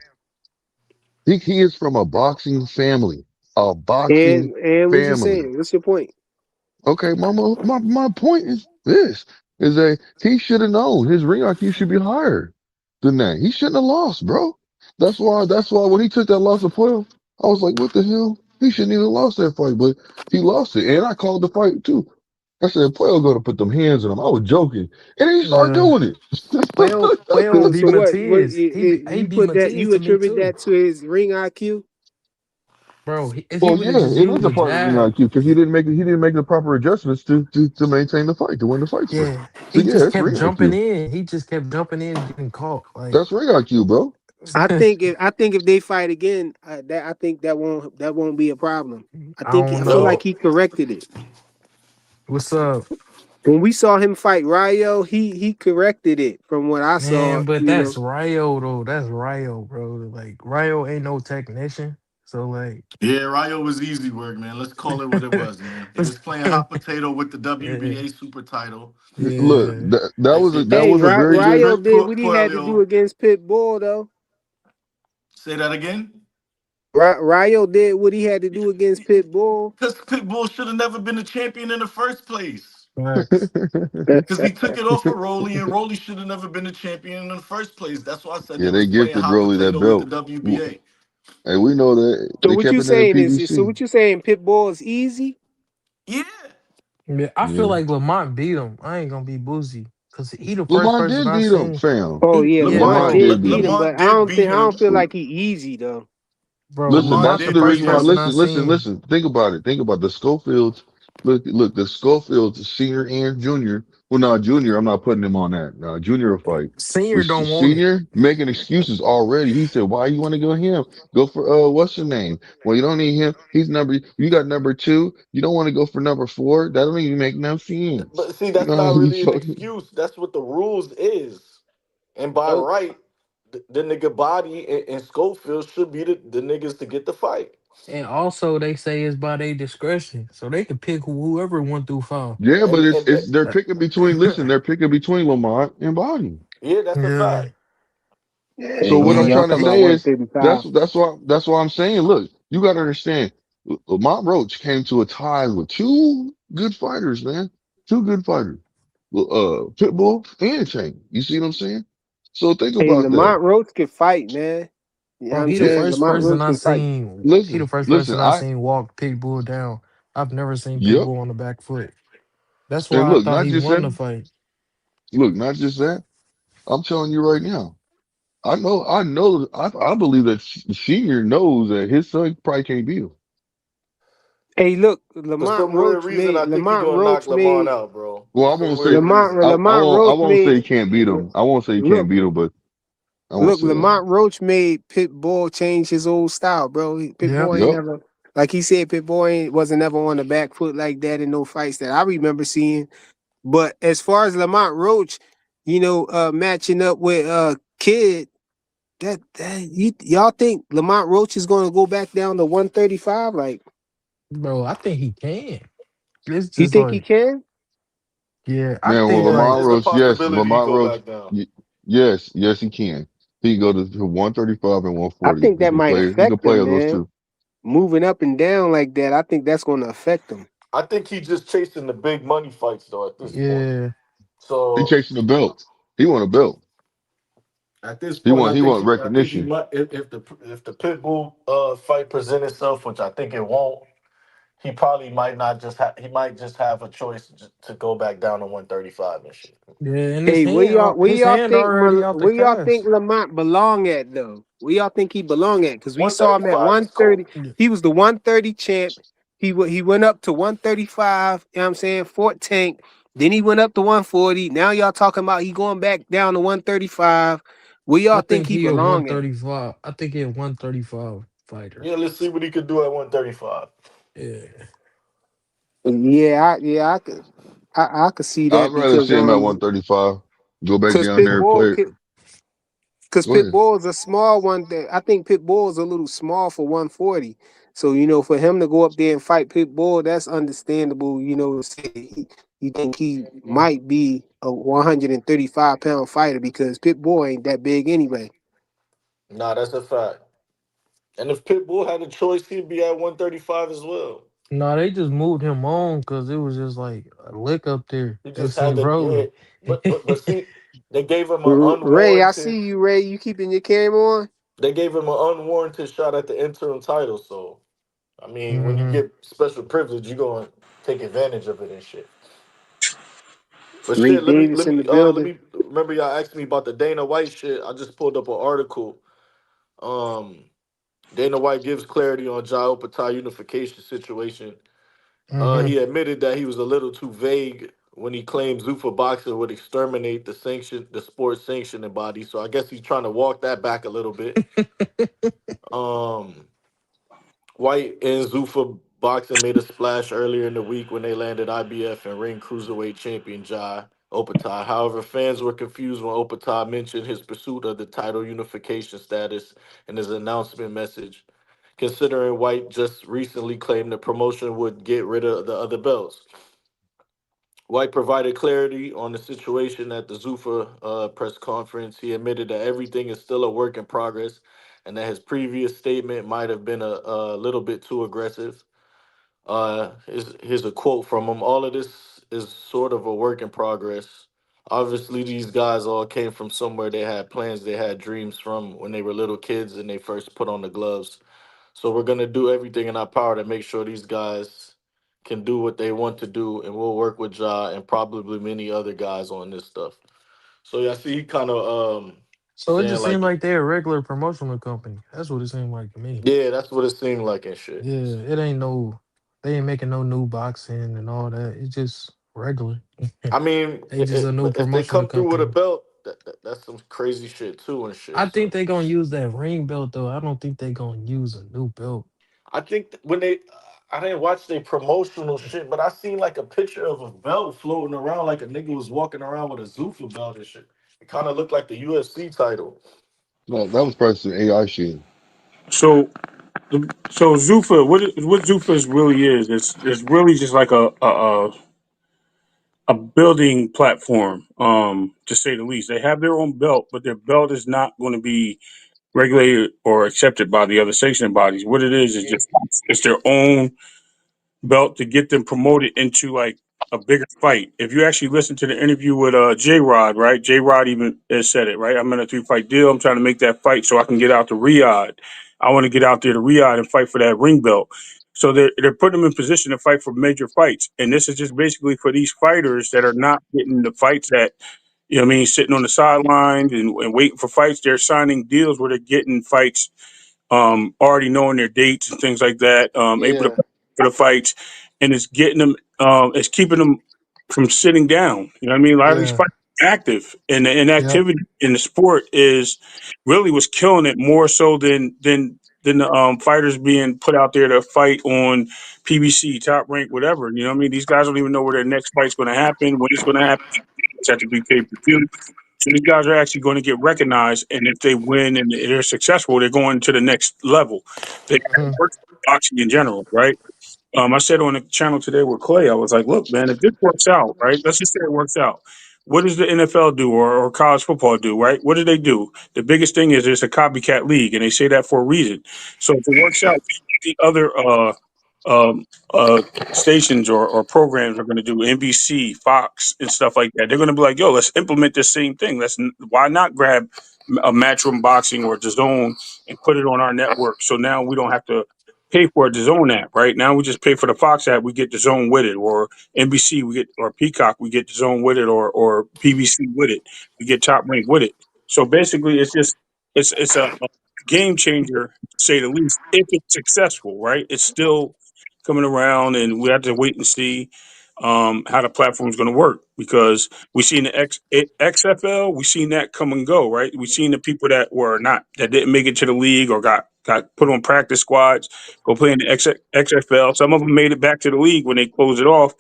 He is from a boxing family. A boxing And what you family. saying? What's your point? Okay, mama. My point is this: is that he should have known his ring IQ should be higher than that. He shouldn't have lost, bro. That's why when he took that loss of Pueblo, I was like, what the hell? He shouldn't even lost that fight, but he lost it, and I called the fight too. I said, Pueblo gonna put them hands on him. I was joking, and he started Uh, doing it. Puello So beat so what? Matias. He You beat put that? Matias You to me attribute too, that to his ring IQ? bro. If he Well, would have yeah, just it is used a the part of ring jab, IQ because he didn't make the proper adjustments to maintain the fight to win the fight script. yeah, So he yeah, just it's kept ring jumping IQ. in. He just kept jumping in, and getting caught. Like, That's ring IQ, bro. I think if they fight again, I think that won't be a problem. I don't I feel like know. he corrected it. What's up, When we saw him fight Rayo, he corrected it from what I saw. man? But You that's know, Ryo though. That's Ryo, bro. Like Ryo ain't no technician. So like, Yeah, Ryo was easy work, man. Let's call it what it was, man. He was playing hot potato with the yeah, WBA super title. Look, yeah. They said, that Hey, was a very good. Ryo Chris did what he had to do Coelho. against Pitbull, though. Say that again. Ryo did what he had to do against Pitbull. Because Pitbull should have never been a champion in the first place. Facts. Because he took it off of Rolly, and Rolly should have never been a champion in the first place. That's why I said they Yeah, they was playing gifted hot Rolly that potato with the belt. WBA. And we know that So they what kept you it in the saying is, so PBC. what you saying? Pitbull is easy. Yeah. Yeah, I feel Yeah. like Lamont beat him. I ain't gonna be boozy because he the first Lamont person did I beat him, seen. fam. Oh yeah, Yeah, Lamont Lamont bro, did did beat beat him, him. but Lamont did beat I don't him. feel like he easy though. bro, Listen, Lamont Lamont that's the the did first beat reason why. him. person I seen. Listen. Think about it. Think about the Schofields. Look. The Schofields, senior and junior. Well, not junior. I'm not putting him on that. Junior will fight. Senior But don't want it. senior making excuses already. He said, "Why you want to go him? Go for what's the name? Well, you don't need him. He's number. You got number two. You don't want to go for number four. That don't even make no sense. But see, You that's know how not you really an fucking. excuse. That's what the rules is. And by Oh, right, the nigga Body and Schofield should be the niggas to get the fight. And also, they say it's by their discretion, so they can pick whoever 1 through 5. Yeah, but And it's they're That- picking between. Listen, they're picking between Lamont and Body. yeah, that's a yeah, fact. yeah, So what I'm y'all trying to talking about say is 135. that's why I'm saying. Look, you got to understand. Lamont Roach came to a tie with two good fighters, man. Two good fighters, Pitbull and Tank. You see what I'm saying? So think Hey, about that. Lamont Roach can fight, man. You know what bro, I'm he the saying? first Lamont person Roach I can fight. seen. He the Listen, first listen. person I seen walk Pitbull down. I've never seen Yep. Pitbull on the back foot. That's And why I look, thought not he just won that. the fight. Look, not just that. I'm telling you right now. I believe that Senior knows that his son probably can't beat him. Hey, look, For some weird reason, I think he gonna knock Lamont out, bro. Well, For I some won't say weird reason. Lamont I Roach won't say made he can't beat him. I won't say he can't look. beat him, but I won't Look, say that. Lamont Roach made Pitbull change his old style, bro. Yep. Pitbull ain't Yep. never, like he said, Pitbull wasn't never on the back foot like that in no fights that I remember seeing. But as far as Lamont Roach, matching up with Kid, y'all think Lamont Roach is going to go back down to 135? Like, Bro, I think he can. It's you just think he like, can? yeah, I Man, well, think Yeah, like, Lamont it's a Roach, yes, possibility he Lamont go Roach, back down. yes, he can. He can go to 135 and I 140. think that might He can affect play him, on those man. two. Moving up and down like that, I think that's going to affect him. I think he just chasing the big money fights though at this point. yeah, He So chasing the belt. He want a belt. at this point, He want I think he recognition. might if the Pitbull fight present itself, which I think it won't. He probably might not just have. He might just have a choice to go back down to 135 and shit. yeah, and Hey, his hand already out the where y'all think cast. Lamont belong at though? Where y'all think he belong at? Because we saw him at 135 is 130. cool. Yeah. He was the 130 champ. He went up to 135. You know what I'm saying? Fort Tank. Then he went up to 140. Now y'all talking about he going back down to 135. Where y'all I think think he he a belong at? 135. I think he a 135 fighter. Yeah, let's see what he could do at 135. Yeah. I could I could see I'd that rather because see him at 135. Go back down there and play. Go ahead. Pitbull is a small one. I think Pitbull is a little small for 140. So, for him to go up there and fight Pitbull, that's understandable. To say you think he might be a 135-pound fighter because Pitbull ain't that big anyway. Nah, that's a fact. And if Pitbull had a choice, he'd be at 135 as well. No, they just moved him on because it was just like a lick up there. He They just had seen to, yeah. Rolly. But see, they gave him an Ray, I unwarranted. see you, Ray. You keeping your camera on? They gave him an unwarranted shot at the interim title. So, I mean, when you Hmm. get special privilege, you gonna take advantage of it and shit. But Ray shit, Davis in the let building. me remember y'all asked me about the Dana White shit. I just pulled up an article. Um, Dana White gives clarity on Jai Opetaia unification situation. Hmm. He admitted that he was a little too vague when he claimed Zuffa Boxer would exterminate the sports sanctioning body. So I guess he's trying to walk that back a little bit. Um, White and Zuffa Boxing made a splash earlier in the week when they landed IBF and ring cruiserweight champion Jai Opetaia. However, fans were confused when Opetaia mentioned his pursuit of the title unification status in his announcement message. considering White just recently claimed the promotion would get rid of the other belts. White provided clarity on the situation at the Zuffa press conference. He admitted that everything is still a work in progress and that his previous statement might have been a little bit too aggressive. Here's a quote from him. All of this is sort of a work in progress. Obviously, these guys all came from somewhere. They had plans, they had dreams from when they were little kids and they first put on the gloves. So we're gonna do everything in our power to make sure these guys can do what they want to do, and we'll work with Ja and probably many other guys on this stuff. So yeah, I see he kind of So it saying just seemed like, like they're a regular promotional company. That's what it seemed like to me. yeah, that's what it seemed like and shit. Yeah, it ain't no, they ain't making no new boxing and all that. It's just regular. I mean, They just a new if they promotional come through with a company. belt, that's some crazy shit too and shit. I think So they gonna use that ring belt though. I don't think they gonna use a new belt. I think when they, I didn't watch their promotional shit, but I seen like a picture of a belt floating around, like a nigga was walking around with a Zuffa belt and shit. It kind of looked like the UFC title. No, that was probably some AI shit. So, so Zuffa, what Zuffa's really is, it's really just like a building platform, to say the least. They have their own belt, but their belt is not going to be regulated or accepted by the other sanctioning bodies. What it is just it's their own belt to get them promoted into like a bigger fight. If you actually listen to the interview with J Rod, right? J Rod even has said it, right? I'm in a 3-fight deal. I'm trying to make that fight so I can get out to Riyadh. I want to get out there to Riyadh and fight for that ring belt. So they're putting them in position to fight for major fights. And this is just basically for these fighters that are not getting the fights that, you know what I mean, sitting on the sidelines and waiting for fights. They're signing deals where they're getting fights, already knowing their dates and things like that, able to Yeah, prepare for the fights, and it's getting them, it's keeping them from sitting down. You know what I mean? A lot of these Yeah, fights are active, and the yep. inactivity in the sport is really what's killing it more so than the fighters being put out there to fight on PBC, Top Rank, whatever. You know what I mean? These guys don't even know where their next fight's going to happen, when it's going to happen. It's have to be pay per view. So these guys are actually going to get recognized, and if they win and they're successful, they're going to the next level. They Hmm. work boxing in general, right? I said on the channel today with Clay, I was like, look, man, if this works out, right? Let's just say it works out. What does the NFL do or college football do, right? What do they do? The biggest thing is it's a copycat league, and they say that for a reason. So if it works out, the other um, stations or programs are going to do NBC, Fox, and stuff like that. They're going to be like, yo, let's implement this same thing. Why not grab a Matchroom Boxing or DAZN and put it on our network? So now we don't have to pay for a DAZN app, right? Now we just pay for the Fox app, we get DAZN with it, or NBC, we get, or Peacock, we get DAZN with it, or PBC with it, we get Top Rank with it. So basically, it's just it's a game changer, to say the least, if it's successful, right? It's still coming around, and we have to wait and see how the platform is going to work, because we seen the XFL, we seen that come and go, right? We seen the people that didn't make it to the league or got put on practice squads, go play in the XFL. Some of them made it back to the league when they closed it off,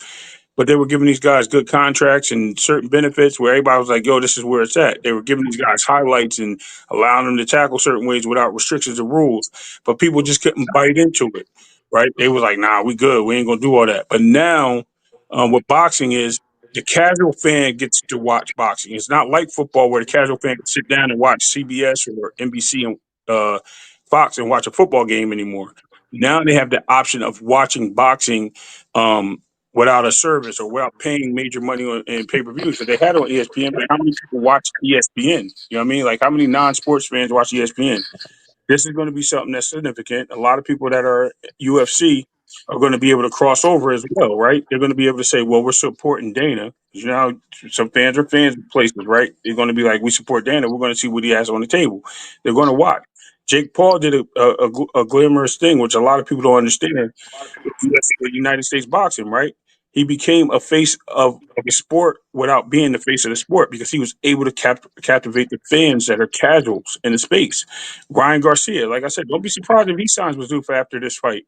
but they were giving these guys good contracts and certain benefits where everybody was like, yo, this is where it's at. They were giving these guys highlights and allowing them to tackle certain ways without restrictions or rules, but people just couldn't bite into it, right? They was like, nah, we good. We ain't going to do all that. But now, what boxing is, the casual fan gets to watch boxing. It's not like football where the casual fan can sit down and watch CBS or NBC and Fox and watch a football game anymore. Now they have the option of watching boxing, um, without a service or without paying major money in pay per views that they had on ESPN. But how many people watch ESPN? You know what I mean? Like, how many non sports fans watch ESPN? This is going to be something that's significant. A lot of people that are UFC are going to be able to cross over as well, right? They're going to be able to say, well, we're supporting Dana. You know, how some fans are fans of places, right? They're going to be like, we support Dana. We're going to see what he has on the table. They're going to watch. Jake Paul did a glamorous thing, which a lot of people don't understand, with United States boxing, right? He became a face of a sport without being the face of the sport, because he was able to captivate the fans that are casuals in the space. Ryan Garcia, like I said, don't be surprised if he signs with Zuffa after this fight,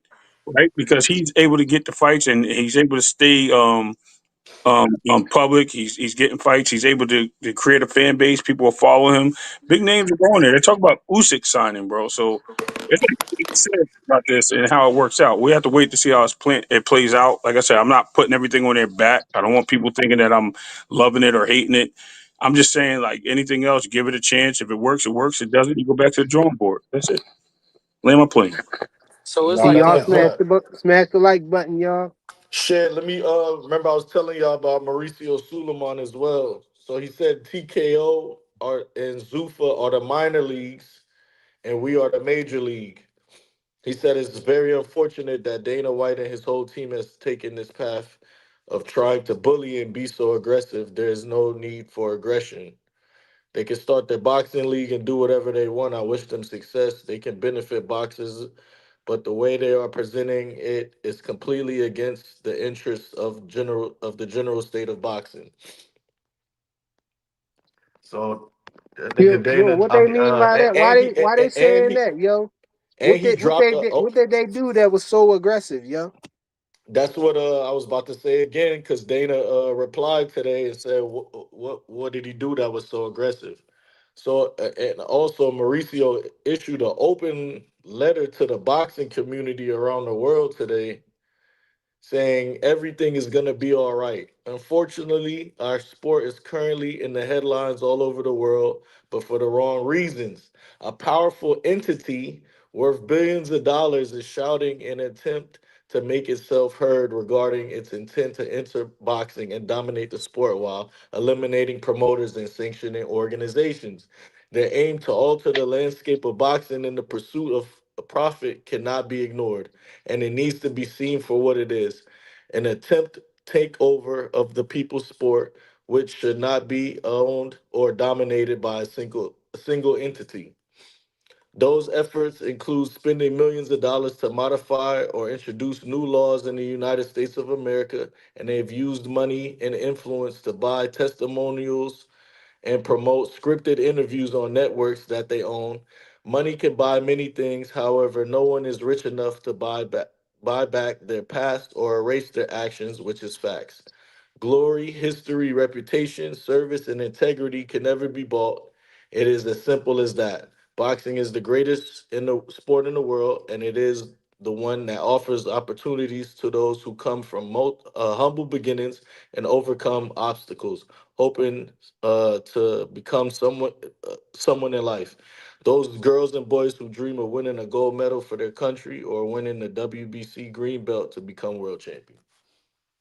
right? Because he's able to get the fights, and he's able to stay public. He's getting fights. He's able to create a fan base. People will follow him. Big names are going there. They talk about Usyk signing, bro. So it's like what he said about this and how it works out. We have to wait to see how it plays out. Like I said, I'm not putting everything on their back. I don't want people thinking that I'm loving it or hating it. I'm just saying, like anything else, give it a chance. If it works, it works. If it doesn't, you go back to the drawing board. That's it. Land my plane. So it's Nah, See like that's y'all a the fact. smash the like button, y'all. Shit, let me remember I was telling y'all about Mauricio Suleiman as well. So he said TKO are and Zuffa are the minor leagues and we are the major league. He said it's very unfortunate that Dana White and his whole team has taken this path of trying to bully and be so aggressive. There is no need for aggression. They can start their boxing league and do whatever they want. I wish them success. They can benefit boxers, but the way they are presenting it is completely against the interests of the general state of boxing. So that nigga Yo, Dana, what I they mean, mean by that? Why they and saying that, yo? he dropped a. Oh, What did they do that was so aggressive, yo? that's what I was about to say again because Dana replied today and said, what did he do that was so aggressive?" So and also Mauricio issued an open letter to the boxing community around the world today saying everything is going to be all right. Unfortunately, our sport is currently in the headlines all over the world, but for the wrong reasons. A powerful entity worth billions of dollars is shouting in an attempt to make itself heard regarding its intent to enter boxing and dominate the sport while eliminating promoters and sanctioning organizations. Their aim to alter the landscape of boxing in the pursuit of a profit cannot be ignored, and it needs to be seen for what it is, an attempt takeover of the people's sport, which should not be owned or dominated by a single entity. Those efforts include spending millions of dollars to modify or introduce new laws in the United States of America, and they've used money and influence to buy testimonials and promote scripted interviews on networks that they own. Money can buy many things, however, no one is rich enough to buy back their past or erase their actions, which is facts. Glory, history, reputation, service, and integrity can never be bought. It is as simple as that. Boxing is the greatest in the sport in the world, and it is the one that offers opportunities to those who come from humble beginnings and overcome obstacles, hoping to become someone in life. Those girls and boys who dream of winning a gold medal for their country or winning the WBC green belt to become world champion.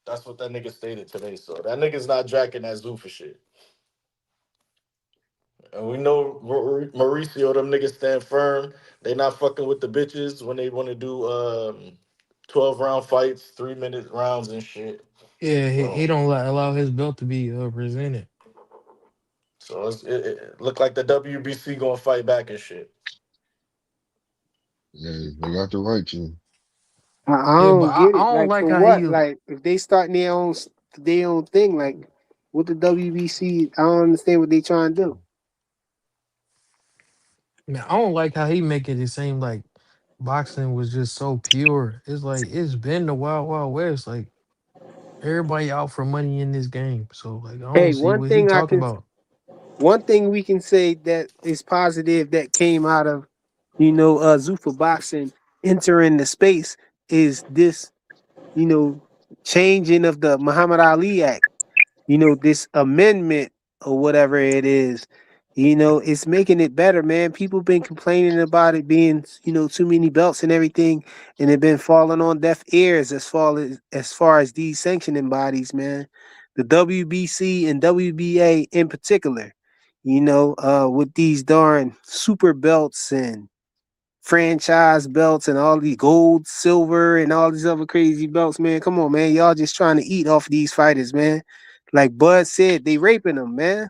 That's what that nigga stated today. So that nigga's not jacking that Zuffa shit. And we know Mauricio, them niggas stand firm. They not fucking with the bitches when they want to do 12-round fights, 3-minute rounds and shit. yeah, he So don't allow his belt to be presented. it look like the WBC gonna fight back and shit. Yeah, they got the right to. I Yeah, but don't get I it. don't Like like for how what? he. Like if they start their own thing, like with the WBC, I don't understand what they trying to do. Man, I don't like how he making it seem like boxing was just so pure. It's like it's been the wild, wild west. Like everybody out for money in this game. So like I don't Hey, see what he talking about. one thing we can say that is positive that came out of Zuffa boxing entering the space is this changing of the Muhammad Ali Act. This amendment or whatever it is, it's making it better, man. People been complaining about it being, too many belts and everything, and it been falling on deaf ears as far as these sanctioning bodies, man. The WBC and WBA in particular, with these darn super belts and franchise belts and all these gold, silver, and all these other crazy belts, man. Come on, man. Y'all just trying to eat off these fighters, man. Like Bud said, they raping them, man.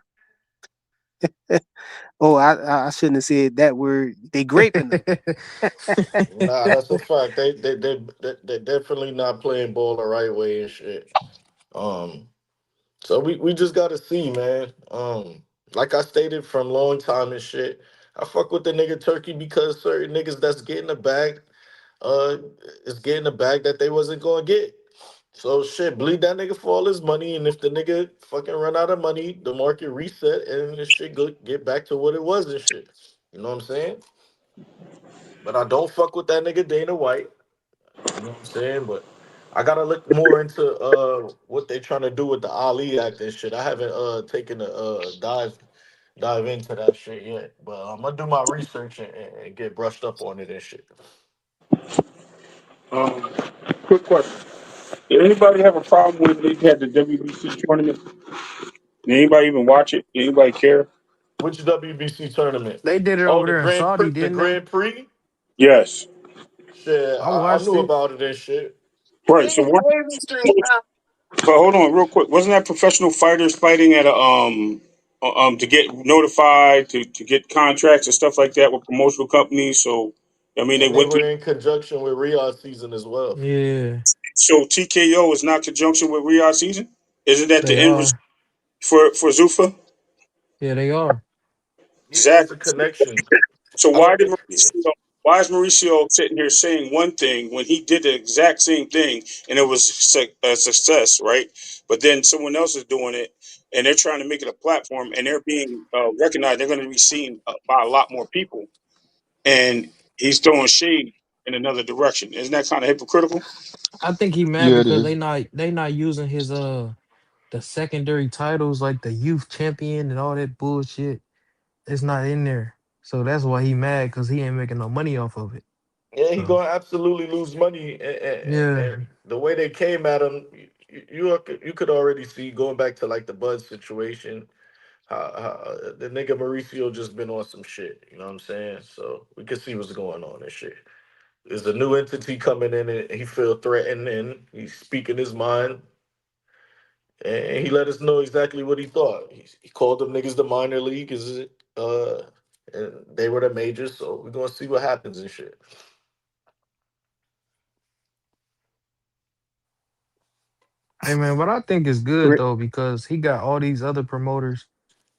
Oh, I shouldn't have said that word. They graping them. Nah, that's a fact. They definitely not playing ball the right way and shit. Um, so we just gotta see, man. Like I stated from long time and shit, I fuck with the nigga Turkey because certain niggas that's getting the bag, uh, is getting the bag that they wasn't gonna get. So shit, bleed that nigga for all his money, and if the nigga fucking run out of money, the market reset and the shit go get back to what it was and shit. You know what I'm saying? But I don't fuck with that nigga Dana White. You know what I'm saying? But I gotta look more into what they trying to do with the Ali Act and shit. I haven't taken a dive into that shit yet. But I'm gonna do my research and get brushed up on it and shit. Um, quick question: did anybody have a problem when they had the WBC tournament? Did anybody even watch it? Did anybody care? Which WBC tournament? They did it Oh, over the there in Grand Prix. Saudi, The didn't they? Grand Prix. Yes. Shit, I I watched knew it. about it and shit. Right. So what? But hold on, real quick. Wasn't that professional fighters fighting at a to get notified to get contracts and stuff like that with promotional companies? So I mean, they And they went through. were in conjunction with Riyadh season as well. Yeah, So TKO is not conjunction with Riyadh season. Isn't that the they end result are. for Zufa? Yeah, they are. Yeah, it's a Exactly. connection. So I why don't did think. Yeah. Mauricio? Why is Mauricio sitting here saying one thing when he did the exact same thing and it was a success, right? But then someone else is doing it and they're trying to make it a platform and they're being recognized. They're going to be seen by a lot more people, and he's throwing shade in another direction. Isn't that kind of hypocritical? I think he mad Yeah, it because is. they not using his the secondary titles like the youth champion and all that bullshit. It's not in there. So that's why he mad because he ain't making no money off of it. Yeah, he So gonna absolutely lose money, and yeah, the way they came at him, you could already see going back to like the Bud situation. How the nigga Mauricio just been on some shit. You know what I'm saying? So we can see what's going on and shit. There's a new entity coming in, and he feel threatened, and he's speaking his mind, and he let us know exactly what he thought. He called them niggas the minor league, is it? And they were the majors, so we're gonna see what happens and shit. hey man, but I think it's good though because he got all these other promoters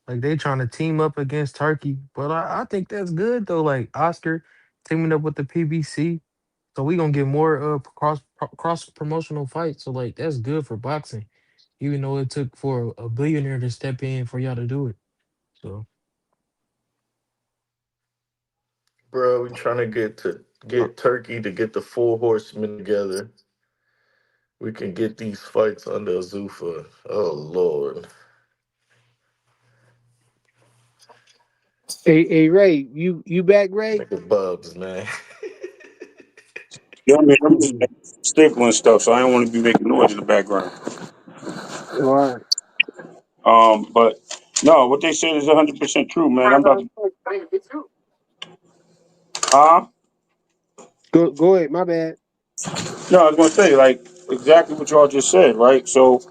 like they trying to team up against Turkey. But I think that's good though. Like Oscar teaming up with the PBC, so we gonna get more cross promotional fights. So like that's good for boxing, even though it took for a billionaire to step in for y'all to do it. So Bro, we trying to get Turkey to get the four horsemen together. We can get these fights under Azufa. Oh Lord, Hey Ray, you back, Ray? nigga Bubs, man. Yeah, I mean, I'm just stapling stuff, so I don't want to be making noise in the background. All right. But no, what they said is 100% true, man. I'm about to. Huh? Go ahead. My bad. No, I was going to say like exactly what y'all just said, right? So,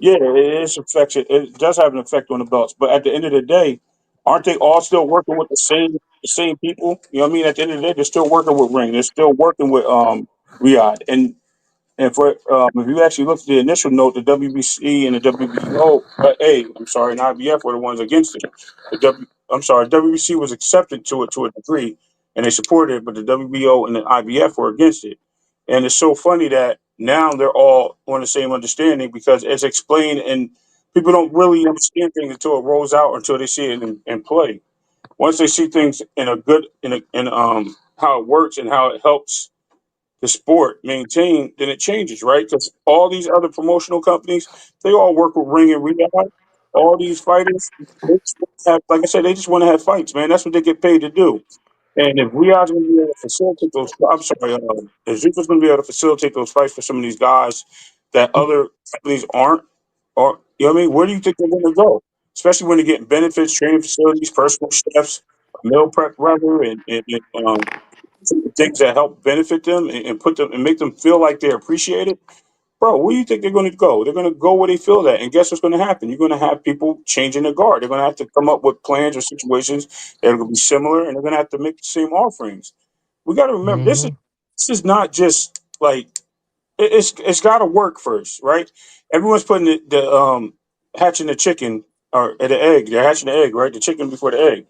yeah, it is affects it does have an effect on the belts, but at the end of the day, aren't they all still working with the same people? You know what I mean? At the end of the day, they're still working with Ring. They're still working with Riyadh, and for if you actually look at the initial note, the WBC and the WBO, I'm sorry, and IBF were the ones against it. I'm sorry, WBC was accepted to it to a degree, and they supported it, but the WBO and the IBF were against it. And it's so funny that now they're all on the same understanding because it's explained, and people don't really understand things until it rolls out, or until they see it in play. Once they see things in a good in how it works and how it helps the sport maintain, then it changes, right? Because all these other promotional companies, they all work with Ring and Reebok. All these fighters, they just wanna have, like I said, they just want to have fights, man. That's what they get paid to do. And if Riyadh's going to be able to facilitate those, I'm sorry, if Zufa's going to be able to facilitate those fights for some of these guys that other companies aren't, or you know what I mean, where do you think they're going to go? Especially when they're getting benefits, training facilities, personal chefs, meal prep rather, and things that help benefit them and put them and make them feel like they're appreciated. Bro, where do you think they're going to go? They're going to go where they feel that. And guess what's going to happen? You're going to have people changing their guard. They're going to have to come up with plans or situations that are going to be similar, and they're going to have to make the same offerings. We got to remember hmm this is not just like it's got to work first, right? Everyone's putting the hatching the chicken or the egg. They're hatching the egg, right? The chicken before the egg.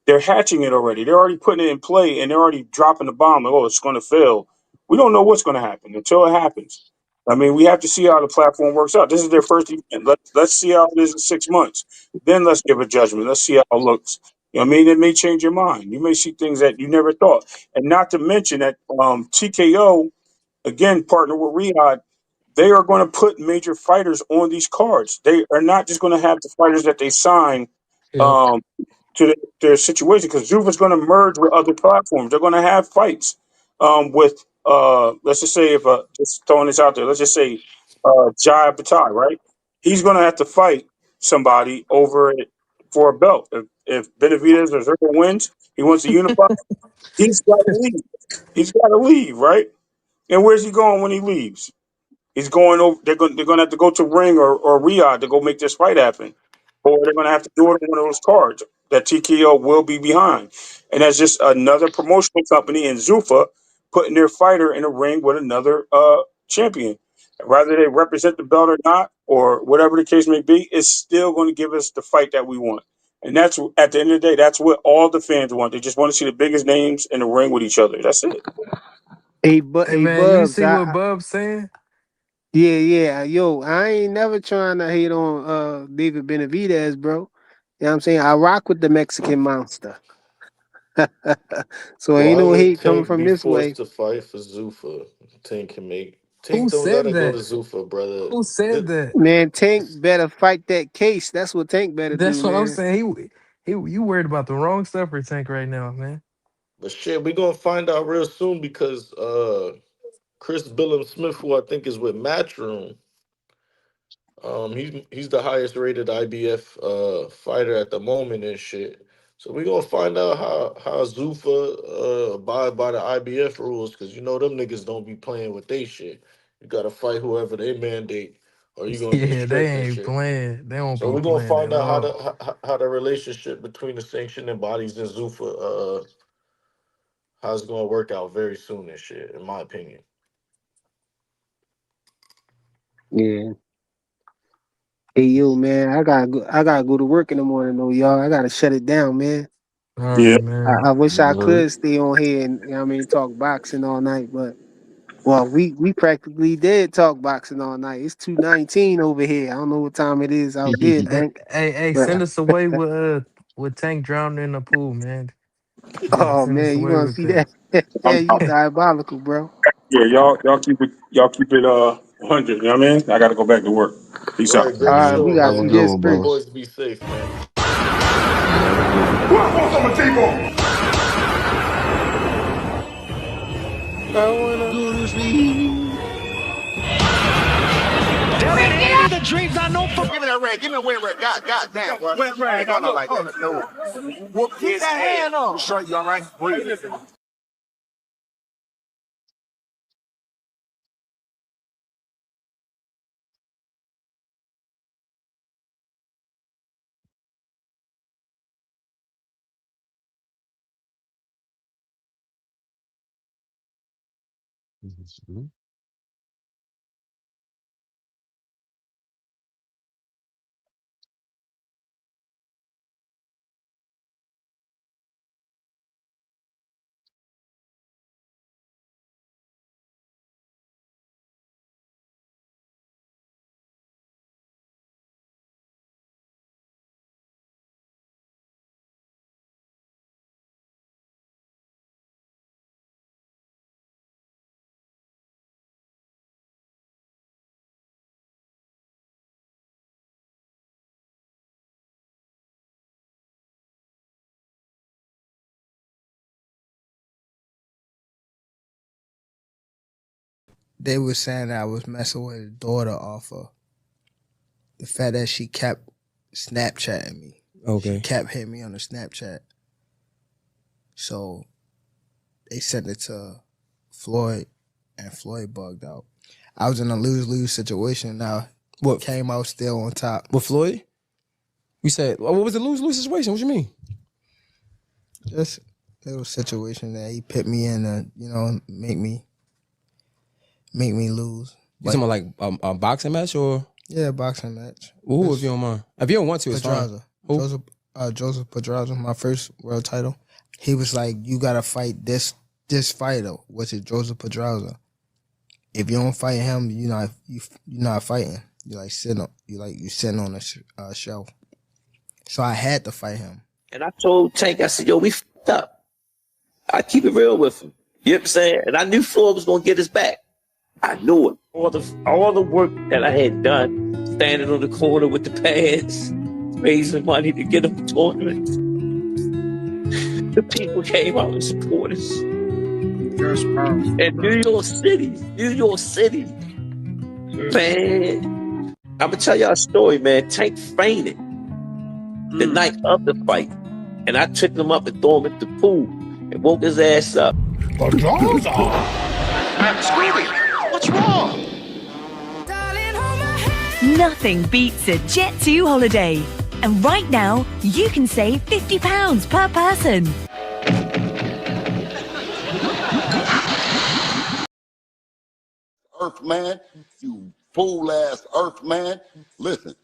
They're hatching it already. They're already putting it in play, and they're already dropping the bomb. Like, oh, it's going to fail. We don't know what's going to happen until it happens. I mean, we have to see how the platform works out. This is their first event. Let's see how it is in 6 months. Then let's give a judgment. Let's see how it looks. You know what I mean? It may change your mind. You may see things that you never thought. And not to mention that TKO, again, partner with Riyadh, they are going to put major fighters on these cards. They are not just going to have the fighters that they sign Yep. to their situation, because Zuffa's going to merge with other platforms. They're going to have fights with let's just say, if just throwing this out there, let's just say Jai Bataille, right? He's going to have to fight somebody over it for a belt. If Benavidez or Zerbo wins, he wants to unify. He's got to leave. He's got to leave, right? And where's he going when he leaves? He's going over. They're going to have to go to Ring or Riyadh to go make this fight happen, or they're going to have to do it on one of those cards that TKO will be behind, and that's just another promotional company in Zuffa putting their fighter in a ring with another champion. Whether they represent the belt or not, or whatever the case may be, it's still going to give us the fight that we want. And that's, at the end of the day, that's what all the fans want. They just want to see the biggest names in the ring with each other. That's it. Hey, Hey hey, man, you Bubs, see what Bub's saying? yeah. Yo, I ain't never trying to hate on David Benavidez, bro. You know what I'm saying? I rock with the Mexican monster. So ain't Why no would hate coming Tank from be this forced way. to fight for Zuffa? Who Tank don't said gotta go to that? Zuffa, brother. Who said that? Man, Tank better fight that case. That's what Tank better do, That's what I'm man. saying. You worried about the wrong stuff for Tank right now, man. But shit, we gonna find out real soon because Chris Billum Smith, who I think is with Matchroom, he's the highest rated IBF fighter at the moment and shit. So we gonna find out how Zuffa abide by the IBF rules, because you know them niggas don't be playing with they shit. You gotta fight whoever they mandate, or you gonna get Yeah, they stripped and ain't shit. playing. They won't So be we're gonna playing find at out how all. how the relationship between the sanctioning bodies and Zuffa how it's gonna work out very soon and shit, in my opinion. Yeah. Hey, yo, man, I gotta go to work in the morning, though, y'all. I gotta shut it down, man. All Yeah. right, man. I wish I Mhm. could stay on here and, you know what I mean, talk boxing all night, but well, we practically did talk boxing all night. It's 2:19 over here. I don't know what time it is out there, Hey, Tank. hey, But send us away with Tank drowning in the pool, man. Yeah, oh send us man, you away want to with see that. that? Yeah, you diabolical, bro. Yeah, y'all keep it 100. You know what I mean? I got to go back to work. Peace out. Word, All great right, we show, got Have a you man. good this one, You first. bro. boys be safe, man. Have a good one. I wanna go to sleep. The dreams I know for. Give me that red. Give me a wet red. God damn, bro. Wet rag. No, like that. No. Whoop Keep his that hand ass. on. Straight, you all right? Breathe. Mhm. They were saying that I was messing with his daughter off of the fact that she kept Snapchatting me. Okay. She kept hitting me on the Snapchat. So they sent it to Floyd, and Floyd bugged out. I was in a lose-lose situation now. What? Came out still on top. With Floyd? You said, what was the lose-lose situation? What you mean? Just a little situation that he put me in to, make me lose. You talking about like a boxing match or? Yeah, boxing match. Who, if you don't mind? If you don't want to, it's fine. Who? Joseph Pedraza, my first world title. He was like, you gotta fight this fighter, which is Joseph Pedraza. if you don't fight him, you're not fighting. You sitting on a shelf. So I had to fight him. And I told Tank, I said, yo, we fucked up. I keep it real with him. You know what I'm saying? And I knew Floyd was gonna get his back. I knew it. All the work that I had done, standing on the corner with the pads, raising money to get them tournaments. The people came out and supported us. And New York City, man. I'm gonna tell y'all a story, man. Tank fainted the night of the fight, and I took him up and threw him at the pool and woke his ass up. The doors are. Screaming, what's wrong? Nothing beats a Jet2 holiday. And right now, you can save £50 per person. Earth man, you fool ass Earth man. Listen,